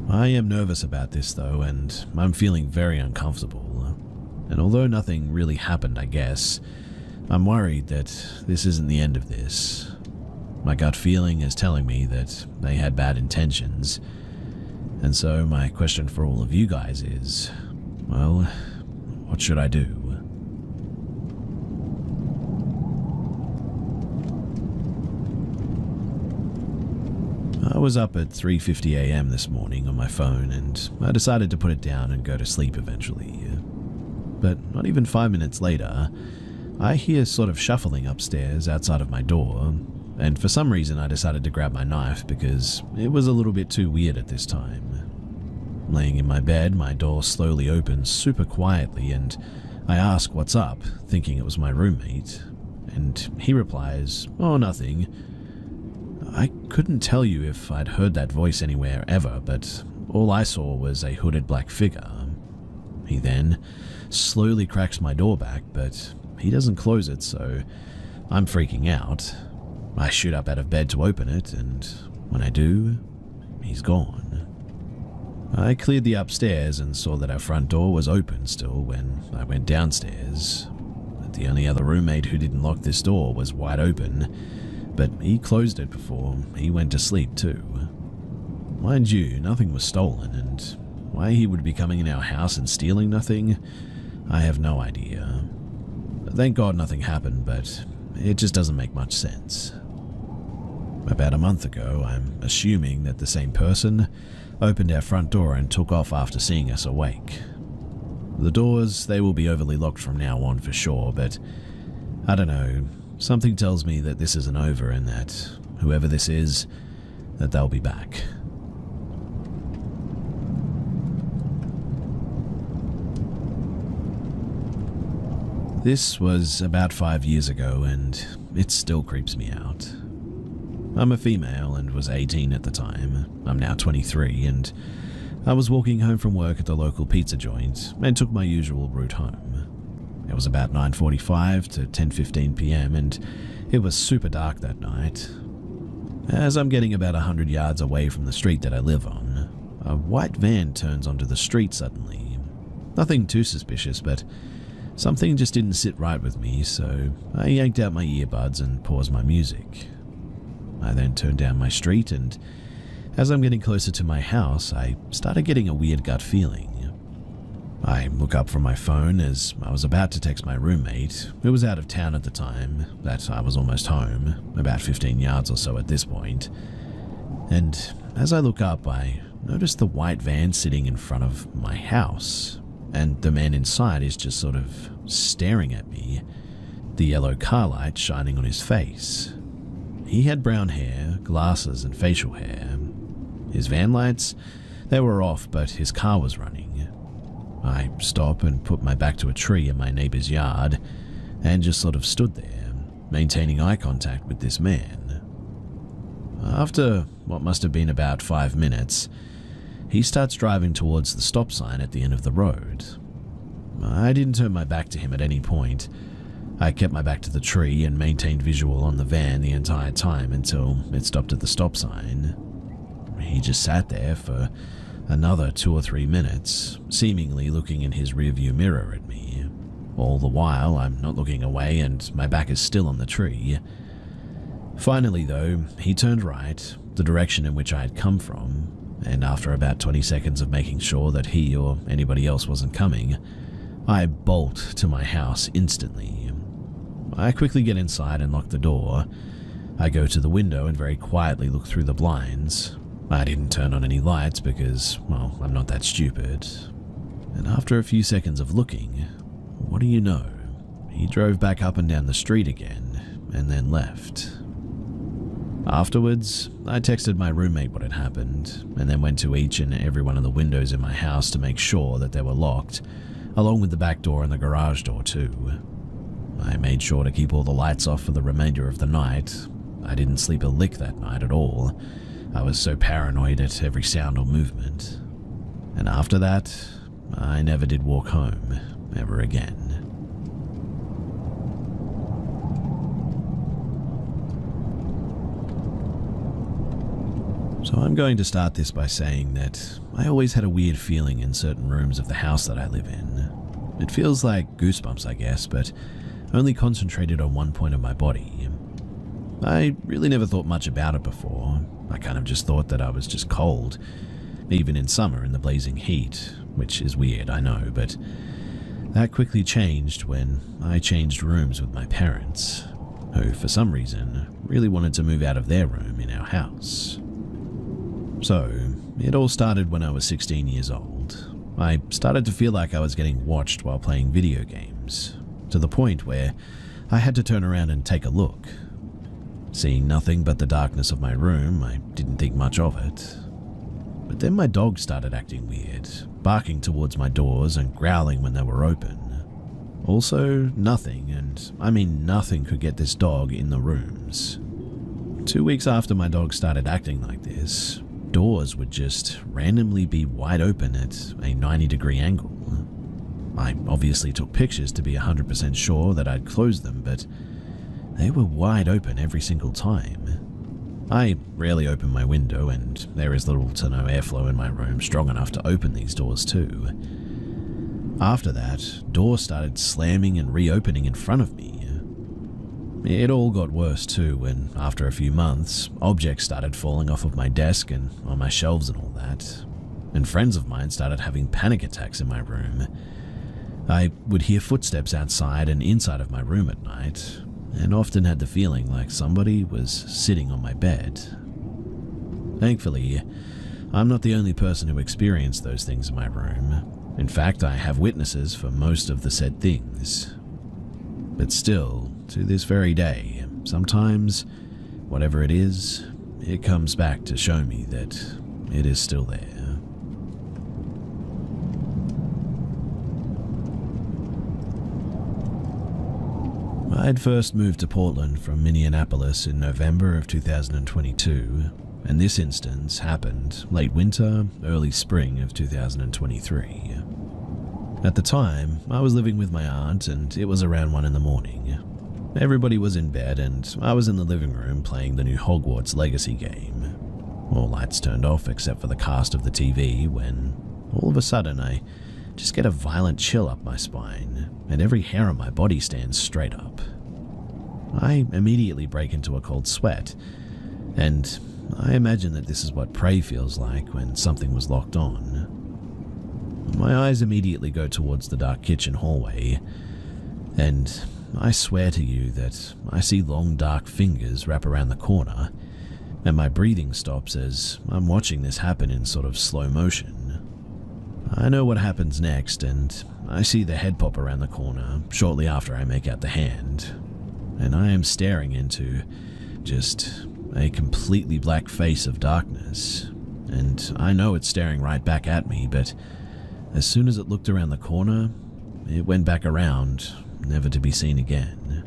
I am nervous about this though, and I'm feeling very uncomfortable. And although nothing really happened, I guess, I'm worried that this isn't the end of this. My gut feeling is telling me that they had bad intentions. And so my question for all of you guys is, well, what should I do? I was up at 3:50 a.m. this morning on my phone, and I decided to put it down and go to sleep eventually. But not even 5 minutes later, I hear sort of shuffling upstairs outside of my door, and for some reason I decided to grab my knife because it was a little bit too weird at this time. Laying in my bed, my door slowly opens super quietly, and I ask what's up, thinking it was my roommate, and he replies, "Oh, nothing." I couldn't tell you if I'd heard that voice anywhere ever, but all I saw was a hooded black figure. He then slowly cracks my door back, but he doesn't close it, so I'm freaking out. I shoot up out of bed to open it, and when I do, he's gone. I cleared the upstairs and saw that our front door was open still when I went downstairs. The only other roommate who didn't lock this door was wide open, but he closed it before he went to sleep too. Mind you, nothing was stolen, and why he would be coming in our house and stealing nothing, I have no idea. Thank God nothing happened, but it just doesn't make much sense. About a month ago, I'm assuming that the same person opened our front door and took off after seeing us awake. The doors, they will be overly locked from now on for sure, but I don't know, something tells me that this isn't over and that whoever this is, that they'll be back. This was about 5 years ago, and it still creeps me out. I'm a female and was 18 at the time. I'm now 23, and I was walking home from work at the local pizza joint and took my usual route home. It was about 9:45 to 10:15 p.m, and it was super dark that night. As I'm getting about 100 yards away from the street that I live on, a white van turns onto the street suddenly. Nothing too suspicious, but something just didn't sit right with me, so I yanked out my earbuds and paused my music. I then turned down my street, and as I'm getting closer to my house, I started getting a weird gut feeling. I look up from my phone as I was about to text my roommate, who was out of town at the time, that I was almost home, about 15 yards or so at this point. And as I look up, I notice the white van sitting in front of my house, and the man inside is just sort of staring at me, the yellow car light shining on his face. He had brown hair, glasses, and facial hair. His van lights, they were off, but his car was running. I stopped and put my back to a tree in my neighbor's yard and just sort of stood there, maintaining eye contact with this man. After what must have been about 5 minutes, he starts driving towards the stop sign at the end of the road. I didn't turn my back to him at any point. I kept my back to the tree and maintained visual on the van the entire time until it stopped at the stop sign. He just sat there for another 2 or 3 minutes, seemingly looking in his rearview mirror at me. All the while, I'm not looking away and my back is still on the tree. Finally, though, he turned right, the direction in which I had come from, and after about 20 seconds of making sure that he or anybody else wasn't coming, I bolt to my house instantly. I quickly get inside and lock the door. I go to the window and very quietly look through the blinds. I didn't turn on any lights because, well, I'm not that stupid. And after a few seconds of looking, what do you know? He drove back up and down the street again, and then left. Afterwards, I texted my roommate what had happened, and then went to each and every one of the windows in my house to make sure that they were locked, along with the back door and the garage door too. I made sure to keep all the lights off for the remainder of the night. I didn't sleep a lick that night at all. I was so paranoid at every sound or movement. And after that, I never did walk home ever again. So I'm going to start this by saying that I always had a weird feeling in certain rooms of the house that I live in. It feels like goosebumps, I guess, but only concentrated on one point of my body. I really never thought much about it before. I kind of just thought that I was just cold, even in summer in the blazing heat, which is weird, I know, but that quickly changed when I changed rooms with my parents, who for some reason really wanted to move out of their room in our house. So, it all started when I was 16 years old. I started to feel like I was getting watched while playing video games, to the point where I had to turn around and take a look. Seeing nothing but the darkness of my room, I didn't think much of it. But then my dog started acting weird, barking towards my doors and growling when they were open. Also, nothing, and I mean nothing, could get this dog in the rooms. 2 weeks after my dog started acting like this, doors would just randomly be wide open at a 90-degree angle. I obviously took pictures to be 100% sure that I'd closed them, but they were wide open every single time. I rarely open my window, and there is little to no airflow in my room strong enough to open these doors too. After that, doors started slamming and reopening in front of me. It all got worse too when, after a few months, objects started falling off of my desk and on my shelves and all that, and friends of mine started having panic attacks in my room. I would hear footsteps outside and inside of my room at night, and often had the feeling like somebody was sitting on my bed. Thankfully, I'm not the only person who experienced those things in my room. In fact, I have witnesses for most of the said things. But still, to this very day, sometimes, whatever it is, it comes back to show me that it is still there. I'd first moved to Portland from Minneapolis in November of 2022, and this instance happened late winter, early spring of 2023. At the time, I was living with my aunt, and it was around 1 a.m. Everybody was in bed, and I was in the living room playing the new Hogwarts Legacy game. All lights turned off except for the cast of the TV when, all of a sudden, I just get a violent chill up my spine, and every hair on my body stands straight up. I immediately break into a cold sweat, and I imagine that this is what prey feels like when something was locked on. My eyes immediately go towards the dark kitchen hallway, and I swear to you that I see long dark fingers wrap around the corner, and my breathing stops as I'm watching this happen in sort of slow motion. I know what happens next, and I see the head pop around the corner shortly after I make out the hand, and I am staring into just a completely black face of darkness, and I know it's staring right back at me, but as soon as it looked around the corner, it went back around, never to be seen again.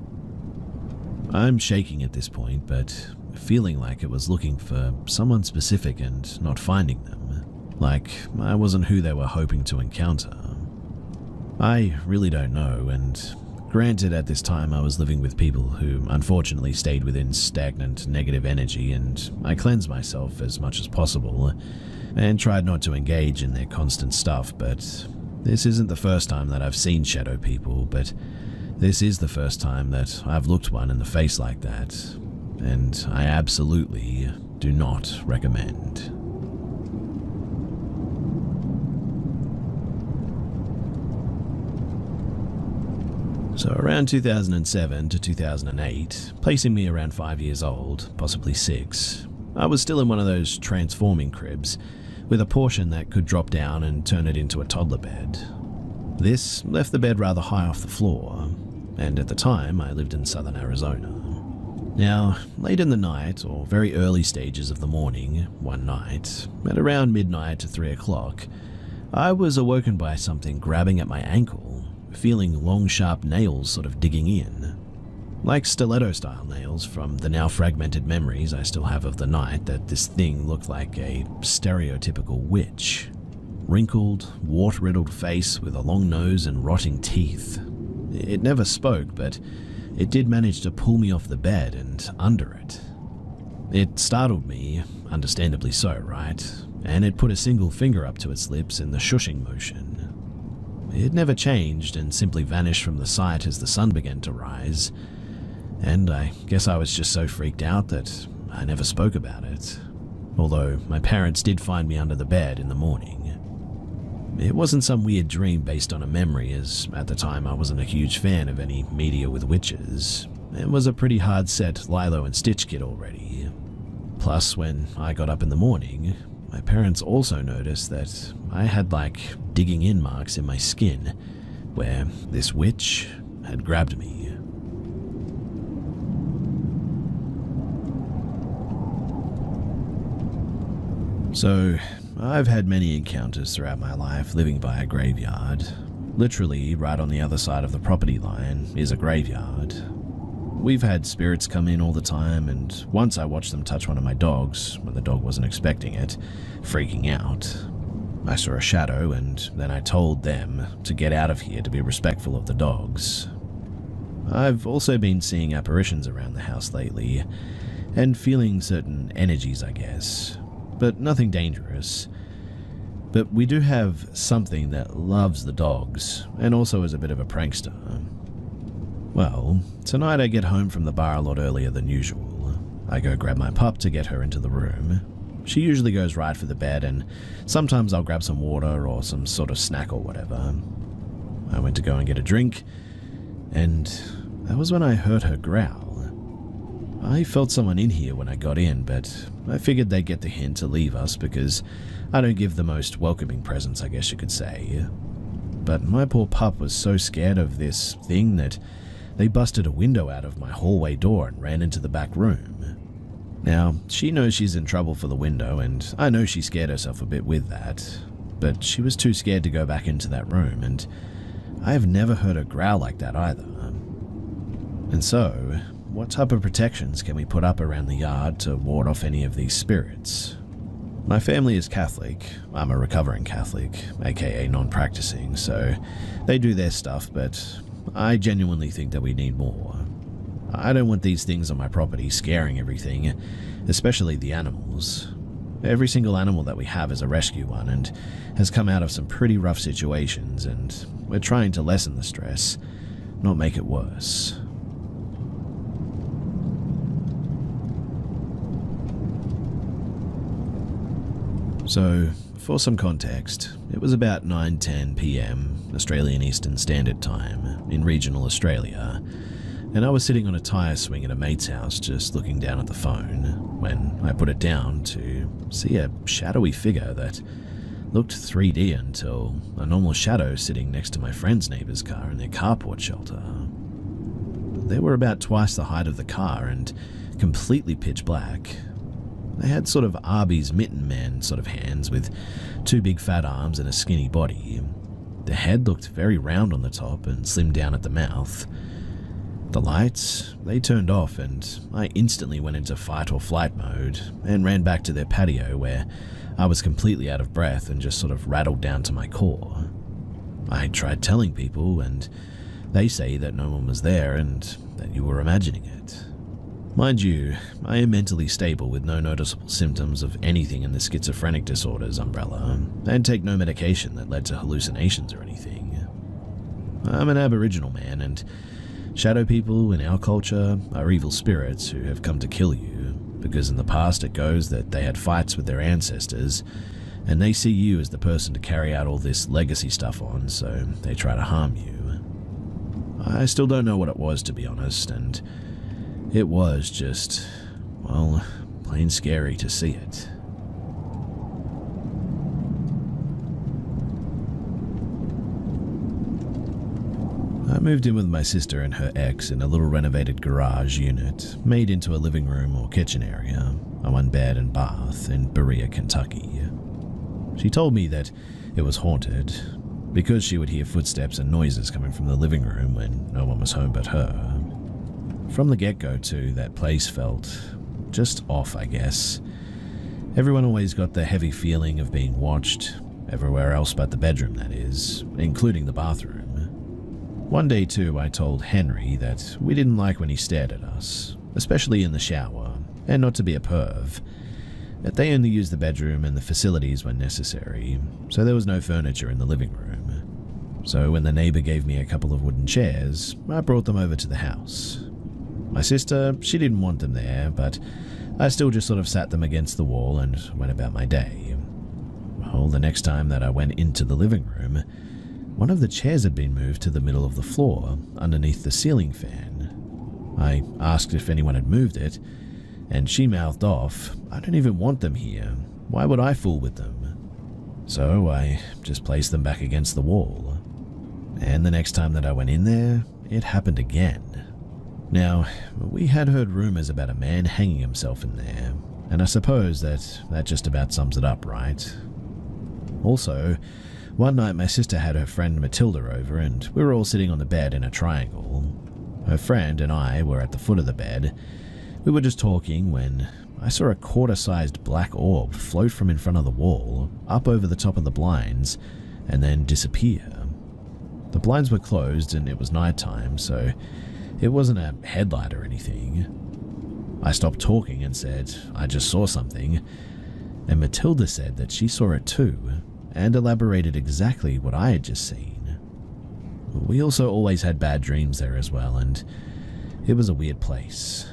I'm shaking at this point, but feeling like it was looking for someone specific and not finding them, like I wasn't who they were hoping to encounter. I really don't know, and granted at this time I was living with people who unfortunately stayed within stagnant negative energy, and I cleansed myself as much as possible and tried not to engage in their constant stuff, but this isn't the first time that I've seen shadow people, but this is the first time that I've looked one in the face like that, and I absolutely do not recommend. So around 2007 to 2008, placing me around 5 years old, possibly 6, I was still in one of those transforming cribs, with a portion that could drop down and turn it into a toddler bed. This left the bed rather high off the floor, and at the time I lived in southern Arizona. Now, late in the night, or very early stages of the morning, one night, at around midnight to 3 o'clock, I was awoken by something grabbing at my ankle, feeling long sharp nails sort of digging in. Like stiletto-style nails from the now fragmented memories I still have of the night that this thing looked like a stereotypical witch. Wrinkled, wart-riddled face with a long nose and rotting teeth. It never spoke, but it did manage to pull me off the bed and under it. It startled me, understandably so, right? And it put a single finger up to its lips in the shushing motion. It never changed and simply vanished from the sight as the sun began to rise, and I guess I was just so freaked out that I never spoke about it, although my parents did find me under the bed in the morning. It wasn't some weird dream based on a memory, as at the time I wasn't a huge fan of any media with witches. It was a pretty hard set Lilo and Stitch kid already. Plus, when I got up in the morning, my parents also noticed that I had like digging in marks in my skin, where this witch had grabbed me. So, I've had many encounters throughout my life living by a graveyard. Literally, right on the other side of the property line is a graveyard. We've had spirits come in all the time, and once I watched them touch one of my dogs when the dog wasn't expecting it, freaking out. I saw a shadow, and then I told them to get out of here to be respectful of the dogs. I've also been seeing apparitions around the house lately, and feeling certain energies, I guess. But nothing dangerous. But we do have something that loves the dogs, and also is a bit of a prankster. Well, tonight I get home from the bar a lot earlier than usual. I go grab my pup to get her into the room. She usually goes right for the bed, and sometimes I'll grab some water or some sort of snack or whatever. I went to go and get a drink, and that was when I heard her growl. I felt someone in here when I got in, but I figured they'd get the hint to leave us because I don't give the most welcoming presence, I guess you could say. But my poor pup was so scared of this thing that they busted a window out of my hallway door and ran into the back room. Now, she knows she's in trouble for the window, and I know she scared herself a bit with that, but she was too scared to go back into that room, and I have never heard her growl like that either. And so, what type of protections can we put up around the yard to ward off any of these spirits? My family is Catholic. I'm a recovering Catholic, aka non-practicing, so they do their stuff, but I genuinely think that we need more. I don't want these things on my property scaring everything, especially the animals. Every single animal that we have is a rescue one and has come out of some pretty rough situations, and we're trying to lessen the stress, not make it worse. So, for some context, it was about 9:10 p.m. Australian Eastern Standard Time in regional Australia, and I was sitting on a tyre swing at a mate's house just looking down at the phone when I put it down to see a shadowy figure that looked 3D until a normal shadow sitting next to my friend's neighbour's car in their carport shelter. They were about twice the height of the car and completely pitch black. They had sort of Arby's mitten man sort of hands with two big fat arms and a skinny body. The head looked very round on the top and slimmed down at the mouth. The lights, they turned off, and I instantly went into fight or flight mode and ran back to their patio where I was completely out of breath and just sort of rattled down to my core. I tried telling people, and they say that no one was there and that you were imagining it. Mind you, I am mentally stable with no noticeable symptoms of anything in the schizophrenic disorders umbrella, and take no medication that led to hallucinations or anything. I'm an Aboriginal man, and shadow people in our culture are evil spirits who have come to kill you, because in the past it goes that they had fights with their ancestors, and they see you as the person to carry out all this legacy stuff on, so they try to harm you. I still don't know what it was, to be honest, and it was just, well, plain scary to see it. I moved in with my sister and her ex in a little renovated garage unit made into a living room or kitchen area, a one bed and bath in Berea, Kentucky. She told me that it was haunted because she would hear footsteps and noises coming from the living room when no one was home but her. From the get-go too, that place felt just off, I guess. Everyone always got the heavy feeling of being watched, everywhere else but the bedroom, that is, including the bathroom. One day too, I told Henry that we didn't like when he stared at us, especially in the shower, and not to be a perv. That they only used the bedroom and the facilities when necessary, so there was no furniture in the living room. So when the neighbor gave me a couple of wooden chairs, I brought them over to the house. My sister, she didn't want them there, but I still just sort of sat them against the wall and went about my day. Well, the next time that I went into the living room, one of the chairs had been moved to the middle of the floor, underneath the ceiling fan. I asked if anyone had moved it, and she mouthed off, "I don't even want them here. Why would I fool with them?" So I just placed them back against the wall. And the next time that I went in there, it happened again. Now, we had heard rumors about a man hanging himself in there, and I suppose that just about sums it up, right? Also, one night my sister had her friend Matilda over and we were all sitting on the bed in a triangle. Her friend and I were at the foot of the bed. We were just talking when I saw a quarter-sized black orb float from in front of the wall, up over the top of the blinds, and then disappear. The blinds were closed and it was nighttime, so it wasn't a headlight or anything. I stopped talking and said, "I just saw something," and Matilda said that she saw it too, and elaborated exactly what I had just seen. We also always had bad dreams there as well, and it was a weird place.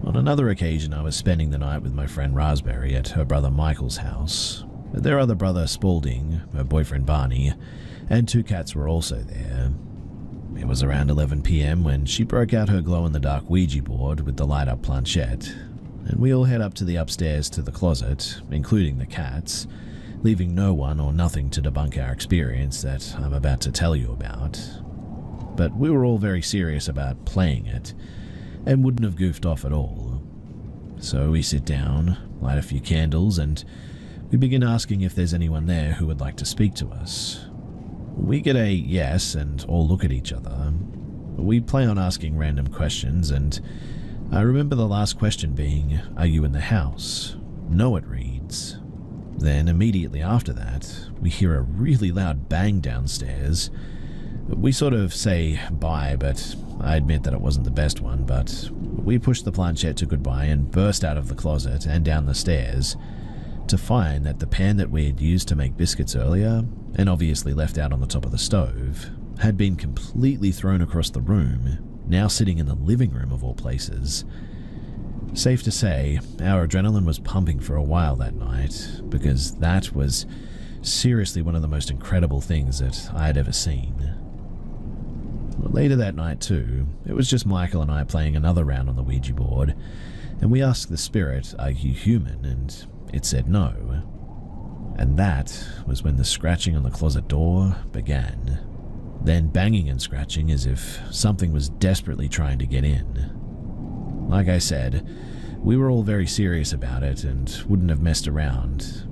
On another occasion, I was spending the night with my friend Raspberry at her brother Michael's house. Their other brother Spaulding, her boyfriend Barney, and two cats were also there. It was around 11 p.m. when she broke out her glow-in-the-dark Ouija board with the light-up planchette, and we all head up to the upstairs to the closet, including the cats, leaving no one or nothing to debunk our experience that I'm about to tell you about. But we were all very serious about playing it, and wouldn't have goofed off at all. So we sit down, light a few candles, and we begin asking if there's anyone there who would like to speak to us. We get a yes and all look at each other. We play on asking random questions, and I remember the last question being, "Are you in the house?" "No," it reads. Then immediately after that, we hear a really loud bang downstairs. We sort of say bye, but I admit that it wasn't the best one, but we pushed the planchette to goodbye and burst out of the closet and down the stairs to find that the pan that we had used to make biscuits earlier, and obviously left out on the top of the stove, had been completely thrown across the room, now sitting in the living room of all places. Safe to say, our adrenaline was pumping for a while that night, because that was seriously one of the most incredible things that I had ever seen. Later that night too, it was just Michael and I playing another round on the Ouija board, and we asked the spirit, "Are you human?" and it said no. And that was when the scratching on the closet door began, then banging and scratching as if something was desperately trying to get in. Like I said, we were all very serious about it and wouldn't have messed around.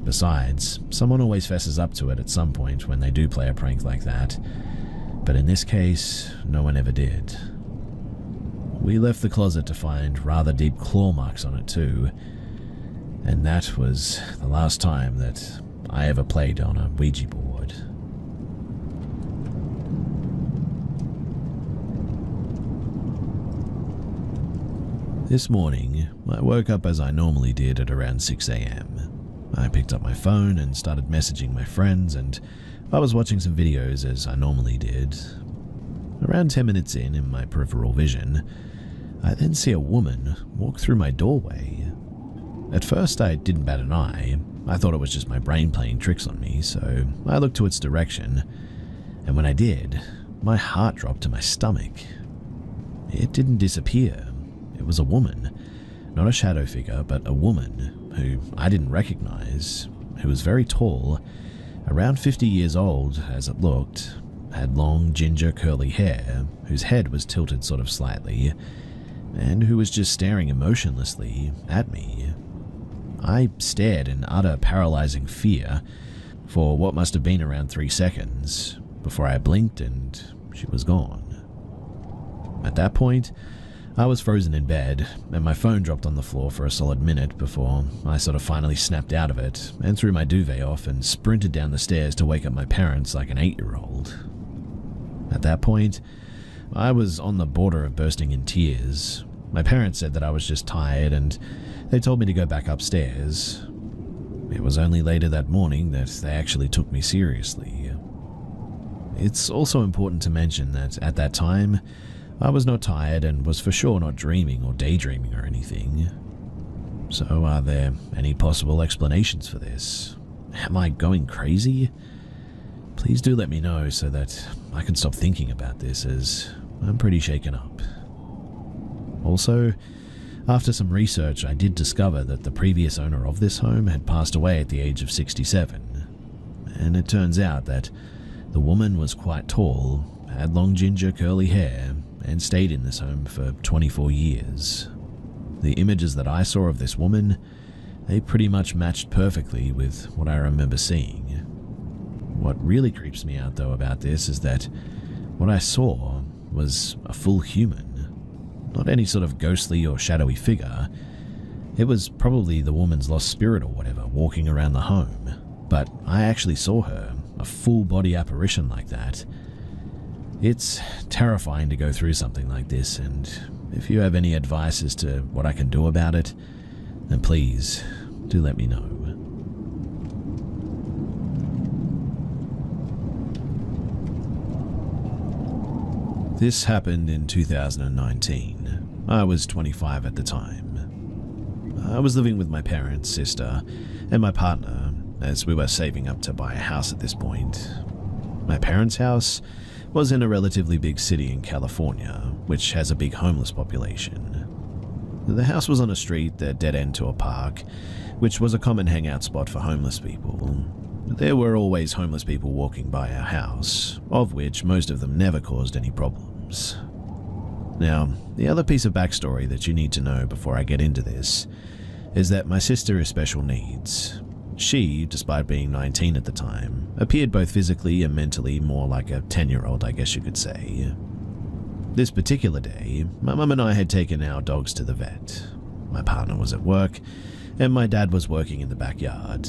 Besides, someone always fesses up to it at some point when they do play a prank like that, but in this case, no one ever did. We left the closet to find rather deep claw marks on it too, and that was the last time that I ever played on a Ouija board. This morning, I woke up as I normally did at around 6 a.m. I picked up my phone and started messaging my friends, and I was watching some videos as I normally did. Around 10 minutes in my peripheral vision, I then see a woman walk through my doorway. At first I didn't bat an eye. I thought it was just my brain playing tricks on me, so I looked to its direction, and when I did, my heart dropped to my stomach. It didn't disappear. It was a woman, not a shadow figure, but a woman who I didn't recognize, who was very tall, around 50 years old as it looked, had long ginger curly hair, whose head was tilted sort of slightly, and who was just staring emotionlessly at me. I stared in utter paralyzing fear for what must have been around 3 seconds before I blinked and she was gone. At that point, I was frozen in bed, and my phone dropped on the floor for a solid minute before I sort of finally snapped out of it and threw my duvet off and sprinted down the stairs to wake up my parents like an 8-year-old. At that point, I was on the border of bursting in tears. My parents said that I was just tired and they told me to go back upstairs. It was only later that morning that they actually took me seriously. It's also important to mention that at that time, I was not tired and was for sure not dreaming or daydreaming or anything. So are there any possible explanations for this? Am I going crazy? Please do let me know so that I can stop thinking about this, as I'm pretty shaken up. Also, after some research, I did discover that the previous owner of this home had passed away at the age of 67. And it turns out that the woman was quite tall, had long ginger curly hair, and stayed in this home for 24 years. The images that I saw of this woman, they pretty much matched perfectly with what I remember seeing. What really creeps me out though about this is that what I saw was a full human, not any sort of ghostly or shadowy figure. It was probably the woman's lost spirit or whatever walking around the home, but I actually saw her, a full body apparition like that. It's terrifying to go through something like this, and if you have any advice as to what I can do about it, then please do let me know. This happened in 2019. I was 25 at the time. I was living with my parents, sister, and my partner, as we were saving up to buy a house at this point. My parents' house was in a relatively big city in California, which has a big homeless population. The house was on a street that dead end to a park, which was a common hangout spot for homeless people. There were always homeless people walking by our house, of which most of them never caused any problems. Now, the other piece of backstory that you need to know before I get into this is that my sister is special needs. She, despite being 19 at the time, appeared both physically and mentally more like a 10-year-old, I guess you could say. This particular day, my mum and I had taken our dogs to the vet. My partner was at work, and my dad was working in the backyard.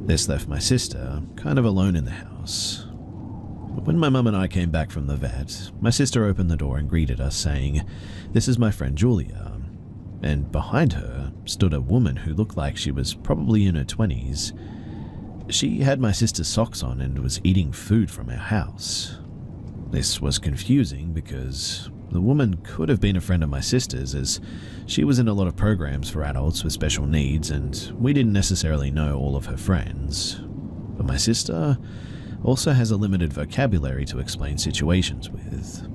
This left my sister kind of alone in the house. When my mum and I came back from the vet, my sister opened the door and greeted us, saying, "This is my friend Julia." And behind her stood a woman who looked like she was probably in her 20s. She had my sister's socks on and was eating food from our house. This was confusing because the woman could have been a friend of my sister's, as she was in a lot of programs for adults with special needs and we didn't necessarily know all of her friends. But my sister also has a limited vocabulary to explain situations with.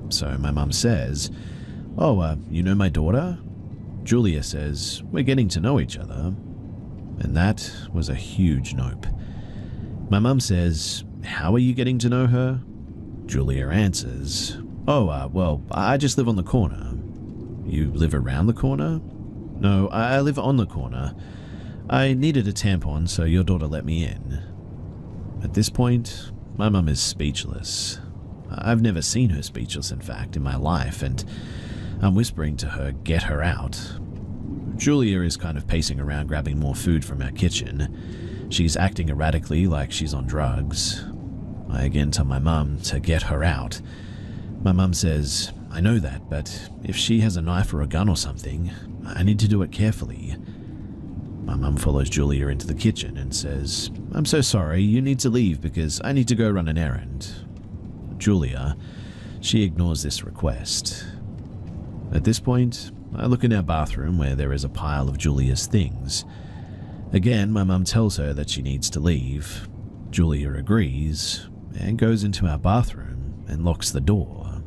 So my mum says, "Oh, you know my daughter?" Julia says, "We're getting to know each other." And that was a huge nope. My mum says, "How are you getting to know her?" Julia answers, "Oh, well, I just live on the corner." "You live around the corner?" "No, I live on the corner. I needed a tampon, so your daughter let me in." At this point, my mum is speechless. I've never seen her speechless, in fact, in my life, and I'm whispering to her, "Get her out." Julia is kind of pacing around grabbing more food from our kitchen. She's acting erratically like she's on drugs. I again tell my mum to get her out. My mum says, "I know that, but if she has a knife or a gun or something, I need to do it carefully." My mum follows Julia into the kitchen and says, "I'm so sorry, you need to leave because I need to go run an errand." Julia, she ignores this request. At this point, I look in our bathroom where there is a pile of Julia's things. Again, my mum tells her that she needs to leave. Julia agrees and goes into our bathroom and locks the door.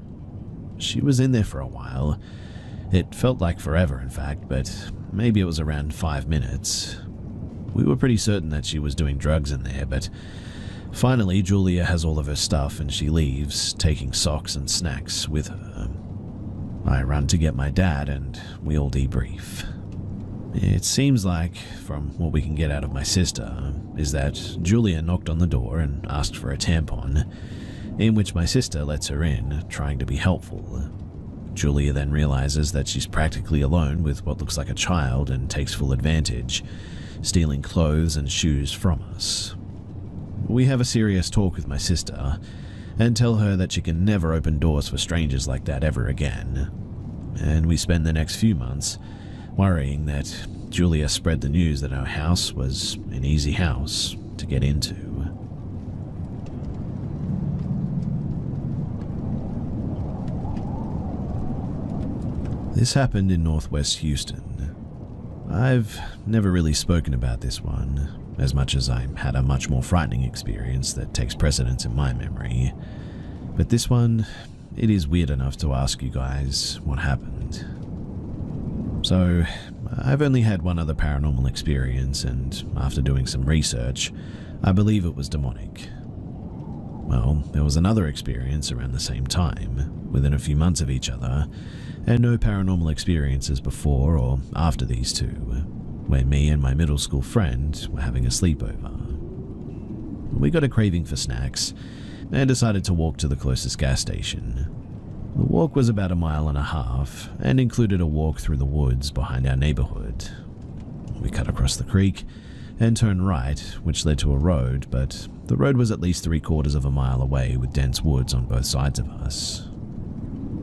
She was in there for a while, It felt like forever, in fact, but maybe it was around 5 minutes. We were pretty certain that she was doing drugs in there, but finally Julia has all of her stuff and she leaves, taking socks and snacks with her. I run to get my dad and we all debrief. It seems like, from what we can get out of my sister, is that Julia knocked on the door and asked for a tampon, in which my sister lets her in, trying to be helpful. Julia then realizes that she's practically alone with what looks like a child and takes full advantage, stealing clothes and shoes from us. We have a serious talk with my sister and tell her that she can never open doors for strangers like that ever again. And we spend the next few months worrying that Julia spread the news that our house was an easy house to get into. This happened in northwest Houston. I've never really spoken about this one, as much as I had a much more frightening experience that takes precedence in my memory. But this one, it is weird enough to ask you guys what happened. So, I've only had one other paranormal experience, and after doing some research, I believe it was demonic. Well, there was another experience around the same time, within a few months of each other, and no paranormal experiences before or after these two, where me and my middle school friend were having a sleepover. We got a craving for snacks and decided to walk to the closest gas station. The walk was about 1.5 miles and included a walk through the woods behind our neighborhood. We cut across the creek and turned right, which led to a road, but the road was at least 3/4 of a mile away with dense woods on both sides of us.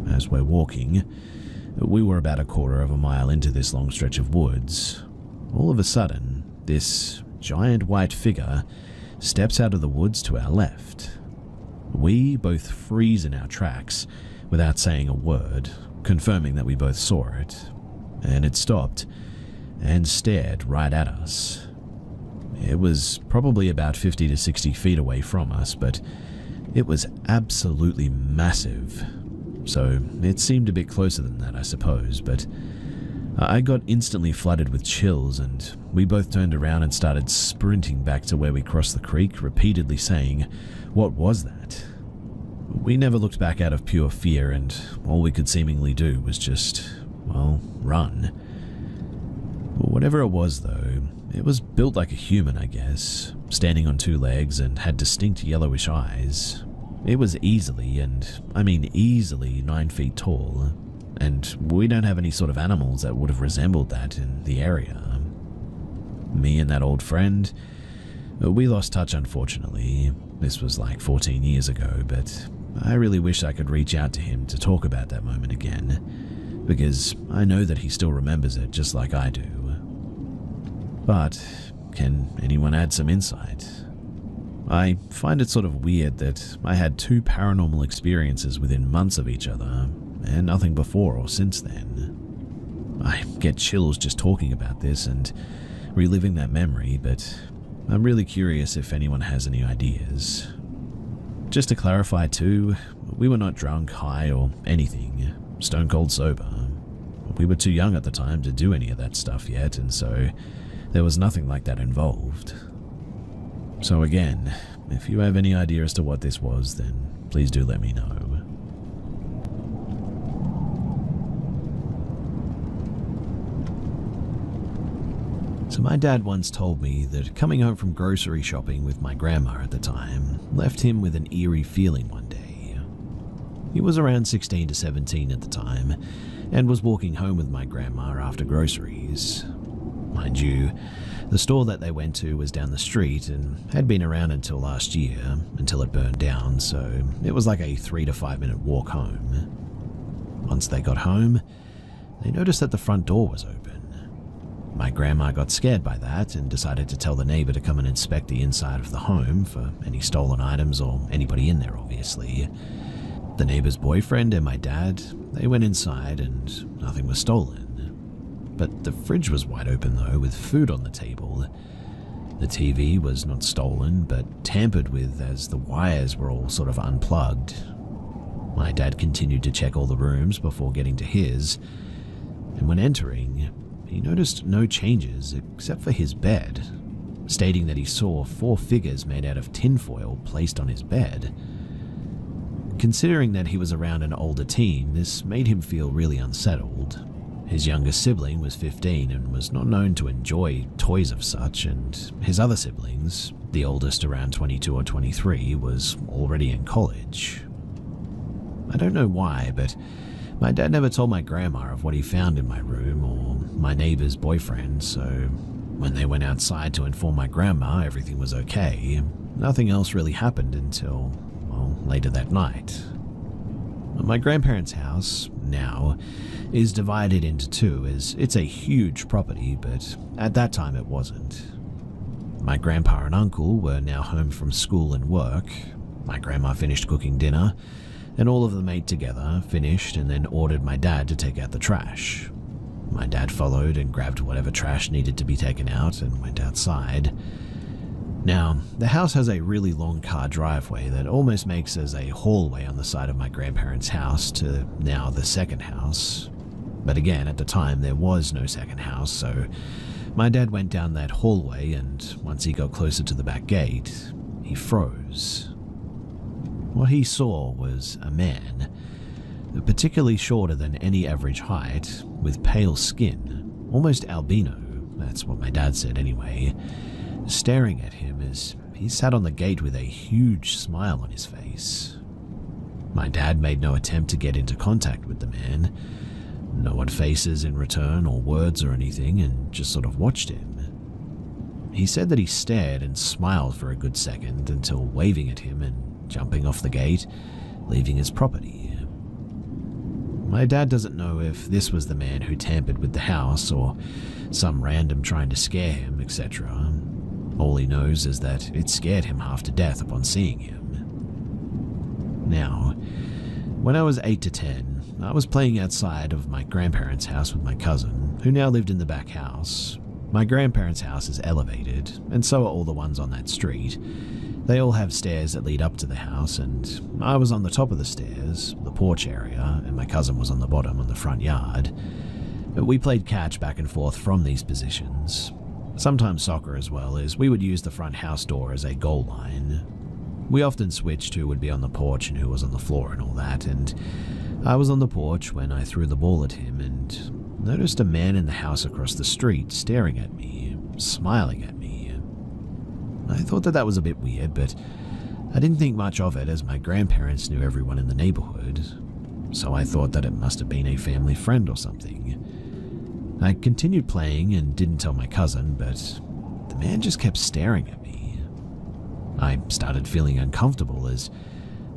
As we're walking, we were about 1/4 of a mile into this long stretch of woods. All of a sudden, this giant white figure steps out of the woods to our left. We both freeze in our tracks without saying a word, confirming that we both saw it, and it stopped and stared right at us. It was probably about 50 to 60 feet away from us, but it was absolutely massive. So it seemed a bit closer than that, I suppose, but I got instantly flooded with chills, and we both turned around and started sprinting back to where we crossed the creek, repeatedly saying, "What was that?" We never looked back out of pure fear, and all we could seemingly do was just, well, run. Whatever it was, though, it was built like a human, I guess, standing on 2 legs and had distinct yellowish eyes. It was easily, and I mean easily, 9 feet tall, and we don't have any sort of animals that would have resembled that in the area. Me and that old friend, we lost touch, unfortunately. This was like 14 years ago, but I really wish I could reach out to him to talk about that moment again, because I know that he still remembers it just like I do. But can anyone add some insight? I find it sort of weird that I had 2 paranormal experiences within months of each other, and nothing before or since then. I get chills just talking about this and reliving that memory, but I'm really curious if anyone has any ideas. Just to clarify too, we were not drunk, high, or anything, stone cold sober. We were too young at the time to do any of that stuff yet, and so there was nothing like that involved. So again, if you have any idea as to what this was, then please do let me know. So my dad once told me that coming home from grocery shopping with my grandma at the time left him with an eerie feeling one day. He was around 16 to 17 at the time and was walking home with my grandma after groceries. Mind you, the store that they went to was down the street and had been around until last year, until it burned down, so it was like a 3 to 5 minute walk home. Once they got home, they noticed that the front door was open. My grandma got scared by that and decided to tell the neighbor to come and inspect the inside of the home for any stolen items or anybody in there, obviously. The neighbor's boyfriend and my dad, they went inside and nothing was stolen. But the fridge was wide open though, with food on the table. The TV was not stolen, but tampered with as the wires were all sort of unplugged. My dad continued to check all the rooms before getting to his, and when entering, he noticed no changes except for his bed, stating that he saw 4 figures made out of tinfoil placed on his bed. Considering that he was around an older teen, this made him feel really unsettled. His younger sibling was 15 and was not known to enjoy toys of such, and his other siblings, the oldest around 22 or 23, was already in college. I don't know why, but my dad never told my grandma of what he found in my room or my neighbor's boyfriend, so when they went outside to inform my grandma everything was okay, nothing else really happened until, well, later that night. My grandparents' house, now, is divided into 2 as it's a huge property, but at that time it wasn't. My grandpa and uncle were now home from school and work. My grandma finished cooking dinner, and all of them ate together, finished, and then ordered my dad to take out the trash. My dad followed and grabbed whatever trash needed to be taken out and went outside. Now, the house has a really long car driveway that almost makes as a hallway on the side of my grandparents' house to now the second house. But again, at the time, there was no second house, so my dad went down that hallway, and once he got closer to the back gate, he froze. What he saw was a man, particularly shorter than any average height, with pale skin, almost albino, that's what my dad said anyway, staring at him as he sat on the gate with a huge smile on his face. My dad made no attempt to get into contact with the man. No one faces in return or words or anything, and just sort of watched him. He said that he stared and smiled for a good second until waving at him and jumping off the gate, leaving his property. My dad doesn't know if this was the man who tampered with the house or some random trying to scare him, etc. All he knows is that it scared him half to death upon seeing him. Now, when I was 8 to 10, I was playing outside of my grandparents' house with my cousin, who now lived in the back house. My grandparents' house is elevated, and so are all the ones on that street. They all have stairs that lead up to the house, and I was on the top of the stairs, the porch area, and my cousin was on the bottom on the front yard. We played catch back and forth from these positions. Sometimes soccer as well, as we would use the front house door as a goal line. We often switched who would be on the porch and who was on the floor and all that, and I was on the porch when I threw the ball at him and noticed a man in the house across the street staring at me, smiling at me. I thought that was a bit weird, but I didn't think much of it as my grandparents knew everyone in the neighborhood, so I thought that it must have been a family friend or something. I continued playing and didn't tell my cousin, but the man just kept staring at me. I started feeling uncomfortable as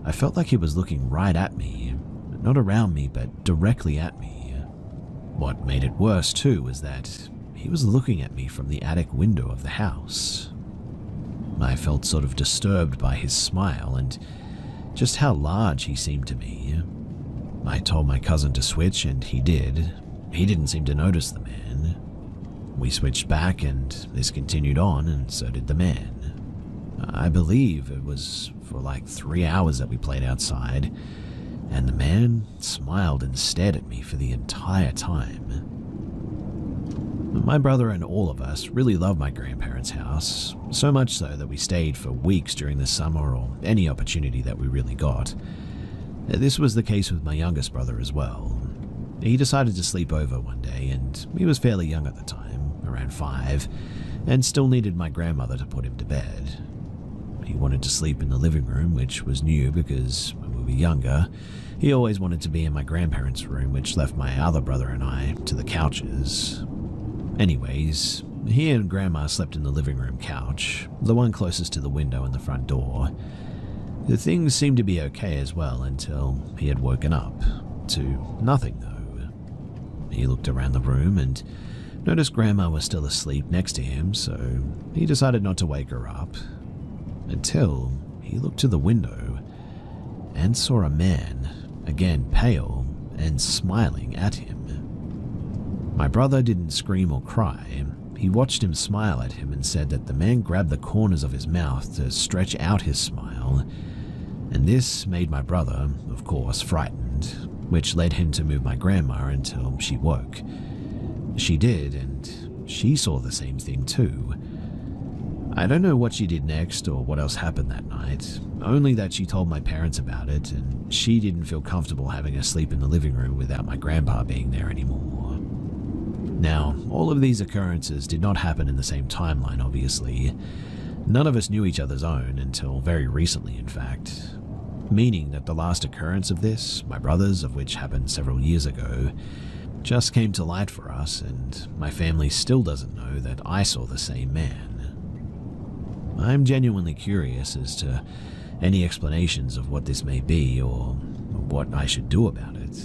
I felt like he was looking right at me, not around me, but directly at me. What made it worse too was that he was looking at me from the attic window of the house. I felt sort of disturbed by his smile and just how large he seemed to me. I told my cousin to switch, and he did. He didn't seem to notice the man. We switched back, and this continued on, and so did the man. I believe it was for like 3 hours that we played outside, and the man smiled and stared at me for the entire time. My brother and all of us really loved my grandparents' house, so much so that we stayed for weeks during the summer or any opportunity that we really got. This was the case with my youngest brother as well. He decided to sleep over one day, and he was fairly young at the time, around 5, and still needed my grandmother to put him to bed. He wanted to sleep in the living room, which was new because when we were younger, he always wanted to be in my grandparents' room, which left my other brother and I to the couches. Anyways, he and Grandma slept in the living room couch, the one closest to the window and the front door. The things seemed to be okay as well until he had woken up, to nothing though. He looked around the room and noticed Grandma was still asleep next to him, so he decided not to wake her up, until he looked to the window and saw a man, again pale and smiling at him. My brother didn't scream or cry. He watched him smile at him and said that the man grabbed the corners of his mouth to stretch out his smile, and this made my brother, of course, frightened. which led him to move my grandma until she woke. She did, and she saw the same thing too. I don't know what she did next or what else happened that night, only that she told my parents about it, and she didn't feel comfortable having us sleep in the living room without my grandpa being there anymore. Now, all of these occurrences did not happen in the same timeline, obviously. None of us knew each other's own until very recently, in fact. Meaning that the last occurrence of this, my brother's, of which happened several years ago, just came to light for us, and my family still doesn't know that I saw the same man. I'm genuinely curious as to any explanations of what this may be or what I should do about it.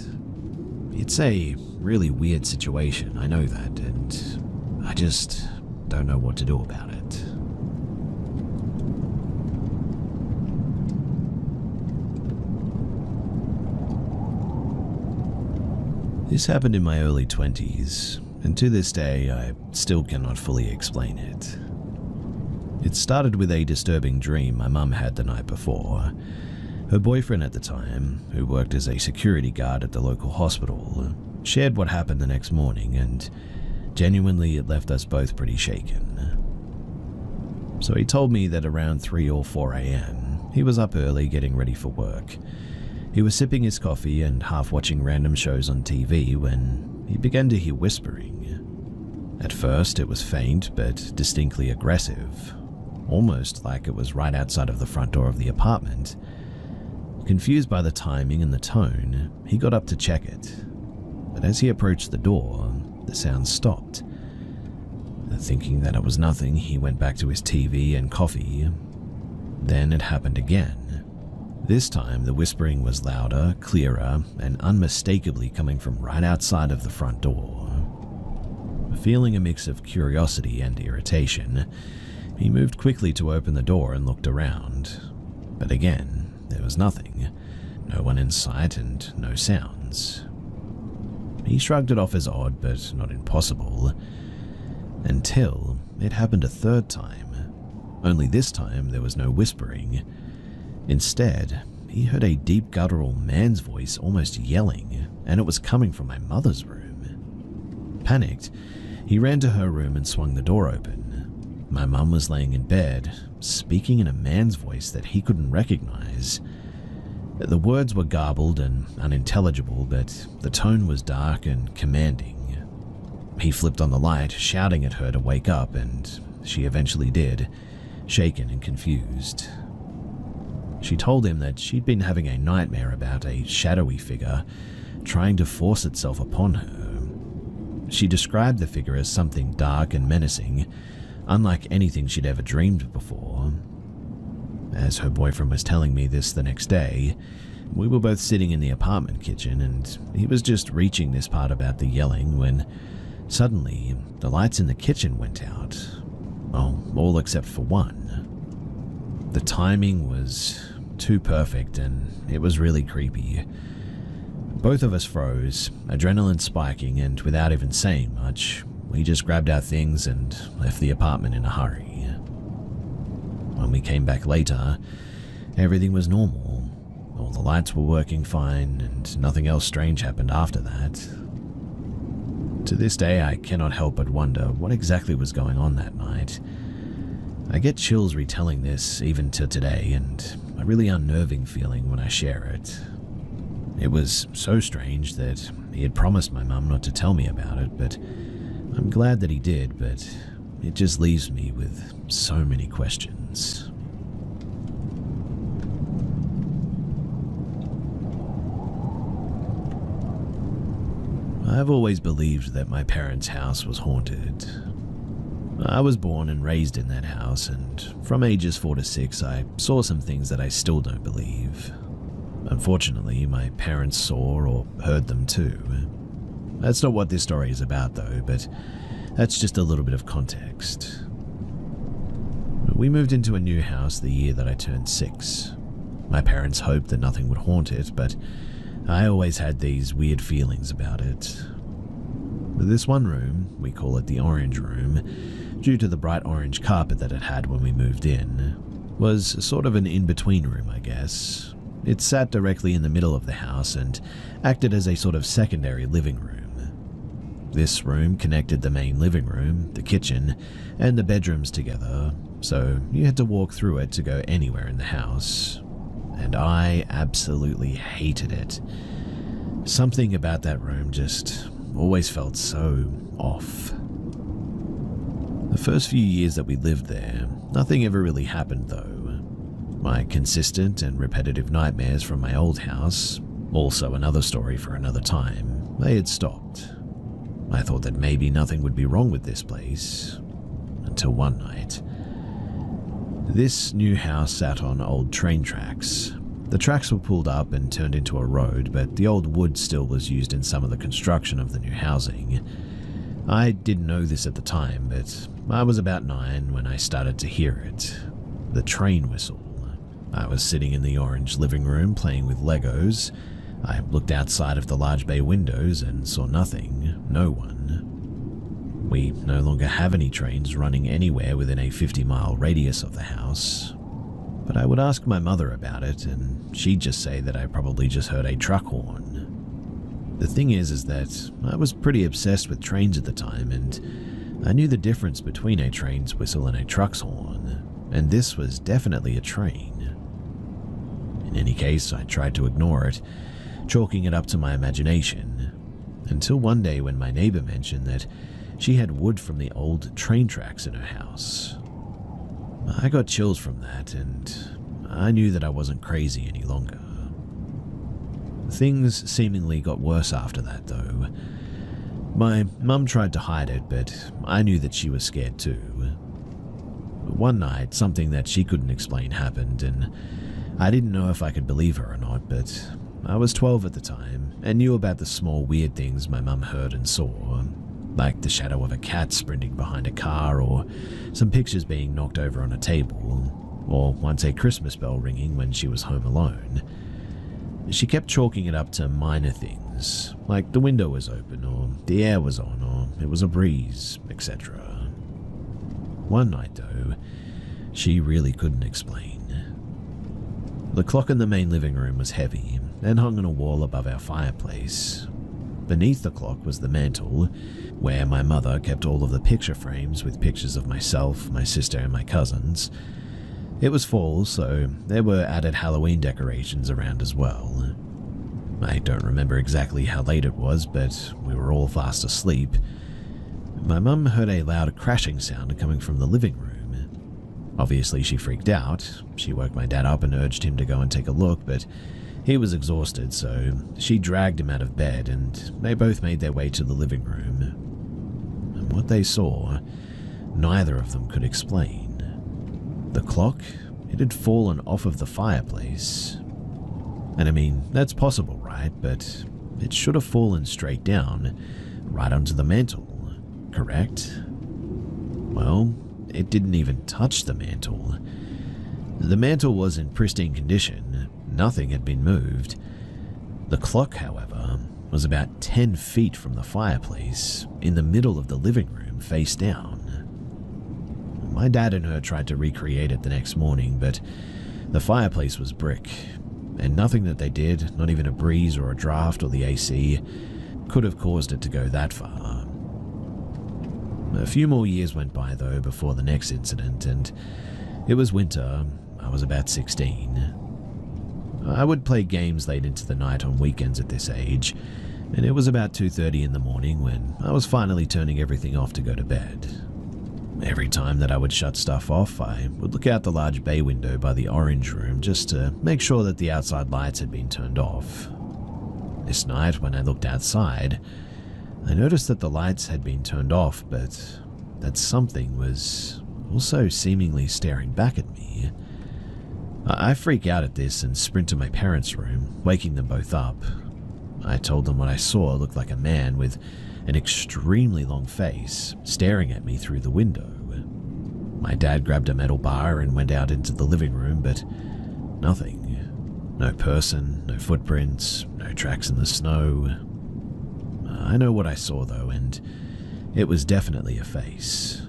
It's a really weird situation, I know that, and I just don't know what to do about it. This happened in my early 20s, and to this day I still cannot fully explain it. It started with a disturbing dream my mum had the night before. Her boyfriend at the time, who worked as a security guard at the local hospital, shared what happened the next morning, and genuinely it left us both pretty shaken. So he told me that around 3 or 4 a.m, he was up early getting ready for work. He was sipping his coffee and half watching random shows on TV when he began to hear whispering. At first it was faint but distinctly aggressive, almost like it was right outside of the front door of the apartment. Confused by the timing and the tone, he got up to check it, but as he approached the door, the sound stopped. Thinking that it was nothing, he went back to his TV and coffee. Then it happened again. This time, the whispering was louder, clearer, and unmistakably coming from right outside of the front door. Feeling a mix of curiosity and irritation, he moved quickly to open the door and looked around. But again, there was nothing. No one in sight and no sounds. He shrugged it off as odd, but not impossible. Until it happened a third time. Only this time, there was no whispering. Instead, he heard a deep guttural man's voice almost yelling, and it was coming from my mother's room. Panicked, he ran to her room and swung the door open. My mum was laying in bed, speaking in a man's voice that he couldn't recognize. The words were garbled and unintelligible, but the tone was dark and commanding. He flipped on the light, shouting at her to wake up, and she eventually did, shaken and confused. She told him that she'd been having a nightmare about a shadowy figure trying to force itself upon her. She described the figure as something dark and menacing, unlike anything she'd ever dreamed before. As her boyfriend was telling me this the next day, we were both sitting in the apartment kitchen, and he was just reaching this part about the yelling when suddenly the lights in the kitchen went out. Oh, all except for one. The timing was too perfect, and it was really creepy. Both of us froze, adrenaline spiking, and without even saying much, we just grabbed our things and left the apartment in a hurry. When we came back later, everything was normal. All the lights were working fine, and nothing else strange happened after that. To this day, I cannot help but wonder what exactly was going on that night. I get chills retelling this even to today, and a really unnerving feeling when I share it. It was so strange that he had promised my mum not to tell me about it, but I'm glad that he did, but it just leaves me with so many questions. I've always believed that my parents' house was haunted. I was born and raised in that house, and from ages 4 to 6, I saw some things that I still don't believe. Unfortunately, my parents saw or heard them too. That's not what this story is about though, but that's just a little bit of context. We moved into a new house the year that I turned 6. My parents hoped that nothing would haunt it, but I always had these weird feelings about it. This one room, we call it the orange room, due to the bright orange carpet that it had when we moved in, was sort of an in-between room, I guess. It sat directly in the middle of the house and acted as a sort of secondary living room. This room connected the main living room, the kitchen, and the bedrooms together, so you had to walk through it to go anywhere in the house. And I absolutely hated it. Something about that room just always felt so off. The first few years that we lived there, nothing ever really happened though. My consistent and repetitive nightmares from my old house, also another story for another time, they had stopped. I thought that maybe nothing would be wrong with this place, until one night. This new house sat on old train tracks. The tracks were pulled up and turned into a road, but the old wood still was used in some of the construction of the new housing. I didn't know this at the time, but I was about 9 when I started to hear it. The train whistle. I was sitting in the orange living room playing with Legos. I looked outside of the large bay windows and saw nothing, no one. We no longer have any trains running anywhere within a 50-mile radius of the house. But I would ask my mother about it, and she'd just say that I probably just heard a truck horn. The thing is that I was pretty obsessed with trains at the time, and I knew the difference between a train's whistle and a truck's horn, and this was definitely a train. In any case, I tried to ignore it, chalking it up to my imagination, until one day when my neighbor mentioned that she had wood from the old train tracks in her house. I got chills from that, and I knew that I wasn't crazy any longer. Things seemingly got worse after that, though. My mum tried to hide it, but I knew that she was scared too. One night, something that she couldn't explain happened, and I didn't know if I could believe her or not, but I was 12 at the time and knew about the small weird things my mum heard and saw, like the shadow of a cat sprinting behind a car, or some pictures being knocked over on a table, or once a Christmas bell ringing when she was home alone. She kept chalking it up to minor things, like the window was open, or the air was on, or it was a breeze, etc. One night, though, she really couldn't explain. The clock in the main living room was heavy and hung on a wall above our fireplace. Beneath the clock was the mantel, where my mother kept all of the picture frames with pictures of myself, my sister, and my cousins. It was fall, so there were added Halloween decorations around as well. I don't remember exactly how late it was, but we were all fast asleep. My mum heard a loud crashing sound coming from the living room. Obviously, she freaked out. She woke my dad up and urged him to go and take a look, but he was exhausted, so she dragged him out of bed, and they both made their way to the living room. And what they saw, neither of them could explain. The clock, it had fallen off of the fireplace. And I mean, that's possible, right? But it should have fallen straight down, right onto the mantel, correct? Well, it didn't even touch the mantel. The mantel was in pristine condition. Nothing had been moved. The clock, however, was about 10 feet from the fireplace, in the middle of the living room, face down. My dad and her tried to recreate it the next morning, but the fireplace was brick, and nothing that they did, not even a breeze or a draft or the AC, could have caused it to go that far. A few more years went by, though, before the next incident, and it was winter. I was about 16. I would play games late into the night on weekends at this age, and it was about 2:30 in the morning when I was finally turning everything off to go to bed. Every time that I would shut stuff off, I would look out the large bay window by the orange room just to make sure that the outside lights had been turned off. This night, when I looked outside, I noticed that the lights had been turned off, but that something was also seemingly staring back at me. I freak out at this and sprint to my parents' room, waking them both up. I told them what I saw looked like a man with an extremely long face staring at me through the window. My dad grabbed a metal bar and went out into the living room, but nothing. No person, no footprints, no tracks in the snow. I know what I saw, though, and it was definitely a face.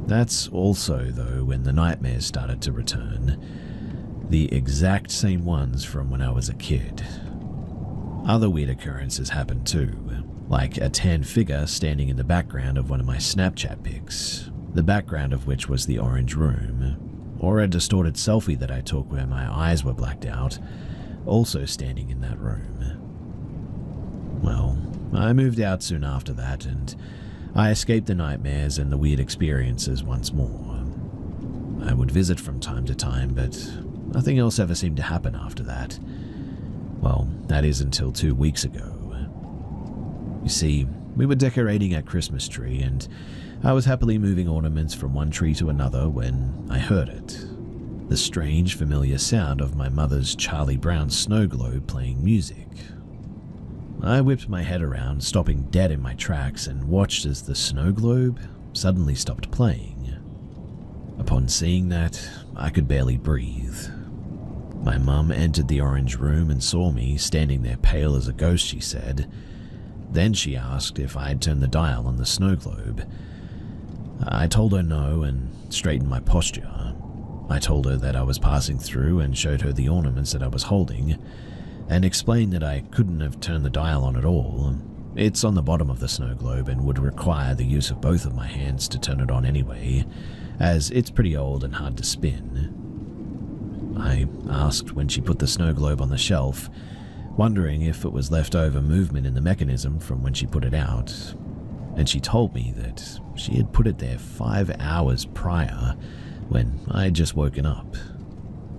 That's also, though, when the nightmares started to return. The exact same ones from when I was a kid. Other weird occurrences happened too, like a tan figure standing in the background of one of my Snapchat pics, the background of which was the orange room, or a distorted selfie that I took where my eyes were blacked out, also standing in that room. Well, I moved out soon after that, and I escaped the nightmares and the weird experiences once more. I would visit from time to time, but nothing else ever seemed to happen after that. Well, that is until 2 weeks ago. You see, we were decorating our Christmas tree, and I was happily moving ornaments from one tree to another when I heard it. The strange, familiar sound of my mother's Charlie Brown snow globe playing music. I whipped my head around, stopping dead in my tracks, and watched as the snow globe suddenly stopped playing. Upon seeing that, I could barely breathe. My mum entered the orange room and saw me standing there pale as a ghost, she said. Then she asked if I'd turned the dial on the snow globe. I told her no and straightened my posture. I told her that I was passing through and showed her the ornaments that I was holding, and explained that I couldn't have turned the dial on at all. It's on the bottom of the snow globe and would require the use of both of my hands to turn it on anyway, as it's pretty old and hard to spin. I asked when she put the snow globe on the shelf, wondering if it was leftover movement in the mechanism from when she put it out, and she told me that she had put it there 5 hours prior when I had just woken up,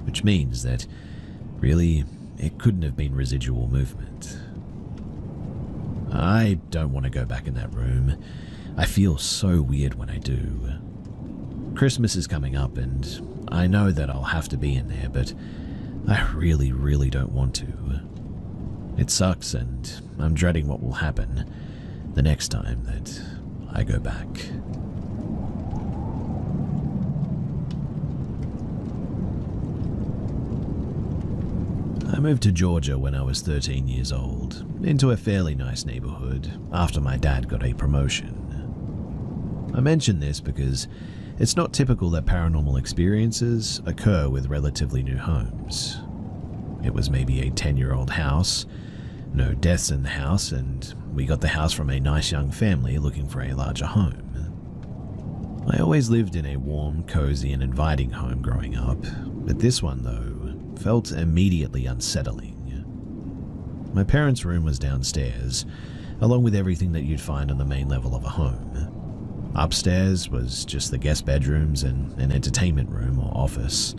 which means that really it couldn't have been residual movement. I don't want to go back in that room. I feel so weird when I do. Christmas is coming up and I know that I'll have to be in there, but I really, really don't want to. It sucks and I'm dreading what will happen the next time that I go back. I moved to Georgia when I was 13 years old, into a fairly nice neighborhood after my dad got a promotion. I mention this because it's not typical that paranormal experiences occur with relatively new homes. It was maybe a 10-year-old house, no deaths in the house, and we got the house from a nice young family looking for a larger home. I always lived in a warm, cozy, and inviting home growing up, but this one, though, felt immediately unsettling. My parents' room was downstairs, along with everything that you'd find on the main level of a home. Upstairs was just the guest bedrooms and an entertainment room or office.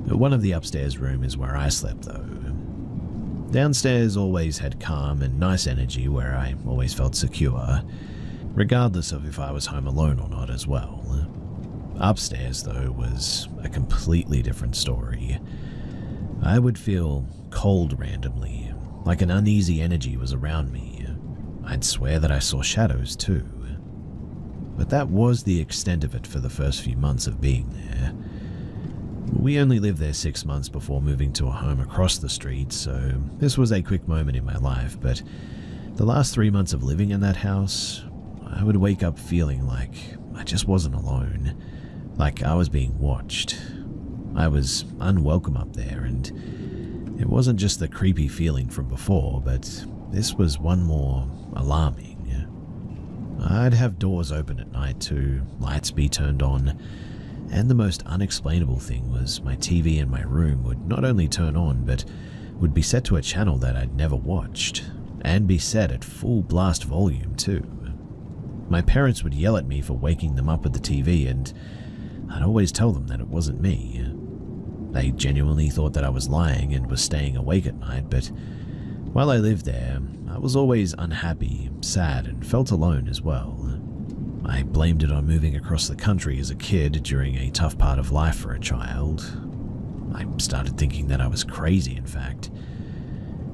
One of the upstairs rooms is where I slept, though. Downstairs always had calm and nice energy where I always felt secure, regardless of if I was home alone or not as well. Upstairs, though, was a completely different story. I would feel cold randomly, like an uneasy energy was around me. I'd swear that I saw shadows too. But that was the extent of it for the first few months of being there. We only lived there 6 months before moving to a home across the street, so this was a quick moment in my life, but the last 3 months of living in that house, I would wake up feeling like I just wasn't alone, like I was being watched. I was unwelcome up there, and it wasn't just the creepy feeling from before, but this was one more alarming. I'd have doors open at night too, lights be turned on, and the most unexplainable thing was my TV in my room would not only turn on, but would be set to a channel that I'd never watched, and be set at full blast volume too. My parents would yell at me for waking them up with the TV, and I'd always tell them that it wasn't me. They genuinely thought that I was lying and was staying awake at night, but while I lived there, I was always unhappy, sad, and felt alone as well. I blamed it on moving across the country as a kid during a tough part of life for a child. I started thinking that I was crazy, in fact.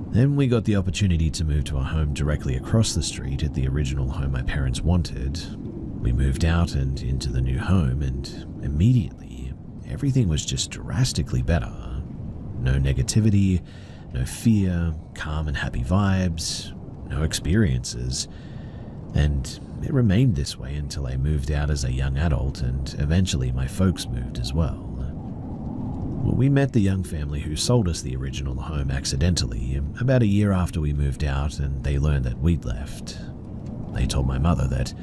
Then we got the opportunity to move to a home directly across the street at the original home my parents wanted. We moved out and into the new home, and immediately, everything was just drastically better. No negativity, no fear, calm and happy vibes, no experiences. And it remained this way until I moved out as a young adult, and eventually my folks moved as well. We met the young family who sold us the original home accidentally about a year after we moved out, and they learned that we'd left. They told my mother that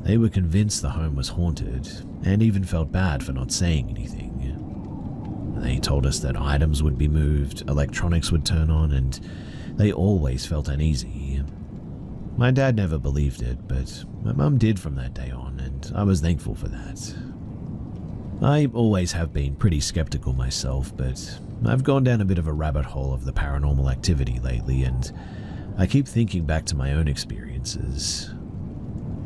they were convinced the home was haunted and even felt bad for not saying anything. They told us that items would be moved, electronics would turn on, and they always felt uneasy. My dad never believed it, but my mum did from that day on, and I was thankful for that. I always have been pretty skeptical myself, but I've gone down a bit of a rabbit hole of the paranormal activity lately, and I keep thinking back to my own experiences.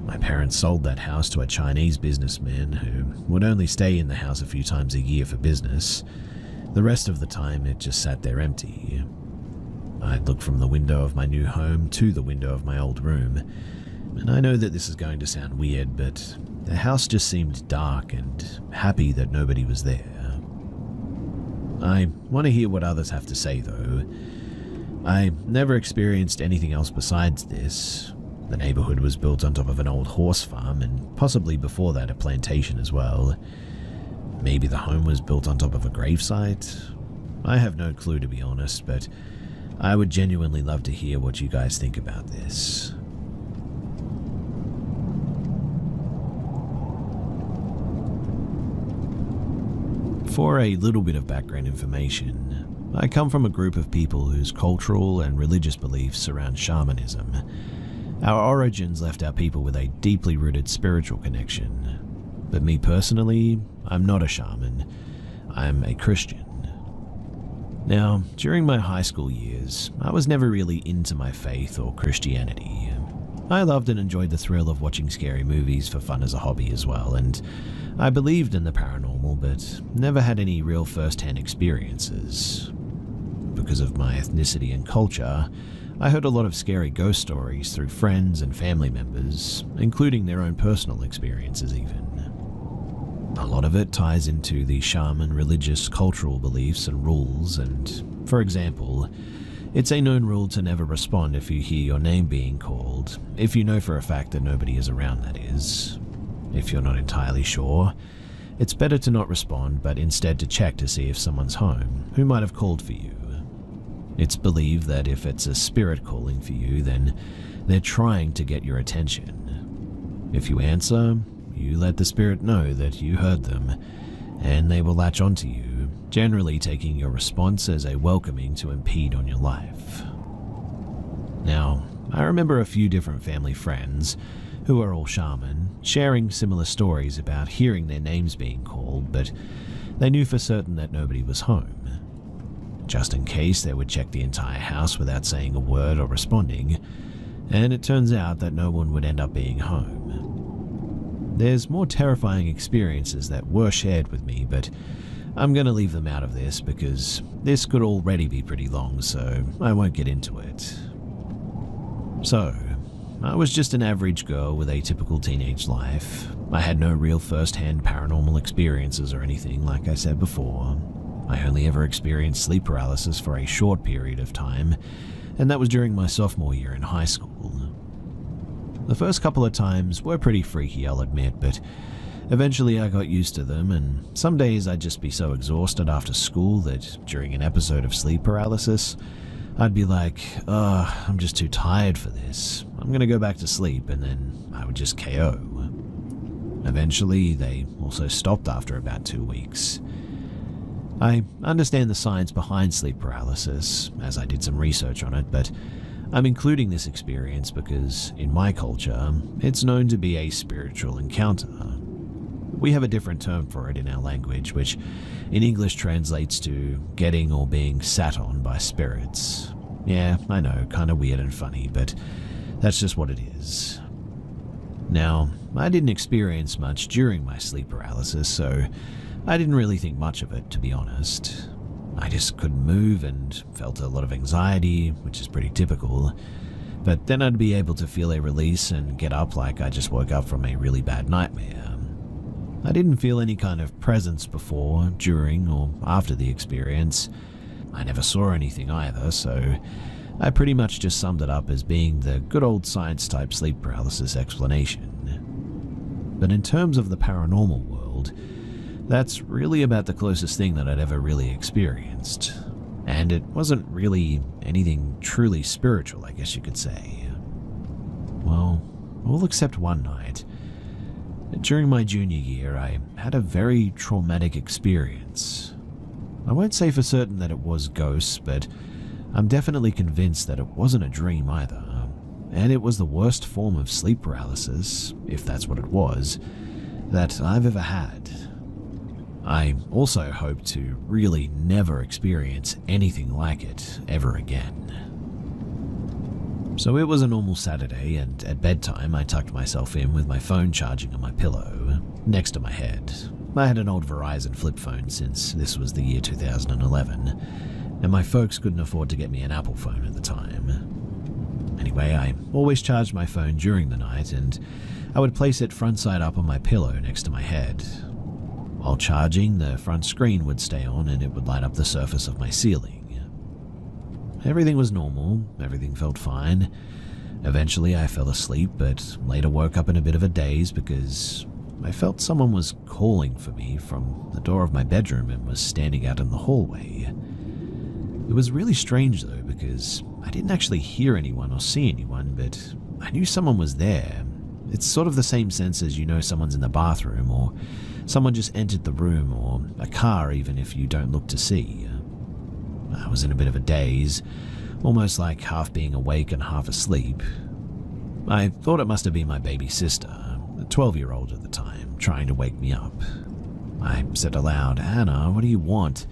My parents sold that house to a Chinese businessman who would only stay in the house a few times a year for business. The rest of the time, it just sat there empty. I'd look from the window of my new home to the window of my old room, and I know that this is going to sound weird, but the house just seemed dark and happy that nobody was there. I want to hear what others have to say, though. I never experienced anything else besides this. The neighborhood was built on top of an old horse farm, and possibly before that a plantation as well. Maybe the home was built on top of a gravesite? I have no clue, to be honest, but I would genuinely love to hear what you guys think about this. For a little bit of background information, I come from a group of people whose cultural and religious beliefs surround shamanism. Our origins left our people with a deeply rooted spiritual connection. But me personally, I'm not a shaman. I'm a Christian. Now, during my high school years, I was never really into my faith or Christianity. I loved and enjoyed the thrill of watching scary movies for fun as a hobby as well, and I believed in the paranormal, but never had any real first-hand experiences. Because of my ethnicity and culture, I heard a lot of scary ghost stories through friends and family members, including their own personal experiences even. A lot of it ties into the shaman religious cultural beliefs and rules, and, for example, it's a known rule to never respond if you hear your name being called, if you know for a fact that nobody is around, that is. If you're not entirely sure, it's better to not respond, but instead to check to see if someone's home who might have called for you. It's believed that if it's a spirit calling for you, then they're trying to get your attention. If you answer, you let the spirit know that you heard them, and they will latch onto you, generally taking your response as a welcoming to impede on your life. Now, I remember a few different family friends, who are all shaman, sharing similar stories about hearing their names being called, but they knew for certain that nobody was home. Just in case, they would check the entire house without saying a word or responding, and it turns out that no one would end up being home. There's more terrifying experiences that were shared with me, but I'm going to leave them out of this because this could already be pretty long, so I won't get into it. So, I was just an average girl with a typical teenage life. I had no real first-hand paranormal experiences or anything, like I said before. I only ever experienced sleep paralysis for a short period of time, and that was during my sophomore year in high school. The first couple of times were pretty freaky, I'll admit, but eventually I got used to them, and some days I'd just be so exhausted after school that during an episode of sleep paralysis, I'd be like, I'm just too tired for this. I'm gonna go back to sleep, and then I would just KO. Eventually, they also stopped after about 2 weeks. I understand the science behind sleep paralysis, as I did some research on it, but I'm including this experience because, in my culture, it's known to be a spiritual encounter. We have a different term for it in our language, which in English translates to getting or being sat on by spirits. Yeah, I know, kinda weird and funny, but that's just what it is. Now, I didn't experience much during my sleep paralysis, so I didn't really think much of it, to be honest. I just couldn't move and felt a lot of anxiety, which is pretty typical. But then I'd be able to feel a release and get up like I just woke up from a really bad nightmare. I didn't feel any kind of presence before, during, or after the experience. I never saw anything either, so I pretty much just summed it up as being the good old science-type sleep paralysis explanation. But in terms of the paranormal world, That's really about the closest thing that I'd ever really experienced. And it wasn't really anything truly spiritual, I guess you could say. Well, all except one night. During my junior year, I had a very traumatic experience. I won't say for certain that it was ghosts, but I'm definitely convinced that it wasn't a dream either. And it was the worst form of sleep paralysis, if that's what it was, that I've ever had. I also hope to really never experience anything like it ever again. So it was a normal Saturday, and at bedtime I tucked myself in with my phone charging on my pillow, next to my head. I had an old Verizon flip phone since this was the year 2011, and my folks couldn't afford to get me an Apple phone at the time. Anyway, I always charged my phone during the night, and I would place it front side up on my pillow next to my head. While charging, the front screen would stay on and it would light up the surface of my ceiling. Everything was normal, everything felt fine. Eventually I fell asleep, but later woke up in a bit of a daze because I felt someone was calling for me from the door of my bedroom and was standing out in the hallway. It was really strange though, because I didn't actually hear anyone or see anyone, but I knew someone was there. It's sort of the same sense as you know someone's in the bathroom, or someone just entered the room, or a car even if you don't look to see. I was in a bit of a daze, almost like half being awake and half asleep. I thought it must have been my baby sister, a 12-year-old at the time, trying to wake me up. I said aloud, "Hannah, what do you want?"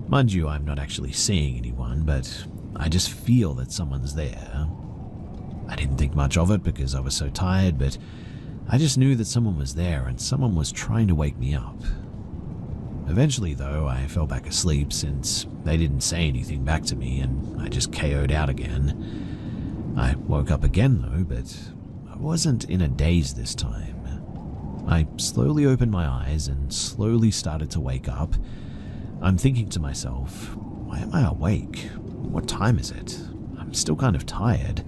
Mind you, I'm not actually seeing anyone, but I just feel that someone's there. I didn't think much of it because I was so tired, but I just knew that someone was there and someone was trying to wake me up. Eventually, though, I fell back asleep since they didn't say anything back to me and I just KO'd out again. I woke up again, though, but I wasn't in a daze this time. I slowly opened my eyes and slowly started to wake up. I'm thinking to myself, why am I awake? What time is it? I'm still kind of tired.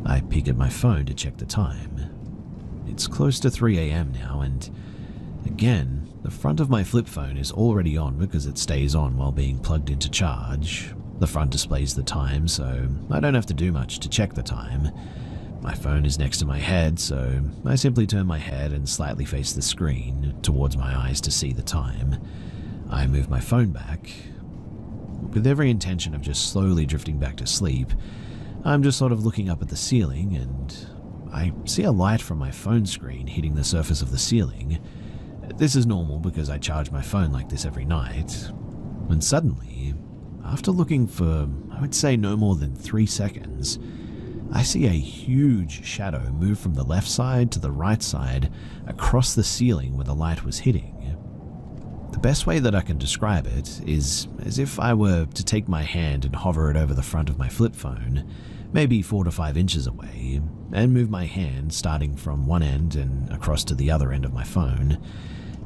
I peek at my phone to check the time. It's close to 3 a.m. now, and again, the front of my flip phone is already on because it stays on while being plugged into charge. The front displays the time, so I don't have to do much to check the time. My phone is next to my head, so I simply turn my head and slightly face the screen towards my eyes to see the time. I move my phone back. With every intention of just slowly drifting back to sleep, I'm just sort of looking up at the ceiling, and I see a light from my phone screen hitting the surface of the ceiling. This is normal because I charge my phone like this every night. When suddenly, after looking for, I would say no more than 3 seconds, I see a huge shadow move from the left side to the right side across the ceiling where the light was hitting. The best way that I can describe it is as if I were to take my hand and hover it over the front of my flip phone, maybe 4 to 5 inches away, and move my hand starting from one end and across to the other end of my phone,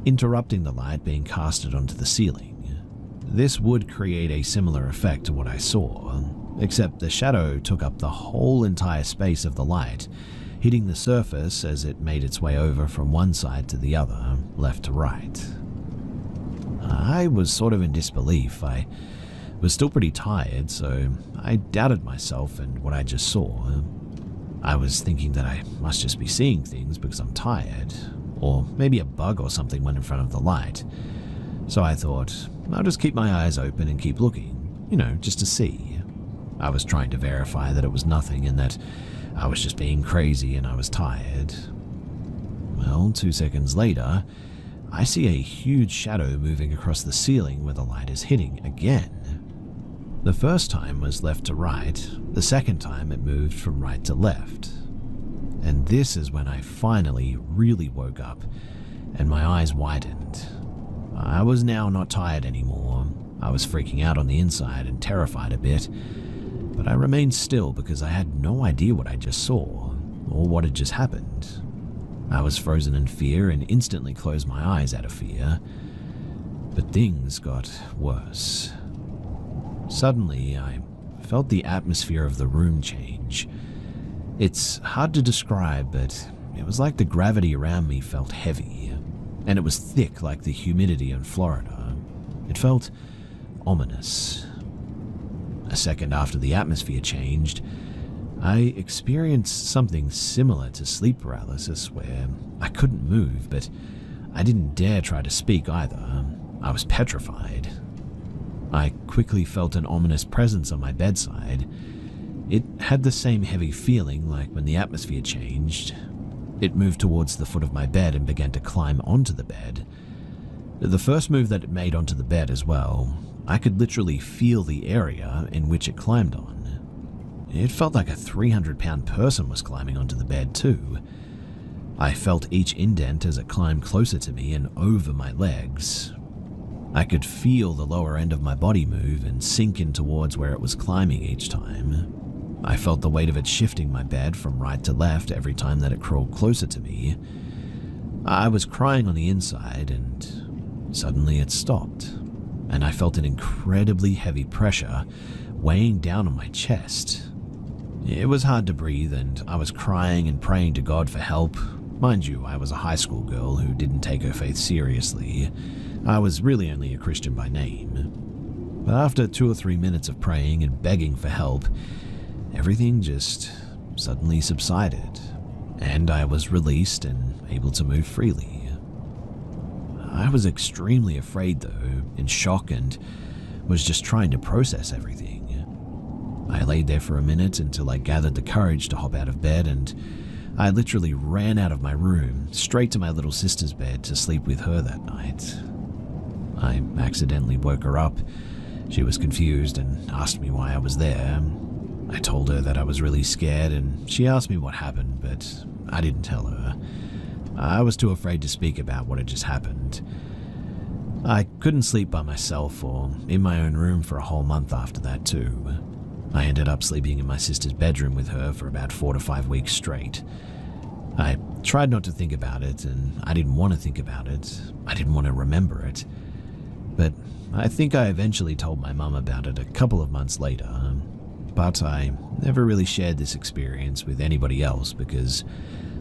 interrupting the light being casted onto the ceiling. This would create a similar effect to what I saw, except the shadow took up the whole entire space of the light, hitting the surface as it made its way over from one side to the other, left to right. I was sort of in disbelief. I was still pretty tired, so I doubted myself and what I just saw. I was thinking that I must just be seeing things because I'm tired, or maybe a bug or something went in front of the light. So I thought, I'll just keep my eyes open and keep looking, just to see. I was trying to verify that it was nothing and that I was just being crazy and I was tired. Well, 2 seconds later, I see a huge shadow moving across the ceiling where the light is hitting again. The first time was left to right, the second time it moved from right to left. And this is when I finally really woke up and my eyes widened. I was now not tired anymore. I was freaking out on the inside and terrified a bit, but I remained still because I had no idea what I just saw or what had just happened. I was frozen in fear and instantly closed my eyes out of fear. But things got worse. Suddenly, I felt the atmosphere of the room change. It's hard to describe, but it was like the gravity around me felt heavy. and it was thick like the humidity in Florida. It felt ominous. A second after the atmosphere changed, I experienced something similar to sleep paralysis where I couldn't move, but I didn't dare try to speak either. I was petrified. I quickly felt an ominous presence on my bedside. It had the same heavy feeling like when the atmosphere changed. It moved towards the foot of my bed and began to climb onto the bed. The first move that it made onto the bed as well, I could literally feel the area in which it climbed on. It felt like a 300-pound person was climbing onto the bed too. I felt each indent as it climbed closer to me and over my legs. I could feel the lower end of my body move and sink in towards where it was climbing each time. I felt the weight of it shifting my bed from right to left every time that it crawled closer to me. I was crying on the inside and suddenly it stopped, and I felt an incredibly heavy pressure weighing down on my chest. It was hard to breathe and I was crying and praying to God for help. Mind you, I was a high school girl who didn't take her faith seriously. I was really only a Christian by name. But after 2 or 3 minutes of praying and begging for help, everything just suddenly subsided, and I was released and able to move freely. I was extremely afraid though, in shock, and was just trying to process everything. I laid there for a minute until I gathered the courage to hop out of bed, and I literally ran out of my room, straight to my little sister's bed to sleep with her that night. I accidentally woke her up. She was confused and asked me why I was there. I told her that I was really scared, and she asked me what happened, but I didn't tell her. I was too afraid to speak about what had just happened. I couldn't sleep by myself or in my own room for a whole month after that too. I ended up sleeping in my sister's bedroom with her for about 4 to 5 weeks straight. I tried not to think about it, and I didn't want to think about it. I didn't want to remember it. But I think I eventually told my mum about it a couple of months later. But I never really shared this experience with anybody else because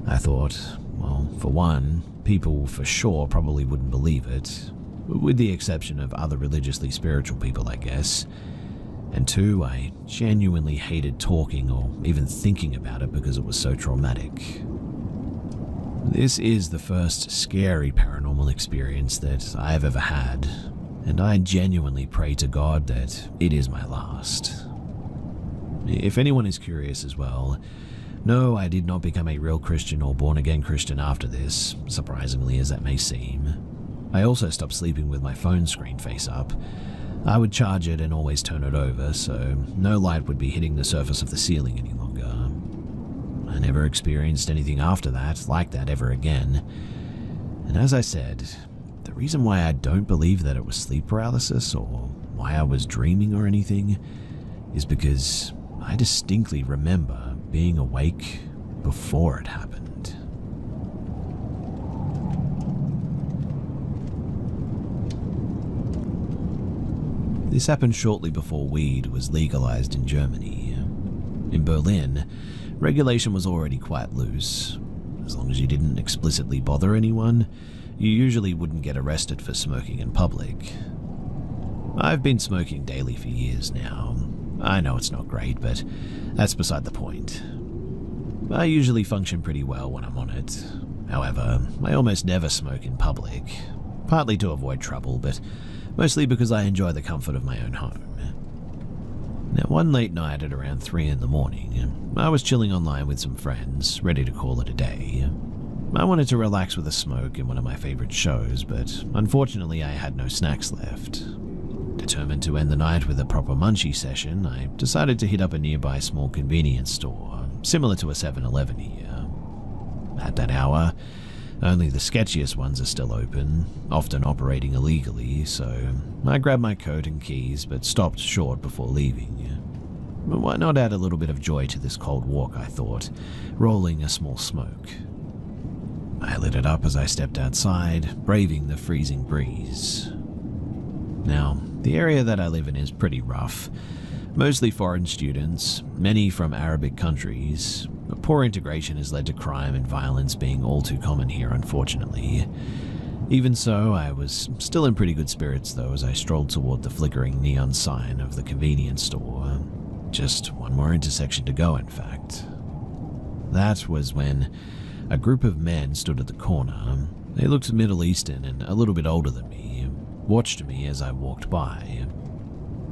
I thought, well, for one, people for sure probably wouldn't believe it, with the exception of other religiously spiritual people, I guess. And two, I genuinely hated talking or even thinking about it because it was so traumatic. This is the first scary paranormal experience that I have ever had, and I genuinely pray to God that it is my last. If anyone is curious as well, no, I did not become a real Christian or born-again Christian after this, surprisingly as that may seem. I also stopped sleeping with my phone screen face up. I would charge it and always turn it over, so no light would be hitting the surface of the ceiling any longer. I never experienced anything after that like that ever again. And as I said, the reason why I don't believe that it was sleep paralysis or why I was dreaming or anything is because I distinctly remember being awake before it happened. This happened shortly before weed was legalized in Germany. In Berlin, regulation was already quite loose. As long as you didn't explicitly bother anyone, you usually wouldn't get arrested for smoking in public. I've been smoking daily for years now. I know it's not great, but that's beside the point. I usually function pretty well when I'm on it. However, I almost never smoke in public, partly to avoid trouble, but mostly because I enjoy the comfort of my own home. Now, one late night at around 3 in the morning, I was chilling online with some friends, ready to call it a day. I wanted to relax with a smoke in one of my favorite shows, but unfortunately I had no snacks left. Determined to end the night with a proper munchie session, I decided to hit up a nearby small convenience store, similar to a 7-Eleven here. At that hour, only the sketchiest ones are still open, often operating illegally, so I grabbed my coat and keys but stopped short before leaving. But why not add a little bit of joy to this cold walk, I thought, rolling a small smoke. I lit it up as I stepped outside, braving the freezing breeze. Now, the area that I live in is pretty rough. Mostly foreign students, many from Arabic countries. Poor integration has led to crime and violence being all too common here, unfortunately. Even so, I was still in pretty good spirits though as I strolled toward the flickering neon sign of the convenience store. Just one more intersection to go, in fact. That was when a group of men stood at the corner. They looked Middle Eastern and a little bit older than me, watched me as I walked by.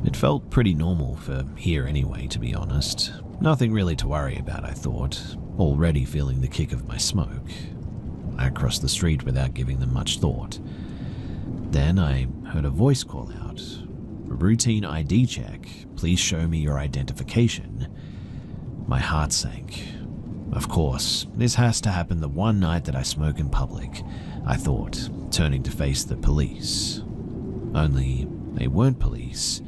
It felt pretty normal for here anyway, to be honest. Nothing really to worry about, I thought, already feeling the kick of my smoke. I crossed the street without giving them much thought. Then I heard a voice call out, "Routine ID check, please show me your identification." My heart sank. Of course, this has to happen the one night that I smoke in public, I thought, turning to face the police. Only they weren't police.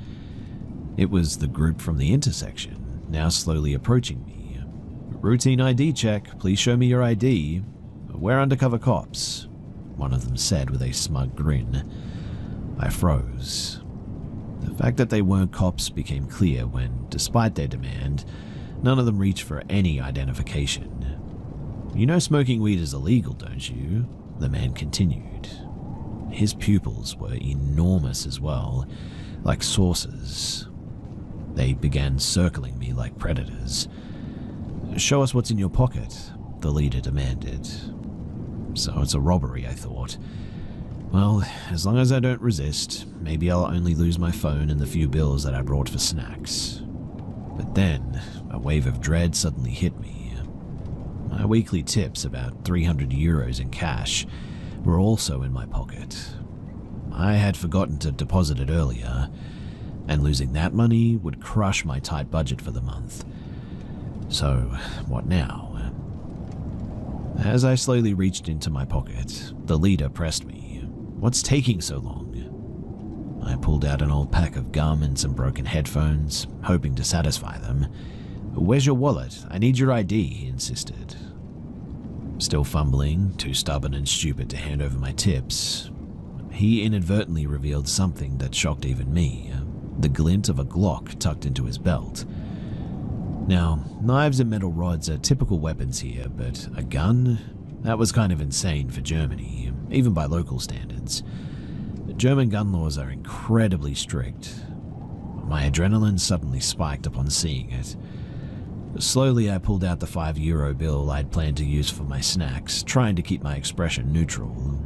It was the group from the intersection, now slowly approaching me. "Routine ID check, please show me your ID. We're undercover cops," one of them said with a smug grin. I froze. The fact that they weren't cops became clear when, despite their demand, none of them reached for any identification. "You know smoking weed is illegal, don't you?" the man continued. His pupils were enormous as well, like saucers. They began circling me like predators. "Show us what's in your pocket," the leader demanded. So it's a robbery, I thought. Well, as long as I don't resist, maybe I'll only lose my phone and the few bills that I brought for snacks. But then, a wave of dread suddenly hit me. My weekly tips, about €300 in cash, were also in my pocket. I had forgotten to deposit it earlier, and losing that money would crush my tight budget for the month. So, what now? As I slowly reached into my pocket, the leader pressed me. "What's taking so long?" I pulled out an old pack of gum and some broken headphones, hoping to satisfy them. "Where's your wallet? I need your ID," he insisted. Still fumbling, too stubborn and stupid to hand over my tips, he inadvertently revealed something that shocked even me, the glint of a Glock tucked into his belt. Now, knives and metal rods are typical weapons here, but a gun? That was kind of insane for Germany, even by local standards. German gun laws are incredibly strict. My adrenaline suddenly spiked upon seeing it. Slowly, I pulled out the €5 bill I'd planned to use for my snacks, trying to keep my expression neutral.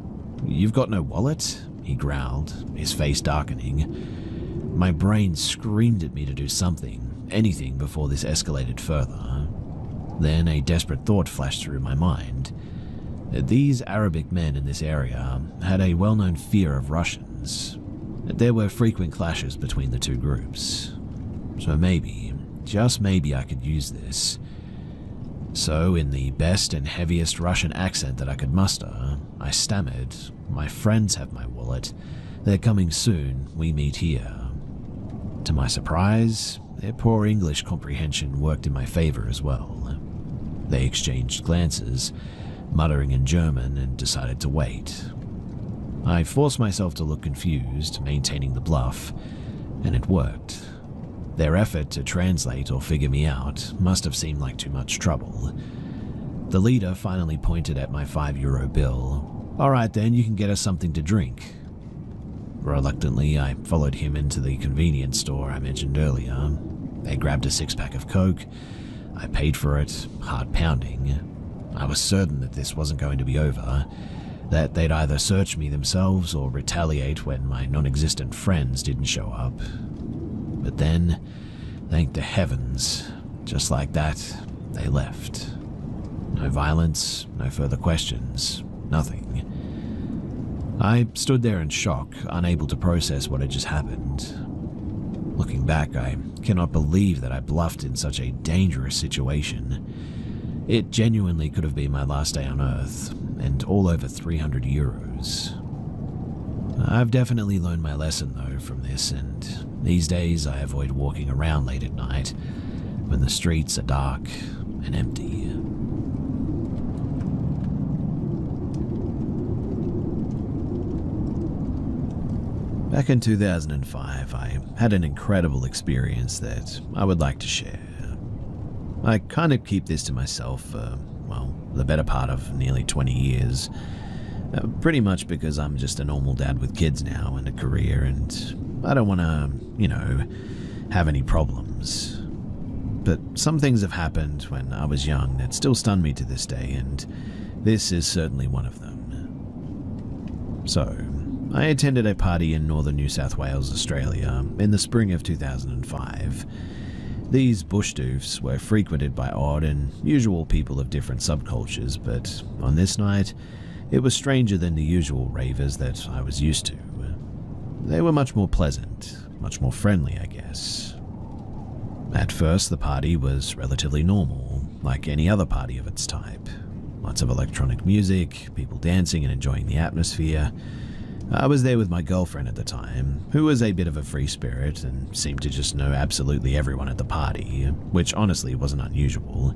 "You've got no wallet?" he growled, his face darkening. My brain screamed at me to do something, anything before this escalated further. Then a desperate thought flashed through my mind. These Arabic men in this area had a well-known fear of Russians. There were frequent clashes between the two groups. So maybe, just maybe I could use this. So in the best and heaviest Russian accent that I could muster, I stammered, "My friends have my wallet. They're coming soon. We meet here." To my surprise, their poor English comprehension worked in my favor as well. They exchanged glances, muttering in German, and decided to wait. I forced myself to look confused, maintaining the bluff, and it worked. Their effort to translate or figure me out must have seemed like too much trouble. The leader finally pointed at my €5 bill. "All right then, you can get us something to drink." Reluctantly, I followed him into the convenience store I mentioned earlier. They grabbed a 6-pack of Coke. I paid for it, heart pounding. I was certain that this wasn't going to be over, that they'd either search me themselves or retaliate when my non-existent friends didn't show up. But then, thank the heavens, just like that, they left. No violence, no further questions, nothing. I stood there in shock, unable to process what had just happened. Looking back, I cannot believe that I bluffed in such a dangerous situation. It genuinely could have been my last day on Earth, and all over €300. I've definitely learned my lesson though from this, and these days I avoid walking around late at night when the streets are dark and empty. Back in 2005, I had an incredible experience that I would like to share. I kind of keep this to myself for, the better part of nearly 20 years. Pretty much because I'm just a normal dad with kids now and a career, and I don't want to, have any problems. But some things have happened when I was young that still stun me to this day, and this is certainly one of them. So, I attended a party in northern New South Wales, Australia, in the spring of 2005. These bush doofs were frequented by odd and usual people of different subcultures, but on this night, it was stranger than the usual ravers that I was used to. They were much more pleasant, much more friendly, I guess. At first, the party was relatively normal, like any other party of its type. Lots of electronic music, people dancing and enjoying the atmosphere. I was there with my girlfriend at the time, who was a bit of a free spirit and seemed to just know absolutely everyone at the party, which honestly wasn't unusual.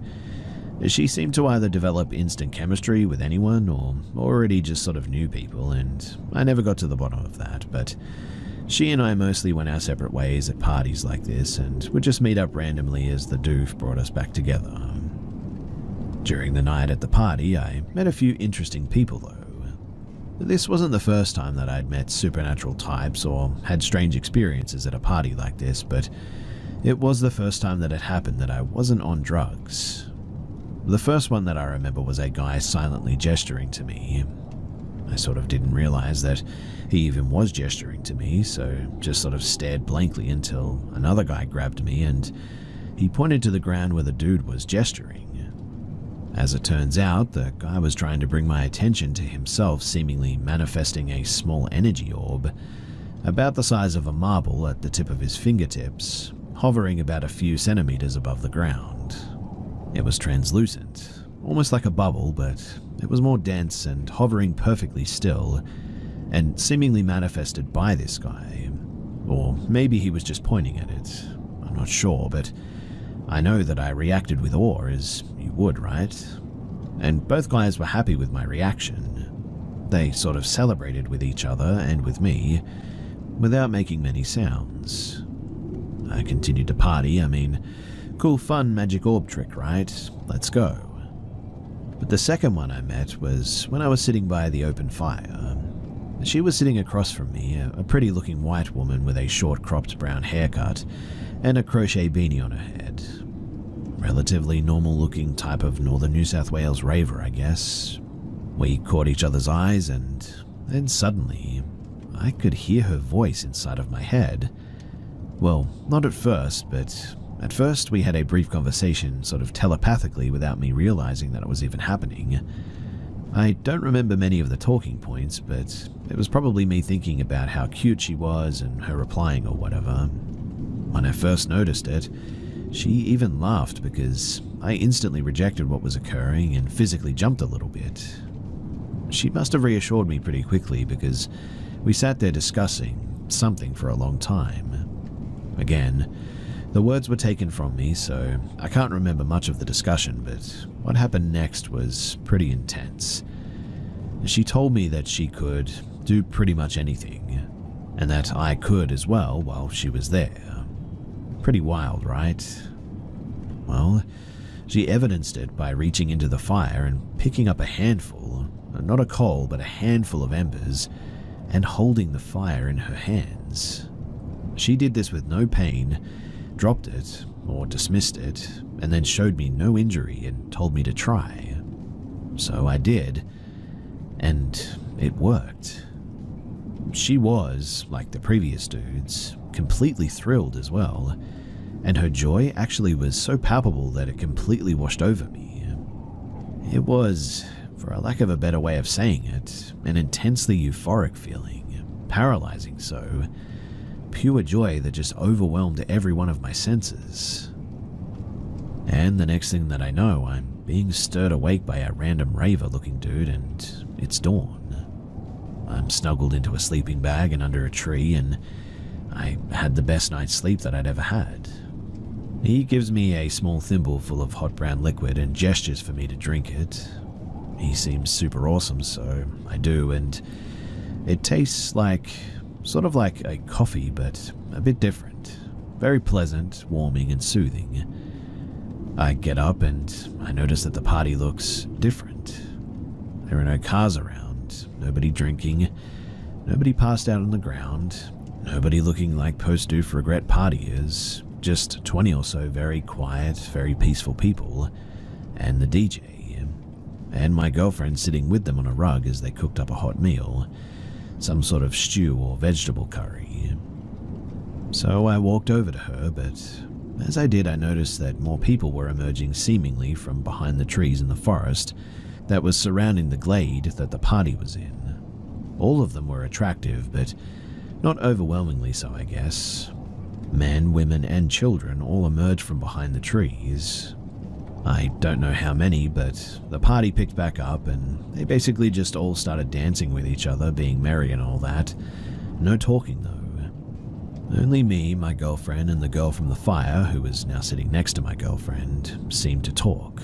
She seemed to either develop instant chemistry with anyone or already just sort of knew people, and I never got to the bottom of that, but she and I mostly went our separate ways at parties like this and would just meet up randomly as the doof brought us back together. During the night at the party, I met a few interesting people though. This wasn't the first time that I'd met supernatural types or had strange experiences at a party like this, but it was the first time that it happened that I wasn't on drugs. The first one that I remember was a guy silently gesturing to me. I sort of didn't realize that he even was gesturing to me, so just sort of stared blankly until another guy grabbed me and he pointed to the ground where the dude was gesturing. As it turns out, the guy was trying to bring my attention to himself, seemingly manifesting a small energy orb, about the size of a marble at the tip of his fingertips, hovering about a few centimeters above the ground. It was translucent, almost like a bubble, but it was more dense and hovering perfectly still, and seemingly manifested by this guy. Or maybe he was just pointing at it. I'm not sure, but I know that I reacted with awe, as you would, right? And both guys were happy with my reaction. They sort of celebrated with each other and with me, without making many sounds. I continued to party. I mean, cool fun magic orb trick, right? Let's go. But the second one I met was when I was sitting by the open fire. She was sitting across from me, a pretty looking white woman with a short cropped brown haircut and a crochet beanie on her head. Relatively normal looking type of northern New South Wales raver, I guess. We caught each other's eyes and then suddenly I could hear her voice inside of my head. Well, not at first, but at first we had a brief conversation sort of telepathically without me realizing that it was even happening. I don't remember many of the talking points, but it was probably me thinking about how cute she was and her replying or whatever. When I first noticed it, she even laughed because I instantly rejected what was occurring and physically jumped a little bit. She must have reassured me pretty quickly because we sat there discussing something for a long time. Again, the words were taken from me, so I can't remember much of the discussion, but what happened next was pretty intense. She told me that she could do pretty much anything, and that I could as well while she was there. Pretty wild, right? Well, she evidenced it by reaching into the fire and picking up a handful, not a coal, but a handful of embers, and holding the fire in her hands. She did this with no pain, dropped it, or dismissed it, and then showed me no injury and told me to try. So I did, and it worked. She was, like the previous dudes, completely thrilled as well, and her joy actually was so palpable that it completely washed over me. It was, for a lack of a better way of saying it, an intensely euphoric feeling, paralyzing so, pure joy that just overwhelmed every one of my senses. And the next thing that I know, I'm being stirred awake by a random raver-looking dude, and it's dawn. I'm snuggled into a sleeping bag and under a tree, and I had the best night's sleep that I'd ever had. He gives me a small thimble full of hot brown liquid and gestures for me to drink it. He seems super awesome, so I do, and it tastes like, sort of like a coffee, but a bit different. Very pleasant, warming, and soothing. I get up and I notice that the party looks different. There are no cars around, nobody drinking, nobody passed out on the ground, nobody looking like post-doof regret partiers, just 20 or so very quiet, very peaceful people, and the DJ, and my girlfriend sitting with them on a rug as they cooked up a hot meal, some sort of stew or vegetable curry. So I walked over to her, but as I did, I noticed that more people were emerging seemingly from behind the trees in the forest that was surrounding the glade that the party was in. All of them were attractive, but not overwhelmingly so, I guess. Men, women, and children all emerged from behind the trees. I don't know how many, but the party picked back up and they basically just all started dancing with each other, being merry and all that. No talking though. Only me, my girlfriend, and the girl from the fire, who was now sitting next to my girlfriend, seemed to talk.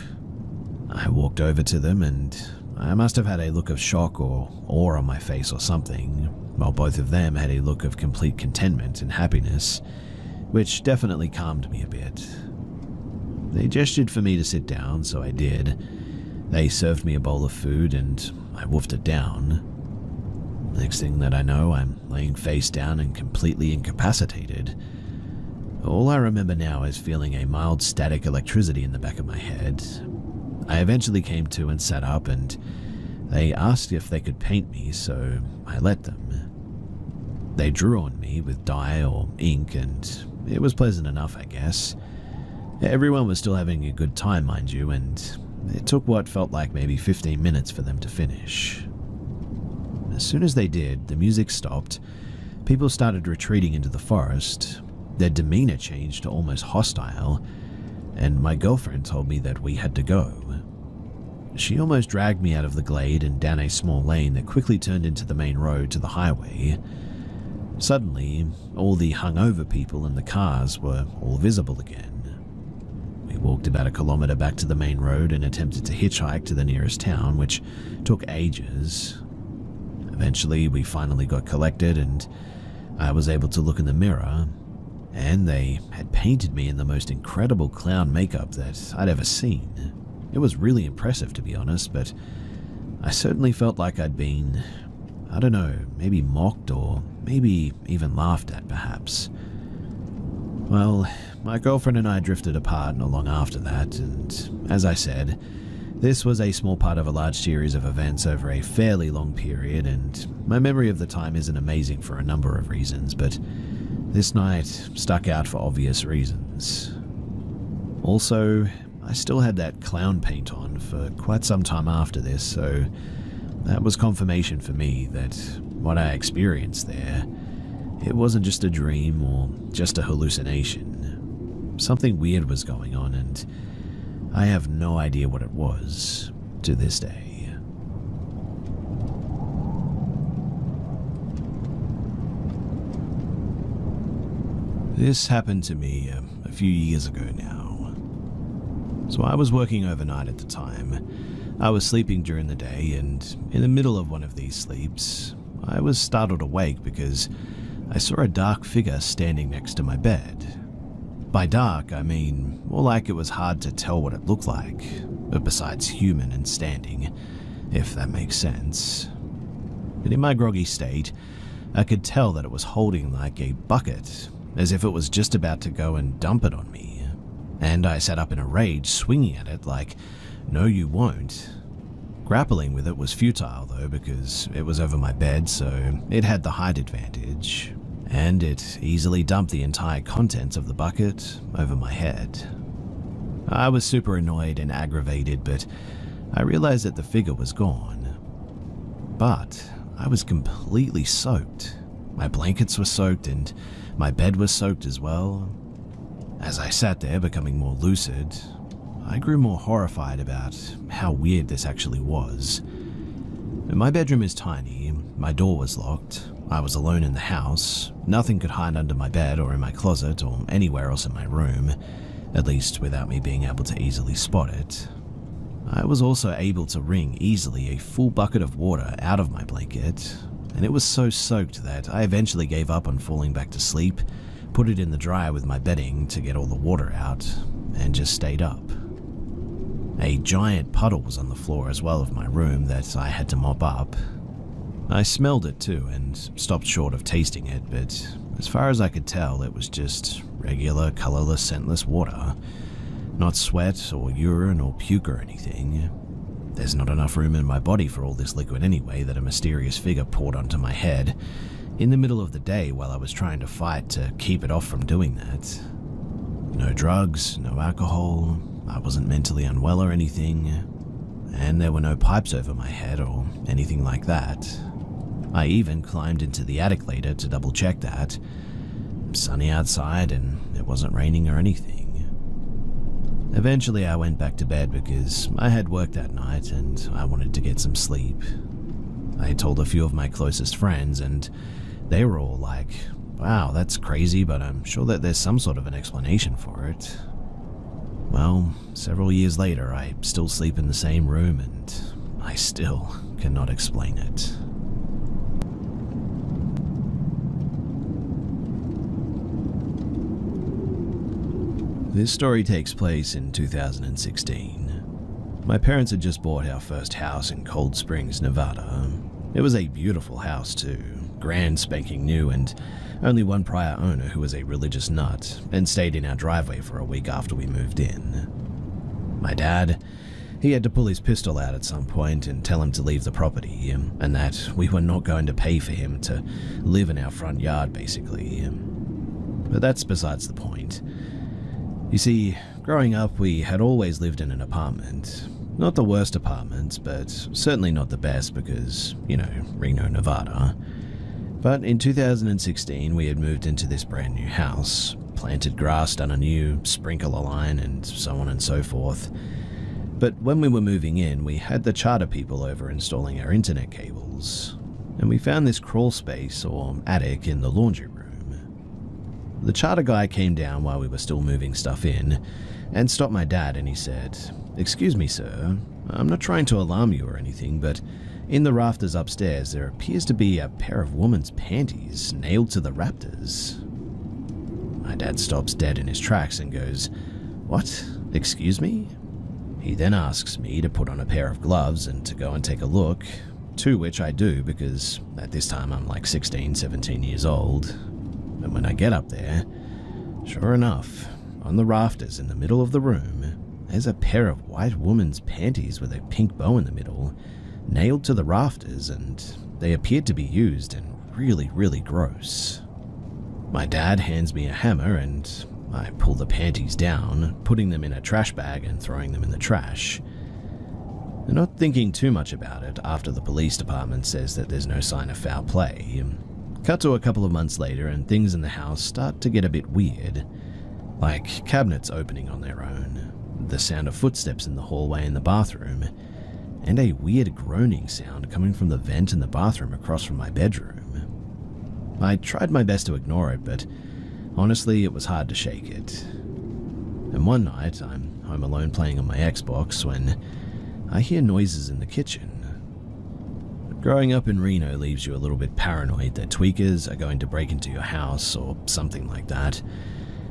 I walked over to them and I must have had a look of shock or awe on my face or something, while both of them had a look of complete contentment and happiness, which definitely calmed me a bit. They gestured for me to sit down, so I did. They served me a bowl of food and I wolfed it down. Next thing that I know, I'm laying face down and completely incapacitated. All I remember now is feeling a mild static electricity in the back of my head. I eventually came to and sat up, and they asked if they could paint me, so I let them. They drew on me with dye or ink, and it was pleasant enough, I guess. Everyone was still having a good time, mind you, and it took what felt like maybe 15 minutes for them to finish. As soon as they did, the music stopped, people started retreating into the forest, their demeanor changed to almost hostile, and my girlfriend told me that we had to go. She almost dragged me out of the glade and down a small lane that quickly turned into the main road to the highway. Suddenly, all the hungover people and the cars were all visible again. We walked about a kilometer back to the main road and attempted to hitchhike to the nearest town, which took ages. Eventually, we finally got collected and I was able to look in the mirror, and they had painted me in the most incredible clown makeup that I'd ever seen. It was really impressive, to be honest, but I certainly felt like I'd been, I don't know, maybe mocked or maybe even laughed at, perhaps. Well, my girlfriend and I drifted apart not long after that, and as I said, this was a small part of a large series of events over a fairly long period, and my memory of the time isn't amazing for a number of reasons, but this night stuck out for obvious reasons. Also, I still had that clown paint on for quite some time after this, so that was confirmation for me that what I experienced there, it wasn't just a dream or just a hallucination. Something weird was going on, and I have no idea what it was to this day. This happened to me a few years ago now. So I was working overnight at the time. I was sleeping during the day, and in the middle of one of these sleeps, I was startled awake because I saw a dark figure standing next to my bed. By dark, I mean more like it was hard to tell what it looked like, but besides human and standing, if that makes sense. But in my groggy state, I could tell that it was holding like a bucket, as if it was just about to go and dump it on me. And I sat up in a rage, swinging at it like, "No, you won't." Grappling with it was futile though, because it was over my bed, so it had the height advantage. And it easily dumped the entire contents of the bucket over my head. I was super annoyed and aggravated, but I realized that the figure was gone. But I was completely soaked. My blankets were soaked and my bed was soaked as well. As I sat there becoming more lucid, I grew more horrified about how weird this actually was. My bedroom is tiny, my door was locked, I was alone in the house, nothing could hide under my bed or in my closet or anywhere else in my room, at least without me being able to easily spot it. I was also able to wring easily a full bucket of water out of my blanket, and it was so soaked that I eventually gave up on falling back to sleep, put it in the dryer with my bedding to get all the water out, and just stayed up. A giant puddle was on the floor as well of my room that I had to mop up. I smelled it too and stopped short of tasting it, but as far as I could tell, it was just regular, colorless, scentless water. Not sweat or urine or puke or anything. There's not enough room in my body for all this liquid anyway that a mysterious figure poured onto my head in the middle of the day while I was trying to fight to keep it off from doing that. No drugs, no alcohol, I wasn't mentally unwell or anything, and there were no pipes over my head or anything like that. I even climbed into the attic later to double check that. Sunny outside and it wasn't raining or anything. Eventually I went back to bed because I had work that night and I wanted to get some sleep. I told a few of my closest friends and they were all like, "Wow, that's crazy, but I'm sure that there's some sort of an explanation for it." Well, several years later, I still sleep in the same room and I still cannot explain it. This story takes place in 2016. My parents had just bought our first house in Cold Springs, Nevada. It was a beautiful house too, grand spanking new, and only one prior owner who was a religious nut and stayed in our driveway for a week after we moved in. My dad, he had to pull his pistol out at some point and tell him to leave the property, and that we were not going to pay for him to live in our front yard basically. But that's besides the point. You see, growing up we had always lived in an apartment. Not the worst apartments, but certainly not the best because, Reno, Nevada. But in 2016 we had moved into this brand new house, planted grass, done a new sprinkler line, and so on and so forth. But when we were moving in, we had the charter people over installing our internet cables, and we found this crawl space or attic in the laundry room. The charter guy came down while we were still moving stuff in and stopped my dad, and he said, "Excuse me, sir, I'm not trying to alarm you or anything, but in the rafters upstairs there appears to be a pair of woman's panties nailed to the rafters." My dad stops dead in his tracks and goes, "What? Excuse me?" He then asks me to put on a pair of gloves and to go and take a look, to which I do because at this time I'm like 16, 17 years old. And when I get up there, sure enough, on the rafters in the middle of the room, there's a pair of white woman's panties with a pink bow in the middle, nailed to the rafters, and they appeared to be used and really, really gross. My dad hands me a hammer and I pull the panties down, putting them in a trash bag and throwing them in the trash. And not thinking too much about it after the police department says that there's no sign of foul play. Cut to a couple of months later and things in the house start to get a bit weird, like cabinets opening on their own, the sound of footsteps in the hallway in the bathroom, and a weird groaning sound coming from the vent in the bathroom across from my bedroom. I tried my best to ignore it, but honestly it was hard to shake it. And one night, I'm home alone playing on my Xbox when I hear noises in the kitchen. Growing up in Reno leaves you a little bit paranoid that tweakers are going to break into your house or something like that.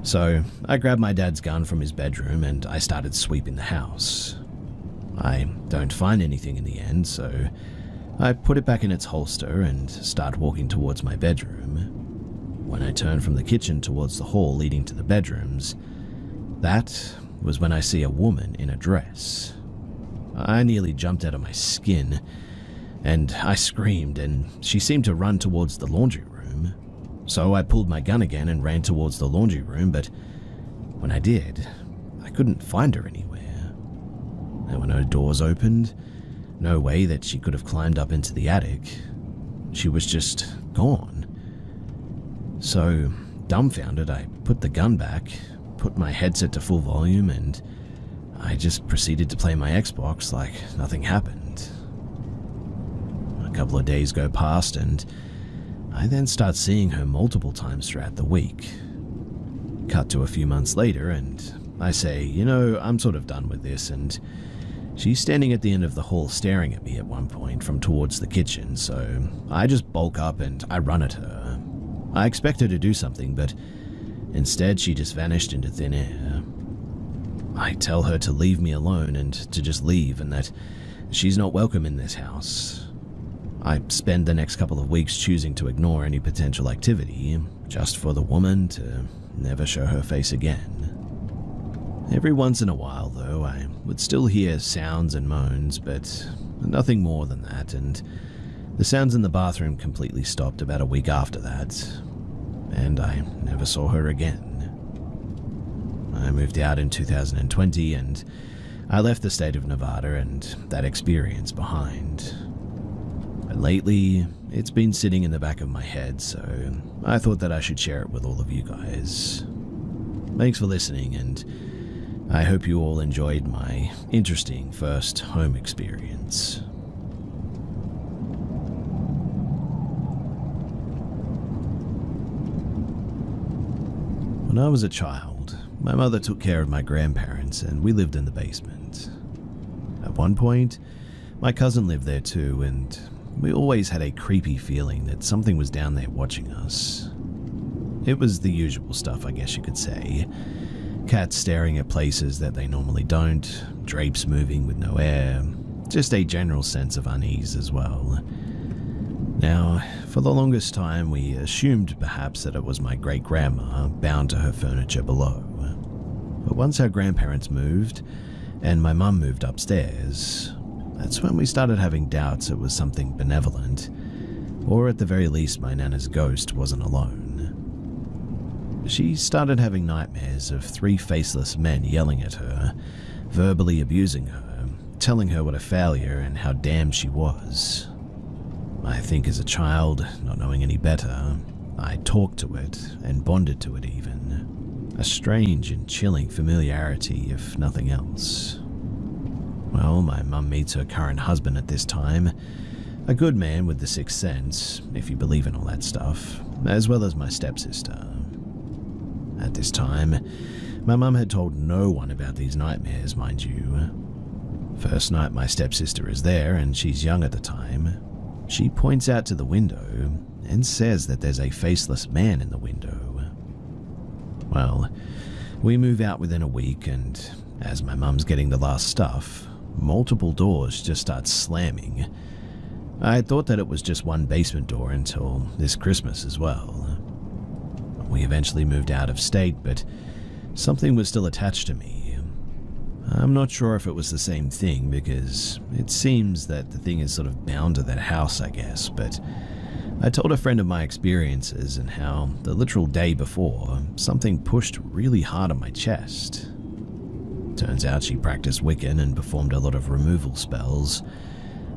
So I grabbed my dad's gun from his bedroom and I started sweeping the house. I don't find anything in the end, so I put it back in its holster and start walking towards my bedroom. When I turn from the kitchen towards the hall leading to the bedrooms, that was when I see a woman in a dress. I nearly jumped out of my skin, and I screamed, and she seemed to run towards the laundry room. So I pulled my gun again and ran towards the laundry room, but when I did, I couldn't find her anywhere. There were no doors opened, no way that she could have climbed up into the attic. She was just gone. So, dumbfounded, I put the gun back, put my headset to full volume, and I just proceeded to play my Xbox like nothing happened. A couple of days go past and I then start seeing her multiple times throughout the week. Cut to a few months later and I say, I'm sort of done with this, and she's standing at the end of the hall staring at me at one point from towards the kitchen, so I just bulk up and I run at her. I expect her to do something, but instead she just vanished into thin air. I tell her to leave me alone and to just leave and that she's not welcome in this house. I spend the next couple of weeks choosing to ignore any potential activity, just for the woman to never show her face again. Every once in a while, though, I would still hear sounds and moans, but nothing more than that, and the sounds in the bathroom completely stopped about a week after that, and I never saw her again. I moved out in 2020, and I left the state of Nevada and that experience behind. But lately, it's been sitting in the back of my head, so I thought that I should share it with all of you guys. Thanks for listening, and I hope you all enjoyed my interesting first home experience. When I was a child, my mother took care of my grandparents and we lived in the basement. At one point, my cousin lived there too, and we always had a creepy feeling that something was down there watching us. It was the usual stuff, I guess you could say. Cats staring at places that they normally don't, drapes moving with no air, just a general sense of unease as well. Now, for the longest time, we assumed perhaps that it was my great-grandma bound to her furniture below. But once our grandparents moved, and my mum moved upstairs, that's when we started having doubts it was something benevolent, or at the very least my Nana's ghost wasn't alone. She started having nightmares of 3 faceless men yelling at her, verbally abusing her, telling her what a failure and how damned she was. I think as a child, not knowing any better, I talked to it and bonded to it even. A strange and chilling familiarity, if nothing else. Well, my mum meets her current husband at this time, a good man with the sixth sense, if you believe in all that stuff, as well as my stepsister. At this time, my mum had told no one about these nightmares, mind you. First night my stepsister is there, and she's young at the time. She points out to the window and says that there's a faceless man in the window. Well, we move out within a week, and as my mum's getting the last stuff, multiple doors just start slamming. I thought that it was just one basement door until this Christmas as well. We eventually moved out of state, but something was still attached to me. I'm not sure if it was the same thing, because it seems that the thing is sort of bound to that house, I guess, but I told a friend of my experiences and how the literal day before, something pushed really hard on my chest. Turns out she practiced Wiccan and performed a lot of removal spells.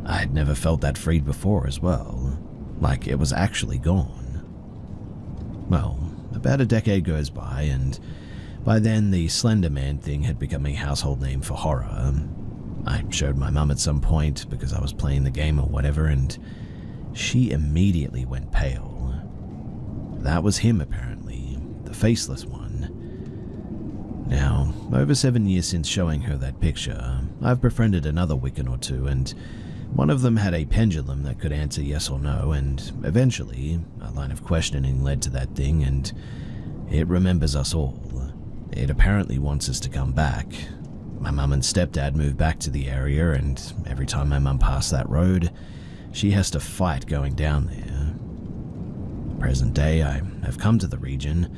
I'd never felt that freed before as well, like it was actually gone. Well, about a decade goes by, and by then, the Slender Man thing had become a household name for horror. I showed my mum at some point because I was playing the game or whatever, and she immediately went pale. That was him, apparently, the faceless one. Now, over 7 years since showing her that picture, I've befriended another Wiccan or two, and one of them had a pendulum that could answer yes or no, and eventually, a line of questioning led to that thing, and it remembers us all. It apparently wants us to come back. My mum and stepdad moved back to the area, and every time my mum passed that road, she has to fight going down there. Present day, I have come to the region,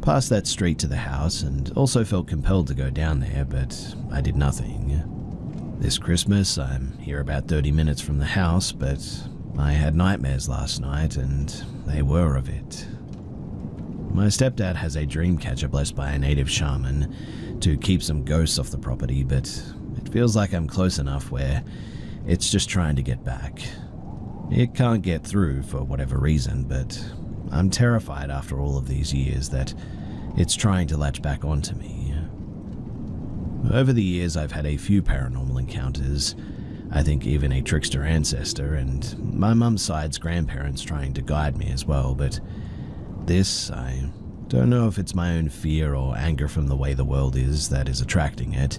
passed that street to the house, and also felt compelled to go down there, but I did nothing. This Christmas, I'm here about 30 minutes from the house, but I had nightmares last night, and they were of it. My stepdad has a dream catcher blessed by a native shaman to keep some ghosts off the property, but it feels like I'm close enough where it's just trying to get back. It can't get through for whatever reason, but I'm terrified after all of these years that it's trying to latch back onto me. Over the years, I've had a few paranormal encounters, I think even a trickster ancestor, and my mum's side's grandparents trying to guide me as well, but this, I don't know if it's my own fear or anger from the way the world is that is attracting it.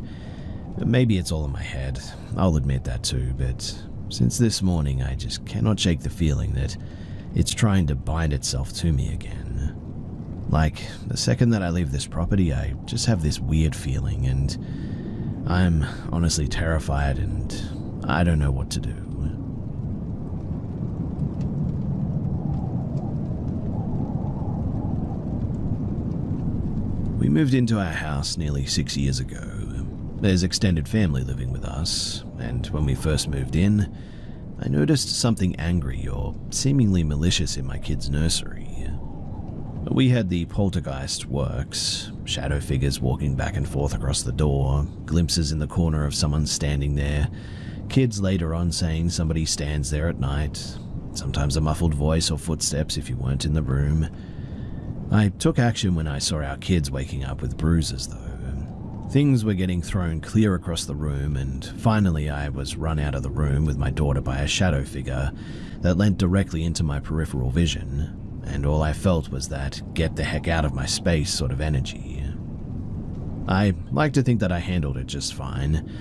Maybe it's all in my head, I'll admit that too, but since this morning I just cannot shake the feeling that it's trying to bind itself to me again. Like, the second that I leave this property, I just have this weird feeling, and I'm honestly terrified and I don't know what to do. We moved into our house nearly 6 years ago. There's extended family living with us, and when we first moved in, I noticed something angry or seemingly malicious in my kids' nursery. We had the poltergeist works, shadow figures walking back and forth across the door, glimpses in the corner of someone standing there, kids later on saying somebody stands there at night, sometimes a muffled voice or footsteps if you weren't in the room. I took action when I saw our kids waking up with bruises though. Things were getting thrown clear across the room, and finally I was run out of the room with my daughter by a shadow figure that leant directly into my peripheral vision, and all I felt was that get the heck out of my space sort of energy. I like to think that I handled it just fine.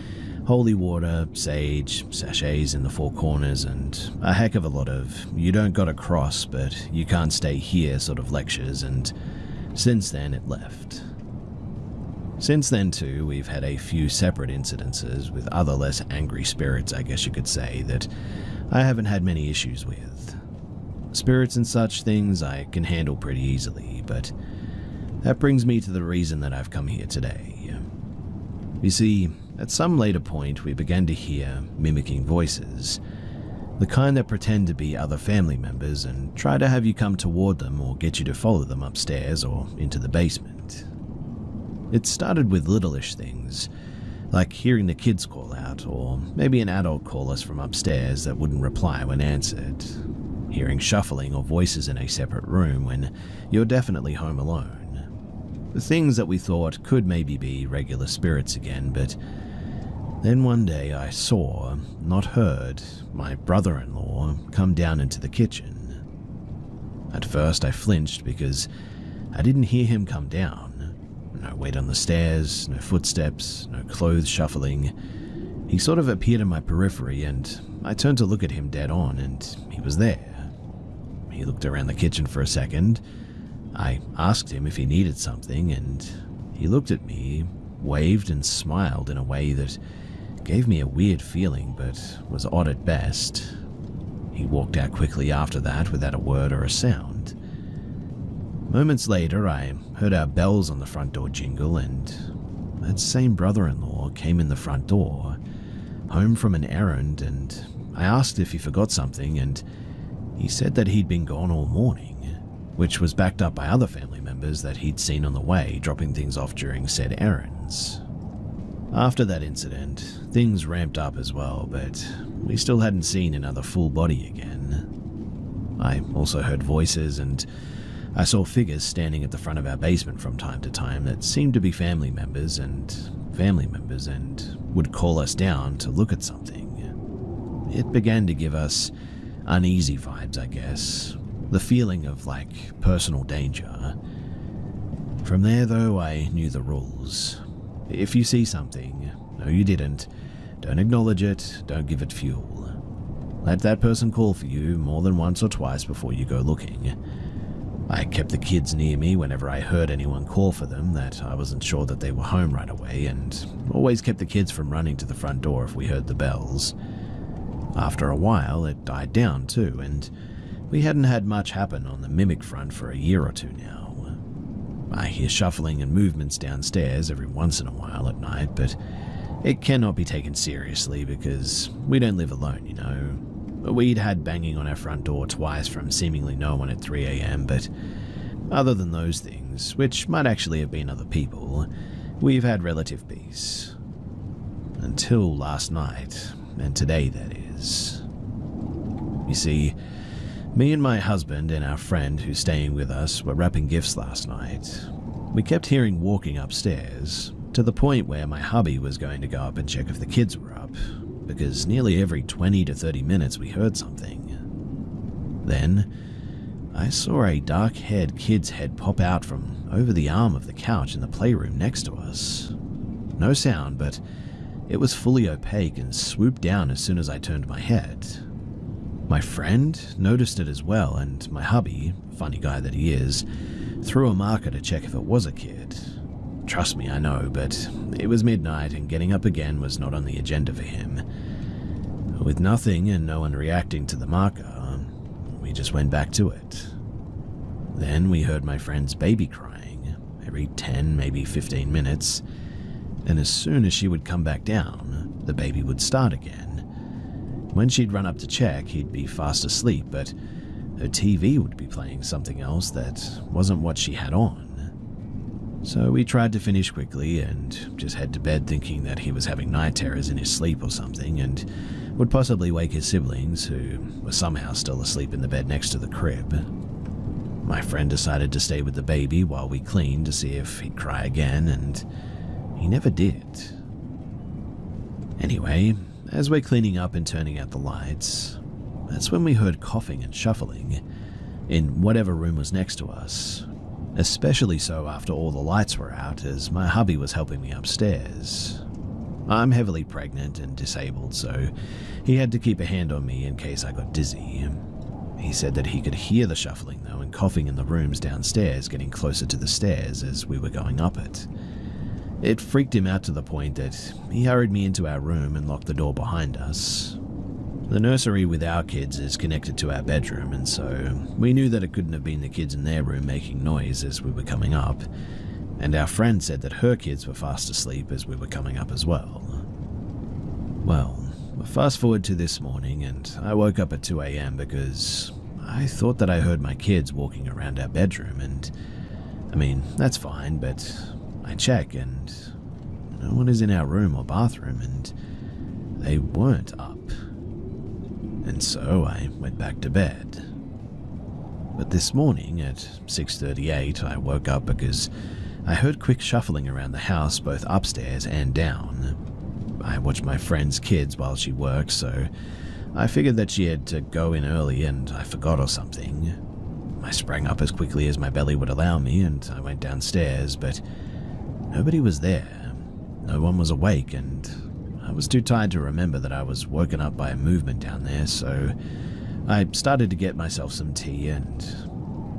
Holy water, sage, sachets in the four corners, and a heck of a lot of you don't gotta cross but you can't stay here sort of lectures, and since then it left. Since then too, we've had a few separate incidences with other less angry spirits, I guess you could say, that I haven't had many issues with. Spirits and such things I can handle pretty easily, but that brings me to the reason that I've come here today. You see, at some later point we began to hear mimicking voices, the kind that pretend to be other family members and try to have you come toward them or get you to follow them upstairs or into the basement. It started with littleish things, like hearing the kids call out, or maybe an adult call us from upstairs that wouldn't reply when answered, hearing shuffling or voices in a separate room when you're definitely home alone. The things that we thought could maybe be regular spirits again, but then one day I saw, not heard, my brother-in-law come down into the kitchen. At first I flinched because I didn't hear him come down. No weight on the stairs, no footsteps, no clothes shuffling. He sort of appeared in my periphery and I turned to look at him dead on and he was there. He looked around the kitchen for a second. I asked him if he needed something and he looked at me, waved and smiled in a way that gave me a weird feeling but was odd at best. He walked out quickly after that without a word or a sound. Moments later, I heard our bells on the front door jingle, and that same brother-in-law came in the front door, home from an errand, and I asked if he forgot something, and he said that he'd been gone all morning, which was backed up by other family members that he'd seen on the way dropping things off during said errands. After that incident, things ramped up as well, but we still hadn't seen another full body again. I also heard voices, and I saw figures standing at the front of our basement from time to time that seemed to be family members and would call us down to look at something. It began to give us uneasy vibes, I guess, the feeling of like personal danger. From there though, I knew the rules. If you see something, no you didn't, don't acknowledge it, don't give it fuel. Let that person call for you more than once or twice before you go looking. I kept the kids near me whenever I heard anyone call for them that I wasn't sure that they were home right away, and always kept the kids from running to the front door if we heard the bells. After a while, it died down too, and we hadn't had much happen on the mimic front for a year or two now. I hear shuffling and movements downstairs every once in a while at night, but it cannot be taken seriously because we don't live alone, you know. We'd had banging on our front door twice from seemingly no one at 3 a.m, but other than those things, which might actually have been other people, we've had relative peace. Until last night, and today that is. You see, me and my husband and our friend who's staying with us were wrapping gifts last night. We kept hearing walking upstairs, to the point where my hubby was going to go up and check if the kids were up, because nearly every 20 to 30 minutes we heard something. Then, I saw a dark-haired kid's head pop out from over the arm of the couch in the playroom next to us. No sound, but it was fully opaque and swooped down as soon as I turned my head. My friend noticed it as well, and my hubby, funny guy that he is, threw a marker to check if it was a kid. Trust me, I know, but it was midnight and getting up again was not on the agenda for him. With nothing and no one reacting to the marker, we just went back to it. Then we heard my friend's baby crying, every 10, maybe 15 minutes, and as soon as she would come back down, the baby would start again. When she'd run up to check, he'd be fast asleep, but her TV would be playing something else that wasn't what she had on. So we tried to finish quickly and just head to bed thinking that he was having night terrors in his sleep or something and would possibly wake his siblings, who were somehow still asleep in the bed next to the crib. My friend decided to stay with the baby while we cleaned to see if he'd cry again, and he never did. Anyway, as we're cleaning up and turning out the lights, that's when we heard coughing and shuffling in whatever room was next to us, especially so after all the lights were out as my hubby was helping me upstairs. I'm heavily pregnant and disabled, so he had to keep a hand on me in case I got dizzy. He said that he could hear the shuffling though and coughing in the rooms downstairs getting closer to the stairs as we were going up it. It freaked him out to the point that he hurried me into our room and locked the door behind us. The nursery with our kids is connected to our bedroom, and so we knew that it couldn't have been the kids in their room making noise as we were coming up, and our friend said that her kids were fast asleep as we were coming up as well. Well, fast forward to this morning, and I woke up at 2 a.m. because I thought that I heard my kids walking around our bedroom, and I mean, that's fine, but I check and no one is in our room or bathroom, and they weren't up. And so I went back to bed. But this morning at 6:38, I woke up because I heard quick shuffling around the house both upstairs and down. I watched my friend's kids while she worked, so I figured that she had to go in early and I forgot or something. I sprang up as quickly as my belly would allow me and I went downstairs, but nobody was there. No one was awake, and I was too tired to remember that I was woken up by a movement down there, so I started to get myself some tea, and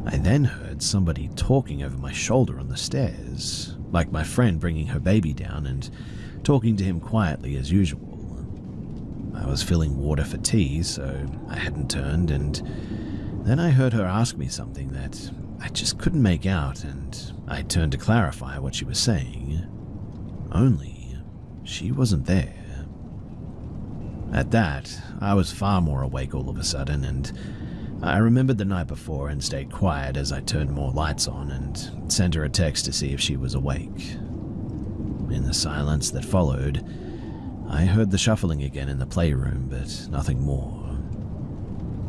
I then heard somebody talking over my shoulder on the stairs, like my friend bringing her baby down and talking to him quietly as usual. I was filling water for tea, so I hadn't turned, and then I heard her ask me something that I just couldn't make out, and I turned to clarify what she was saying. Only she wasn't there. At that, I was far more awake all of a sudden, and I remembered the night before and stayed quiet as I turned more lights on and sent her a text to see if she was awake. In the silence that followed, I heard the shuffling again in the playroom, but nothing more.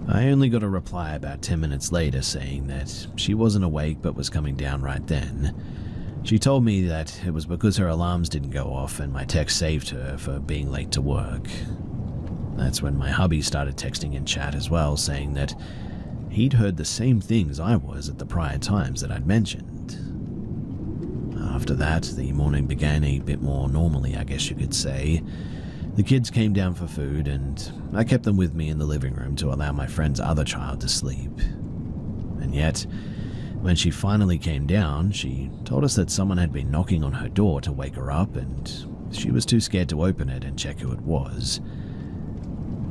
I only got a reply about 10 minutes later saying that she wasn't awake but was coming down right then. She told me that it was because her alarms didn't go off and my text saved her for being late to work. That's when my hubby started texting in chat as well, saying that he'd heard the same things I was at the prior times that I'd mentioned. After that, the morning began a bit more normally, I guess you could say. The kids came down for food, and I kept them with me in the living room to allow my friend's other child to sleep. And yet, when she finally came down, she told us that someone had been knocking on her door to wake her up, and she was too scared to open it and check who it was.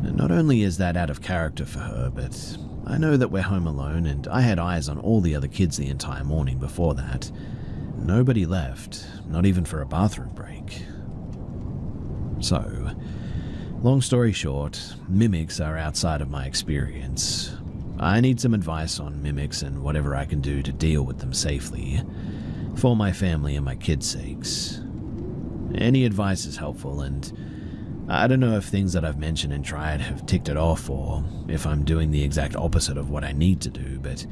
And not only is that out of character for her, but I know that we're home alone, and I had eyes on all the other kids the entire morning before that. Nobody left, not even for a bathroom break. So, long story short, mimics are outside of my experience. I need some advice on mimics and whatever I can do to deal with them safely, for my family and my kids' sakes. Any advice is helpful, and I don't know if things that I've mentioned and tried have ticked it off, or if I'm doing the exact opposite of what I need to do, but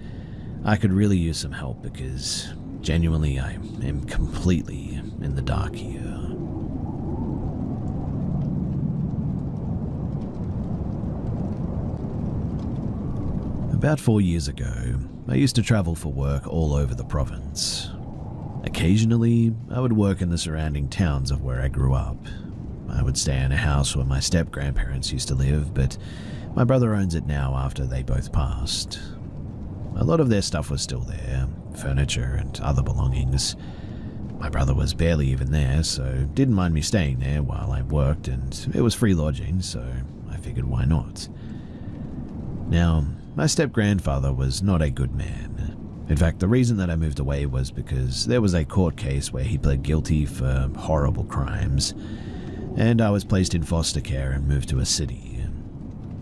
I could really use some help because genuinely I am completely in the dark here. About 4 years ago, I used to travel for work all over the province. Occasionally, I would work in the surrounding towns of where I grew up. I would stay in a house where my step-grandparents used to live, but my brother owns it now after they both passed. A lot of their stuff was still there, furniture and other belongings. My brother was barely even there, so didn't mind me staying there while I worked, and it was free lodging, so I figured why not. Now, my step-grandfather was not a good man. In fact, the reason that I moved away was because there was a court case where he pled guilty for horrible crimes, and I was placed in foster care and moved to a city.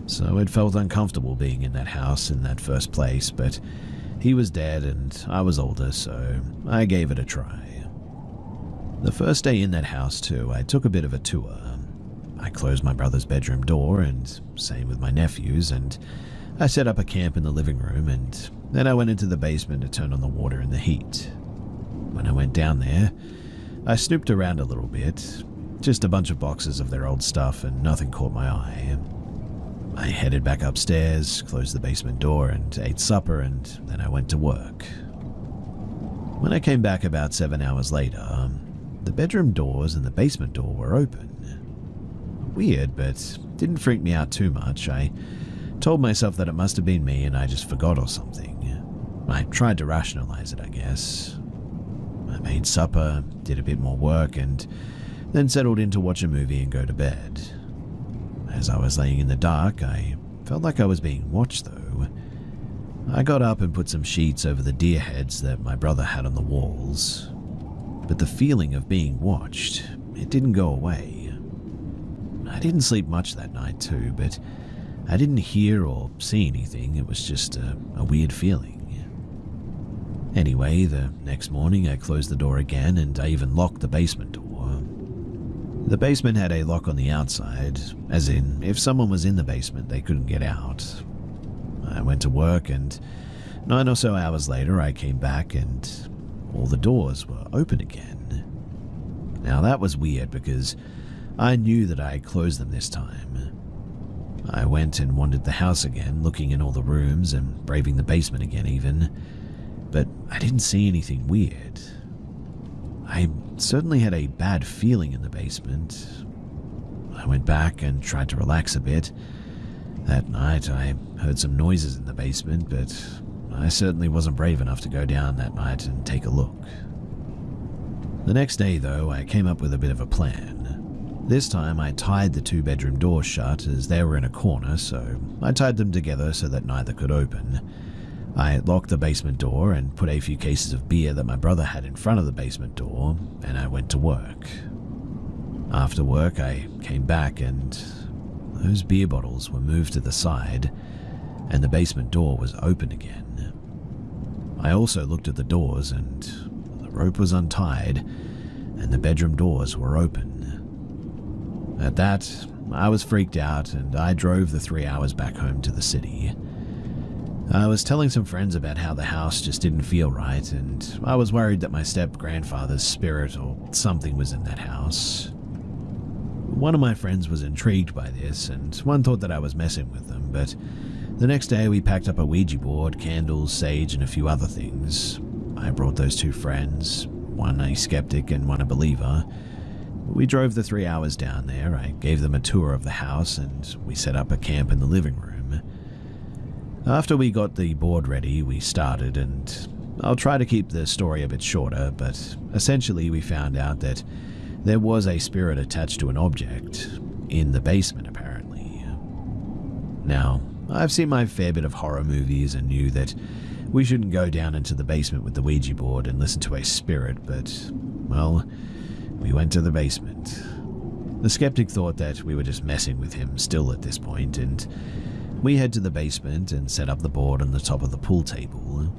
So it felt uncomfortable being in that house in that first place, but he was dead and I was older, so I gave it a try. The first day in that house too, I took a bit of a tour. I closed my brother's bedroom door, and same with my nephew's, and I set up a camp in the living room, and then I went into the basement to turn on the water and the heat. When I went down there, I snooped around a little bit, just a bunch of boxes of their old stuff, and nothing caught my eye. I headed back upstairs, closed the basement door, and ate supper, and then I went to work. When I came back about 7 hours later, the bedroom doors and the basement door were open. Weird, but didn't freak me out too much. I told myself that it must have been me and I just forgot or something. I tried to rationalize it, I guess. I made supper, did a bit more work, and then settled in to watch a movie and go to bed. As I was laying in the dark, I felt like I was being watched, though. I got up and put some sheets over the deer heads that my brother had on the walls. But the feeling of being watched, it didn't go away. I didn't sleep much that night too, but I didn't hear or see anything. It was just a weird feeling. Anyway, the next morning I closed the door again, and I even locked the basement door. The basement had a lock on the outside, as in if someone was in the basement they couldn't get out. I went to work, and 9 or so hours later I came back and all the doors were open again. Now that was weird because I knew that I had closed them this time. I went and wandered the house again, looking in all the rooms and braving the basement again even, but I didn't see anything weird. I certainly had a bad feeling in the basement. I went back and tried to relax a bit. That night I heard some noises in the basement, but I certainly wasn't brave enough to go down that night and take a look. The next day though, I came up with a bit of a plan. This time I tied the 2-bedroom doors shut as they were in a corner, so I tied them together so that neither could open. I locked the basement door and put a few cases of beer that my brother had in front of the basement door, and I went to work. After work I came back and those beer bottles were moved to the side and the basement door was open again. I also looked at the doors and the rope was untied and the bedroom doors were open. At that, I was freaked out and I drove the 3 hours back home to the city. I was telling some friends about how the house just didn't feel right, and I was worried that my step-grandfather's spirit or something was in that house. One of my friends was intrigued by this, and one thought that I was messing with them, but the next day we packed up a Ouija board, candles, sage, and a few other things. I brought those 2 friends, one a skeptic and one a believer. We drove the 3 hours down there, I gave them a tour of the house, and we set up a camp in the living room. After we got the board ready, we started, and I'll try to keep the story a bit shorter, but essentially we found out that there was a spirit attached to an object in the basement, apparently. Now, I've seen my fair bit of horror movies and knew that we shouldn't go down into the basement with the Ouija board and listen to a spirit, but, well, we went to the basement. The skeptic thought that we were just messing with him still at this point, and we head to the basement and set up the board on the top of the pool table.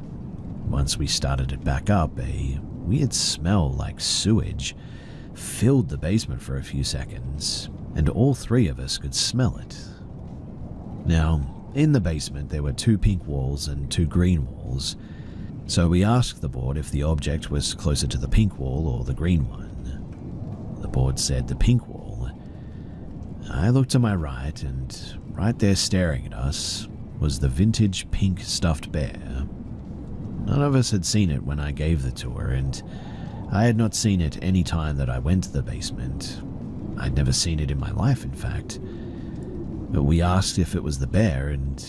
Once we started it back up, a weird smell like sewage filled the basement for a few seconds, and all 3 of us could smell it. Now, in the basement there were 2 pink walls and 2 green walls, so we asked the board if the object was closer to the pink wall or the green one. The board said the pink wall. I looked to my right, and right there staring at us was the vintage pink stuffed bear. None of us had seen it when I gave the tour, and I had not seen it any time that I went to the basement. I'd never seen it in my life, in fact. But we asked if it was the bear, and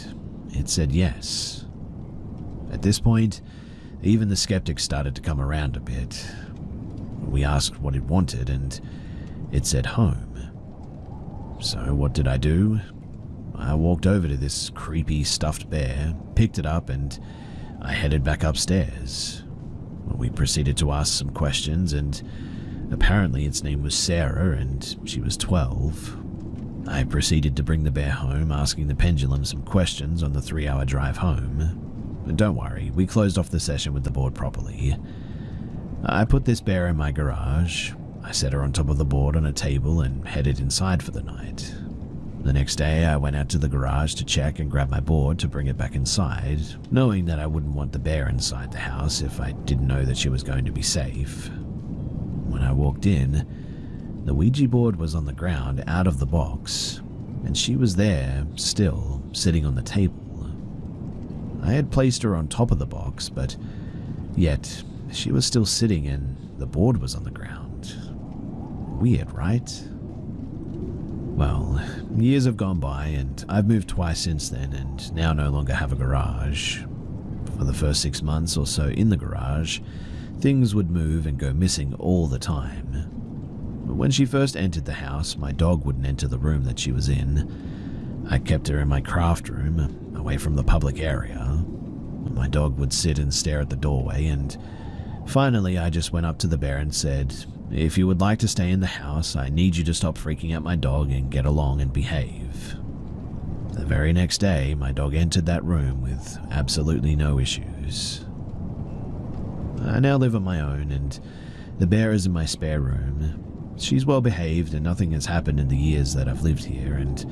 it said yes. At this point, even the skeptics started to come around a bit. We asked what it wanted, and it said home. So what did I do? I walked over to this creepy stuffed bear, picked it up, and I headed back upstairs. We proceeded to ask some questions, and apparently its name was Sarah and she was 12. I proceeded to bring the bear home, asking the pendulum some questions on the 3-hour drive home. Don't worry, we closed off the session with the board properly. I put this bear in my garage. I set her on top of the board on a table and headed inside for the night. The next day, I went out to the garage to check and grab my board to bring it back inside, knowing that I wouldn't want the bear inside the house if I didn't know that she was going to be safe. When I walked in, the Ouija board was on the ground out of the box, and she was there, still, sitting on the table. I had placed her on top of the box, but yet she was still sitting and the board was on the ground. Weird, right? Well, years have gone by and I've moved twice since then and now no longer have a garage. For the first 6 months or so in the garage, things would move and go missing all the time. When she first entered the house, my dog wouldn't enter the room that she was in. I kept her in my craft room, away from the public area. My dog would sit and stare at the doorway, and finally I just went up to the bear and said, "If you would like to stay in the house, I need you to stop freaking out my dog and get along and behave." The very next day, my dog entered that room with absolutely no issues. I now live on my own, and the bear is in my spare room. She's well behaved and nothing has happened in the years that I've lived here, and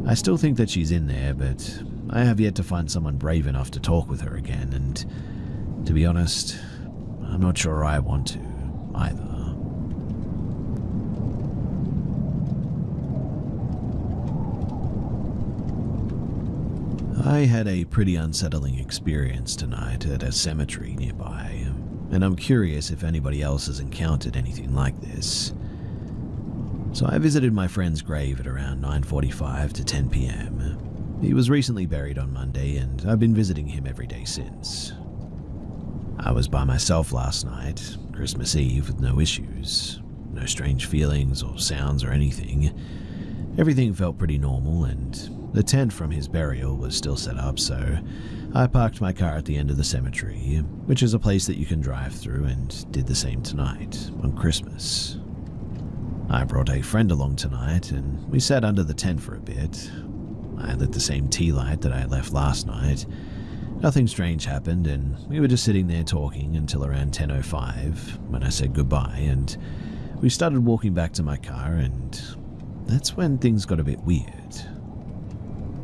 I still think that she's in there, but I have yet to find someone brave enough to talk with her again, and to be honest, I'm not sure I want to either. I had a pretty unsettling experience tonight at a cemetery nearby, and I'm curious if anybody else has encountered anything like this. So I visited my friend's grave at around 9:45 to 10 p.m. He was recently buried on Monday, and I've been visiting him every day since. I was by myself last night, Christmas Eve, with no issues. No strange feelings or sounds or anything. Everything felt pretty normal, and the tent from his burial was still set up, so I parked my car at the end of the cemetery, which is a place that you can drive through, and did the same tonight, on Christmas. I brought a friend along tonight, and we sat under the tent for a bit. I lit the same tea light that I left last night. Nothing strange happened, and we were just sitting there talking until around 10:05, when I said goodbye, and we started walking back to my car, and that's when things got a bit weird.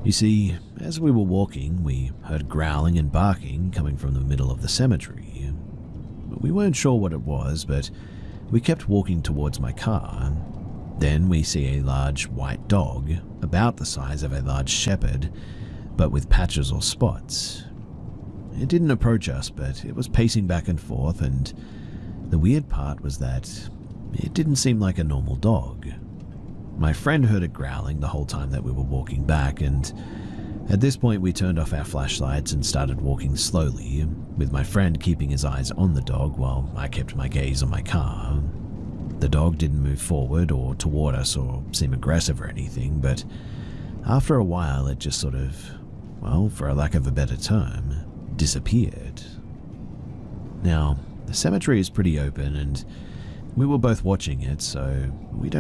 You see, as we were walking, we heard growling and barking coming from the middle of the cemetery. We weren't sure what it was, but we kept walking towards my car. Then we see a large white dog, about the size of a large shepherd, but with patches or spots. It didn't approach us, but it was pacing back and forth, and the weird part was that it didn't seem like a normal dog. My friend heard it growling the whole time that we were walking back, and at this point we turned off our flashlights and started walking slowly, with my friend keeping his eyes on the dog while I kept my gaze on my car. The dog didn't move forward or toward us or seem aggressive or anything, but after a while it just sort of, well, for a lack of a better term, disappeared. Now, the cemetery is pretty open and we were both watching it, so we don't